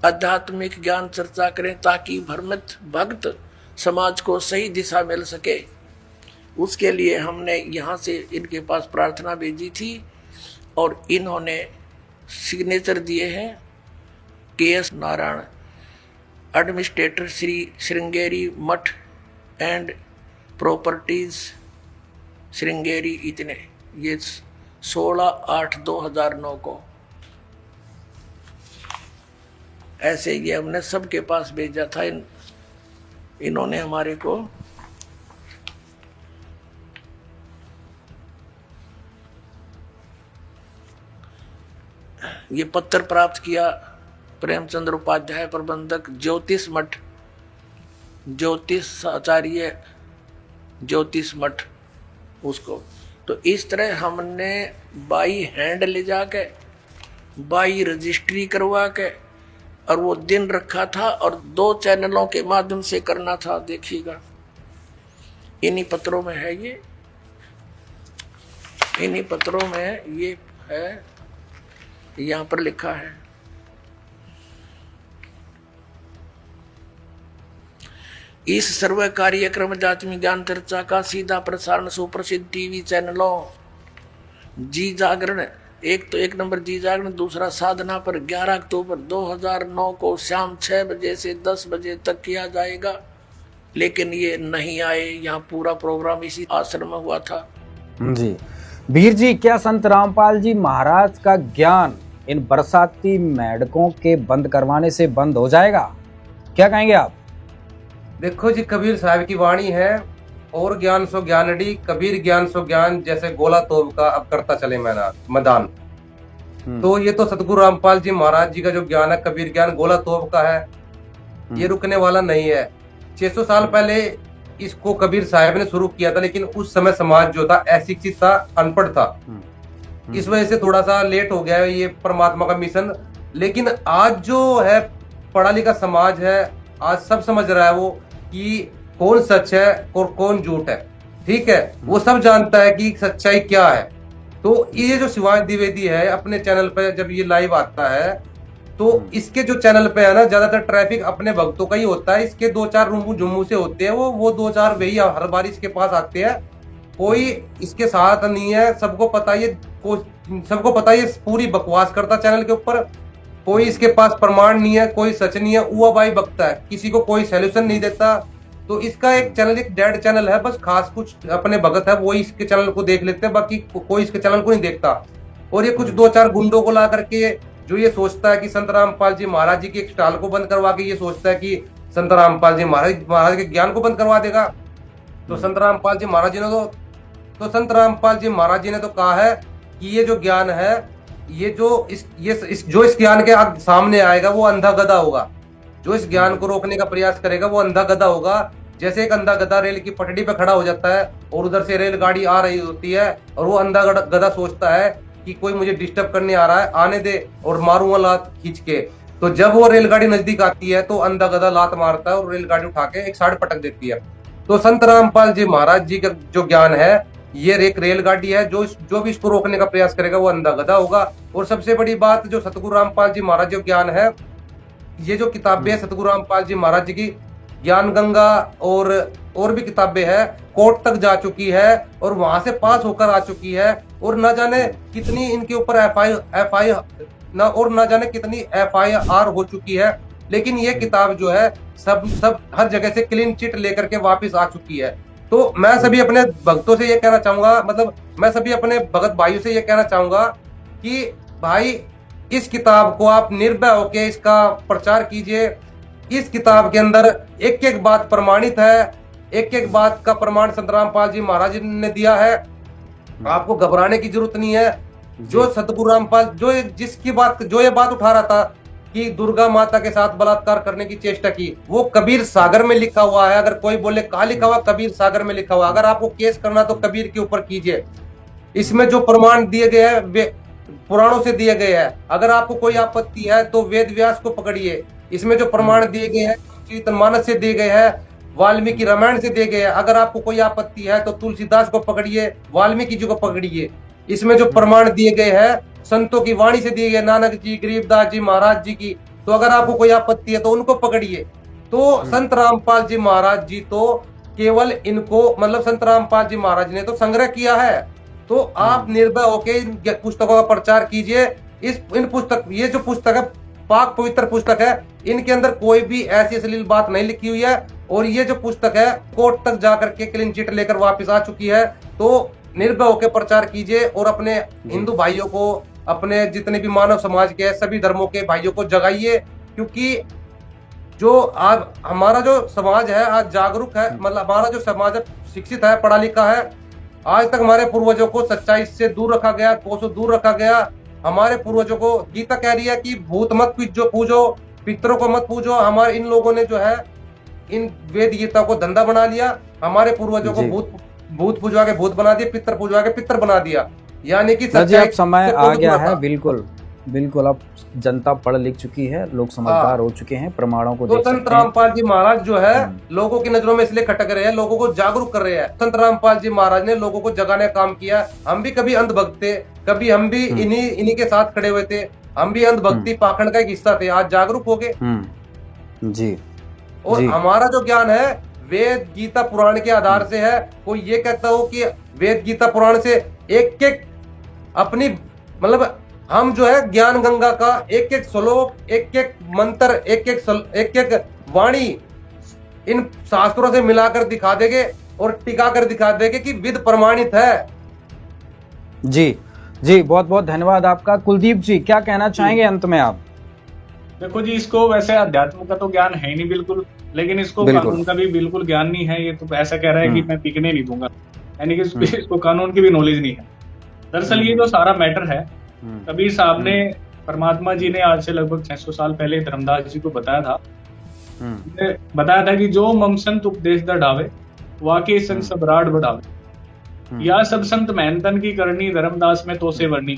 आध्यात्मिक ज्ञान चर्चा करें ताकि भ्रमित भक्त समाज को सही दिशा मिल सके। उसके लिए हमने यहाँ से इनके पास प्रार्थना भेजी थी और इन्होंने सिग्नेचर दिए हैं। KS नारायण, एडमिनिस्ट्रेटर, श्री श्रृंगेरी मठ एंड प्रॉपर्टीज श्रृंगेरी, इतने। ये 16/8/2009 को ऐसे ये हमने सबके पास भेजा था। इन्होंने हमारे को ये पत्र प्राप्त किया। प्रेमचंद्र उपाध्याय, प्रबंधक, ज्योतिष मठ, ज्योतिष आचार्य, ज्योतिष मठ, उसको। तो इस तरह हमने बाई हैंड ले जाके, बाई रजिस्ट्री करवा के, और वो दिन रखा था और 2 चैनलों के माध्यम से करना था। देखिएगा, इन्हीं पत्रों में है ये, इन्हीं पत्रों में ये है, यहाँ पर लिखा है। इस सर्व कार्यक्रम आध्यात्मिक ज्ञान चर्चा का सीधा प्रसारण सुप्रसिद्ध टीवी चैनलों जी जागरण, एक नंबर जी जागरण, दूसरा साधना पर 11 अक्टूबर 2009 को शाम 6 बजे से 10 बजे तक किया जाएगा। लेकिन ये नहीं आए। यहाँ पूरा प्रोग्राम इसी आश्रम में हुआ था। जी वीर जी, क्या संत रामपाल जी महाराज का ज्ञान इन बरसाती मेढकों के बंद करवाने से बंद हो जाएगा? क्या कहेंगे आप? देखो जी, कबीर साहब की वाणी है, और ज्ञान सो ज्ञानड़ी, कबीर ज्ञान सो ज्ञान, जैसे गोला तोप का अब करता चले मैदान। तो ये तो सतगुरु रामपाल जी महाराज जी का जो ज्ञान है, कबीर ज्ञान गोला तोप का है, ये रुकने वाला नहीं है। 600 साल पहले इसको कबीर साहब ने शुरू किया था, लेकिन उस समय समाज जो था अशिक्षित था, अनपढ़ था। इस वजह से थोड़ा सा लेट हो गया है ये परमात्मा का मिशन। लेकिन आज जो है पढ़ा लिखा समाज है, आज सब समझ रहा है वो कि कौन सच है और कौन झूठ है। ठीक है, वो सब जानता है कि सच्चाई क्या है। तो ये जो शिवांश द्विवेदी है, अपने चैनल पे जब ये लाइव आता है, तो इसके जो चैनल पे है ना, ज्यादातर ट्रैफिक अपने भक्तों का ही होता है। इसके 2-4 रुम्बू जुम्मू से होते हैं, वो 2-4 वही हर बार इसके पास आते हैं। कोई इसके साथ नहीं है, सबको पता है, सबको पता है ये पूरी बकवास करता चैनल के ऊपर। कोई इसके पास प्रमाण नहीं है, कोई सच नहीं है, उवा बाई बकता है, किसी को कोई सॉल्यूशन नहीं देता। तो इसका एक चैनल, एक डेड चैनल है, बस खास कुछ अपने भगत है वो इसके चैनल को देख लेते हैं, बाकी कोई इसके चैनल को नहीं देखता। और ये कुछ 2-4 गुंडों को ला करके जो ये सोचता है कि संत रामपाल जी महाराज जी के एक स्टॉल को बंद करवा के ये सोचता है कि संत रामपाल जी महाराज के ज्ञान को बंद करवा देगा। तो संत रामपाल जी महाराज जी ने संत रामपाल जी महाराज जी ने तो कहा है कि ये जो ज्ञान है, ये जो इस ज्ञान के सामने आएगा वो अंधा गधा होगा। जो इस ज्ञान को रोकने का प्रयास करेगा वो अंधा गधा होगा। जैसे एक अंधा गधा रेल की पटड़ी पे खड़ा हो जाता है और उधर से रेलगाड़ी आ रही होती है और वो अंधा गधा सोचता है कि कोई मुझे डिस्टर्ब करने आ रहा है, आने दे और मारूंगा लात खींच के। तो जब वो रेलगाड़ी नजदीक आती है तो अंधा गधा लात मारता है और रेलगाड़ी उठा के एक साइड पटक देती है। तो संत रामपाल जी महाराज जी का जो ज्ञान है, ये एक रेलगाड़ी है, जो भी इसको रोकने का प्रयास करेगा वो अंधा गधा होगा। और सबसे बड़ी बात, जो सतगुरु रामपाल जी महाराज जी ज्ञान है, ये जो किताबें है सतगुरु रामपाल जी महाराज जी की, ज्ञान गंगा और भी किताबें हैं, कोर्ट तक जा चुकी है और वहां से पास होकर आ चुकी है। और न जाने कितनी इनके ऊपर न जाने कितनी FIR हो चुकी है। लेकिन ये किताब जो है सब हर जगह से क्लीन चिट लेकर के वापस आ चुकी है। तो मैं सभी अपने भक्तों से ये कहना चाहूंगा, मतलब मैं सभी अपने भगत भाइयों से ये कहना चाहूंगा कि भाई इस किताब को आप निर्भय होकर इसका प्रचार कीजिए। इस किताब के अंदर एक एक बात प्रमाणित है, एक एक बात का प्रमाण संत रामपाल जी महाराज ने दिया है। आपको घबराने की जरूरत नहीं है। जो सतगुरु रामपाल जो ये बात उठा रहा था कि दुर्गा माता के साथ बलात्कार करने की चेष्टा की, वो कबीर सागर में लिखा हुआ है। अगर कोई बोले कहाँ लिखा हुआ, कबीर सागर में लिखा हुआ। अगर आपको केस करना तो कबीर के ऊपर कीजिए। इसमें जो प्रमाण दिए गए हैं वे पुराणों से दिए गए हैं। अगर आपको कोई आपत्ति है तो वेद व्यास को पकड़िए। इसमें जो प्रमाण दिए गए हैं चरितमानस से दिए गए हैं, वाल्मीकि रामायण से दिए गए हैं। अगर आपको कोई आपत्ति है तो तुलसीदास को पकड़िए, वाल्मीकि जी को पकड़िए। इसमें जो प्रमाण दिए गए हैं संतों की वाणी से दिए गए, नानक जी, गरीबदास जी, महाराज जी की, तो अगर आपको कोई आपत्ति है तो उनको पकड़िए। तो संत रामपाल जी महाराज जी तो केवल इनको, मतलब संत रामपाल जी महाराज ने तो संग्रह किया है, तो आप निर्भय होकर इन पुस्तकों का प्रचार कीजिए। इन पुस्तक, ये जो पुस्तक है पाक पवित्र पुस्तक है, इनके अंदर कोई भी ऐसी अश्लील बात नहीं लिखी हुई है। और ये जो पुस्तक है कोर्ट तक जाकर के क्लीन चिट लेकर वापस आ चुकी है। तो निर्भय होकर प्रचार कीजिए और अपने हिंदू भाइयों को, अपने जितने भी मानव समाज के सभी धर्मों के भाइयों को जगाइए, क्योंकि जो आज हमारा जो समाज है आज जागरूक है, मतलब हमारा जो समाज है शिक्षित है, पढ़ा लिखा है। आज तक हमारे पूर्वजों को सच्चाई से दूर रखा गया, कोसों दूर रखा गया। हमारे पूर्वजों को गीता कह रही है कि भूत मत पूजो, पितरों को मत पूजो। हमारे इन लोगों ने जो है इन वेद गीता को धंधा बना लिया। हमारे पूर्वजों को भूत पूजवा के भूत बना दिया, पितर पूजवा के पितर बना दिया। यानी कि जी अब समय आ गया है, बिल्कुल बिल्कुल, अब जनता पढ़ लिख चुकी है, लोग समझदार हो चुके हैं, प्रमाणों को तो देख संत सकते हैं। रामपाल जी महाराज जो है लोगों की नजरों में इसलिए खटक रहे हैं, लोगों को जागरूक कर रहे हैं। संत रामपाल जी महाराज ने लोगों को जगाने का काम किया। हम भी कभी अंधभक्त थे, कभी हम भी इन्हीं के साथ खड़े हुए थे, हम भी अंधभक्ति पाखंड का एक हिस्सा थे, आज जागरूक हो गए। जी। और जी। हमारा जो ज्ञान है वेद गीता पुराण के आधार से है। कोई ये कहता हो कि वेद गीता पुराण से एक एक अपनी, मतलब हम जो है ज्ञान गंगा का एक एक श्लोक, एक एक मंत्र, एक एक वाणी इन शास्त्रों से मिलाकर दिखा देंगे और टिका कर दिखा देंगे कि विद प्रमाणित है। जी जी, बहुत बहुत धन्यवाद आपका। कुलदीप जी क्या कहना चाहेंगे अंत में आप? देखो जी, इसको वैसे अध्यात्म का तो ज्ञान है ही नहीं बिल्कुल, लेकिन इसको कानून का भी बिल्कुल ज्ञान नहीं है। ये तो ऐसा कह रहा है कि मैं पिकने नहीं दूंगा, यानी कि इसको कानून की भी नॉलेज नहीं है। दरअसल ये जो सारा मैटर है, कबीर साहब ने, परमात्मा जी ने आज से लगभग 600 साल पहले धर्मदास जी को बताया था कि जो मम संत उपदेश ढावे वाके संग सब राड बढ़ावे, या सब संत मेहनतन की करनी धर्मदास में तो से वर्णी।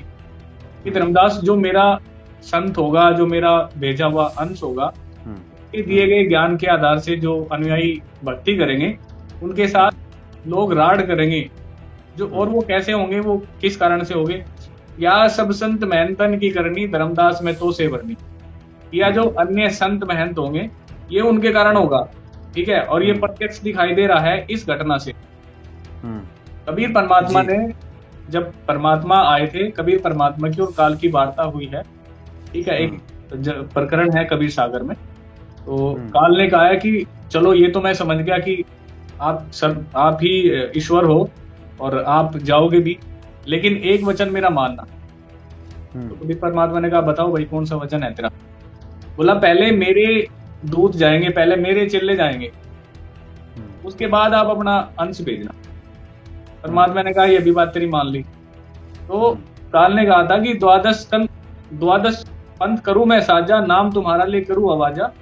कि धर्मदास जो मेरा संत होगा, जो मेरा भेजा हुआ अंश होगा, के दिए गए ज्ञान के आधार से जो अनुयायी भक्ति करेंगे उनके साथ लोग राड करेंगे जो, और वो कैसे होंगे, वो किस कारण से होंगे। या सब संत मेहनतन की करनी धर्मदास में तो से वर्णी, या जो अन्य संत महंत होंगे ये उनके कारण होगा, ठीक है। और ये प्रत्यक्ष दिखाई दे रहा है इस घटना से। कबीर परमात्मा ने, जब परमात्मा आए थे, कबीर परमात्मा की और काल की वार्ता हुई है, ठीक है। एक प्रकरण है कबीर सागर में। तो काल ने कहा है कि चलो ये तो मैं समझ गया कि आप ही ईश्वर हो और आप जाओगे भी, लेकिन एक वचन मेरा मानना। तो कबीर परमात्मा ने कहा बताओ भाई कौन सा वचन है तेरा? बोला पहले मेरे दूत जाएंगे, पहले मेरे चेले जाएंगे, उसके बाद आप अपना अंश भेजना। परमात्मा ने कहा ये भी बात तेरी मान ली। तो काल ने कहा था कि द्वादश पंथ करूं मैं साजा, नाम तुम्हारा ले करूं आवाजा,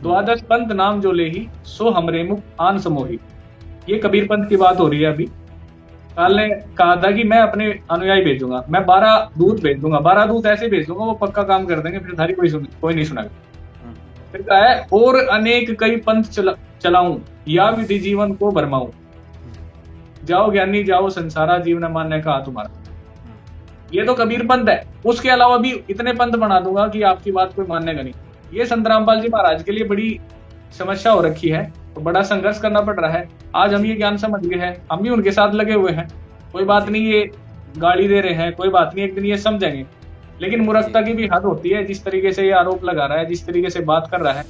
द्वादश पंथ नाम जो ले ही सो हमरे मुख आन समोही। ये कबीर पंथ की बात हो रही है अभी। काल ने कहा था कि मैं अपने अनुयायी भेजूंगा, मैं 12 दूत भेज दूंगा, 12 दूत ऐसे भेज दूंगा वो पक्का काम कर देंगे, फिर थारी कोई नहीं सुनेगा। फिर कहा है और अनेक कई पंथ चलाऊं या विधि जीवन को भरमाऊं, जाओ ज्ञानी जाओ संसारा जीवन मानने का तुम्हारा। ये तो कबीर पंथ है, उसके अलावा भी इतने पंथ बना दूंगा कि आपकी बात कोई मानने का नहीं। ये संत रामपाल जी महाराज के लिए बड़ी समस्या हो रखी है, तो बड़ा संघर्ष करना पड़ रहा है। आज हम ये ज्ञान समझ गए हैं, हम भी उनके साथ लगे हुए हैं। कोई बात नहीं, ये गाली दे रहे हैं, कोई बात नहीं, एक दिन ये समझेंगे। लेकिन मूर्खता की भी हद होती है, जिस तरीके से ये आरोप लगा रहा है, जिस तरीके से बात कर रहा है,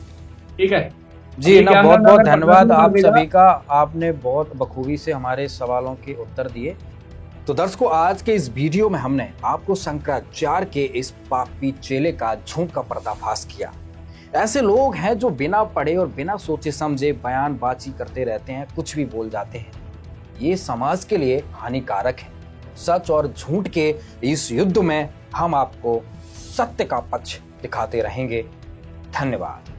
ठीक है जी ना। बहुत बहुत धन्यवाद आप सभी का, आपने बहुत बखूबी से हमारे सवालों के उत्तर दिए। तो दर्शकों, आज के इस वीडियो में हमने आपको शंकराचार्य के इस पापी चेले का झूठ का पर्दाफाश किया। ऐसे लोग हैं जो बिना पढ़े और बिना सोचे समझे बयानबाजी करते रहते हैं, कुछ भी बोल जाते हैं। ये समाज के लिए हानिकारक है। सच और झूठ के इस युद्ध में हम आपको सत्य का पक्ष दिखाते रहेंगे। धन्यवाद।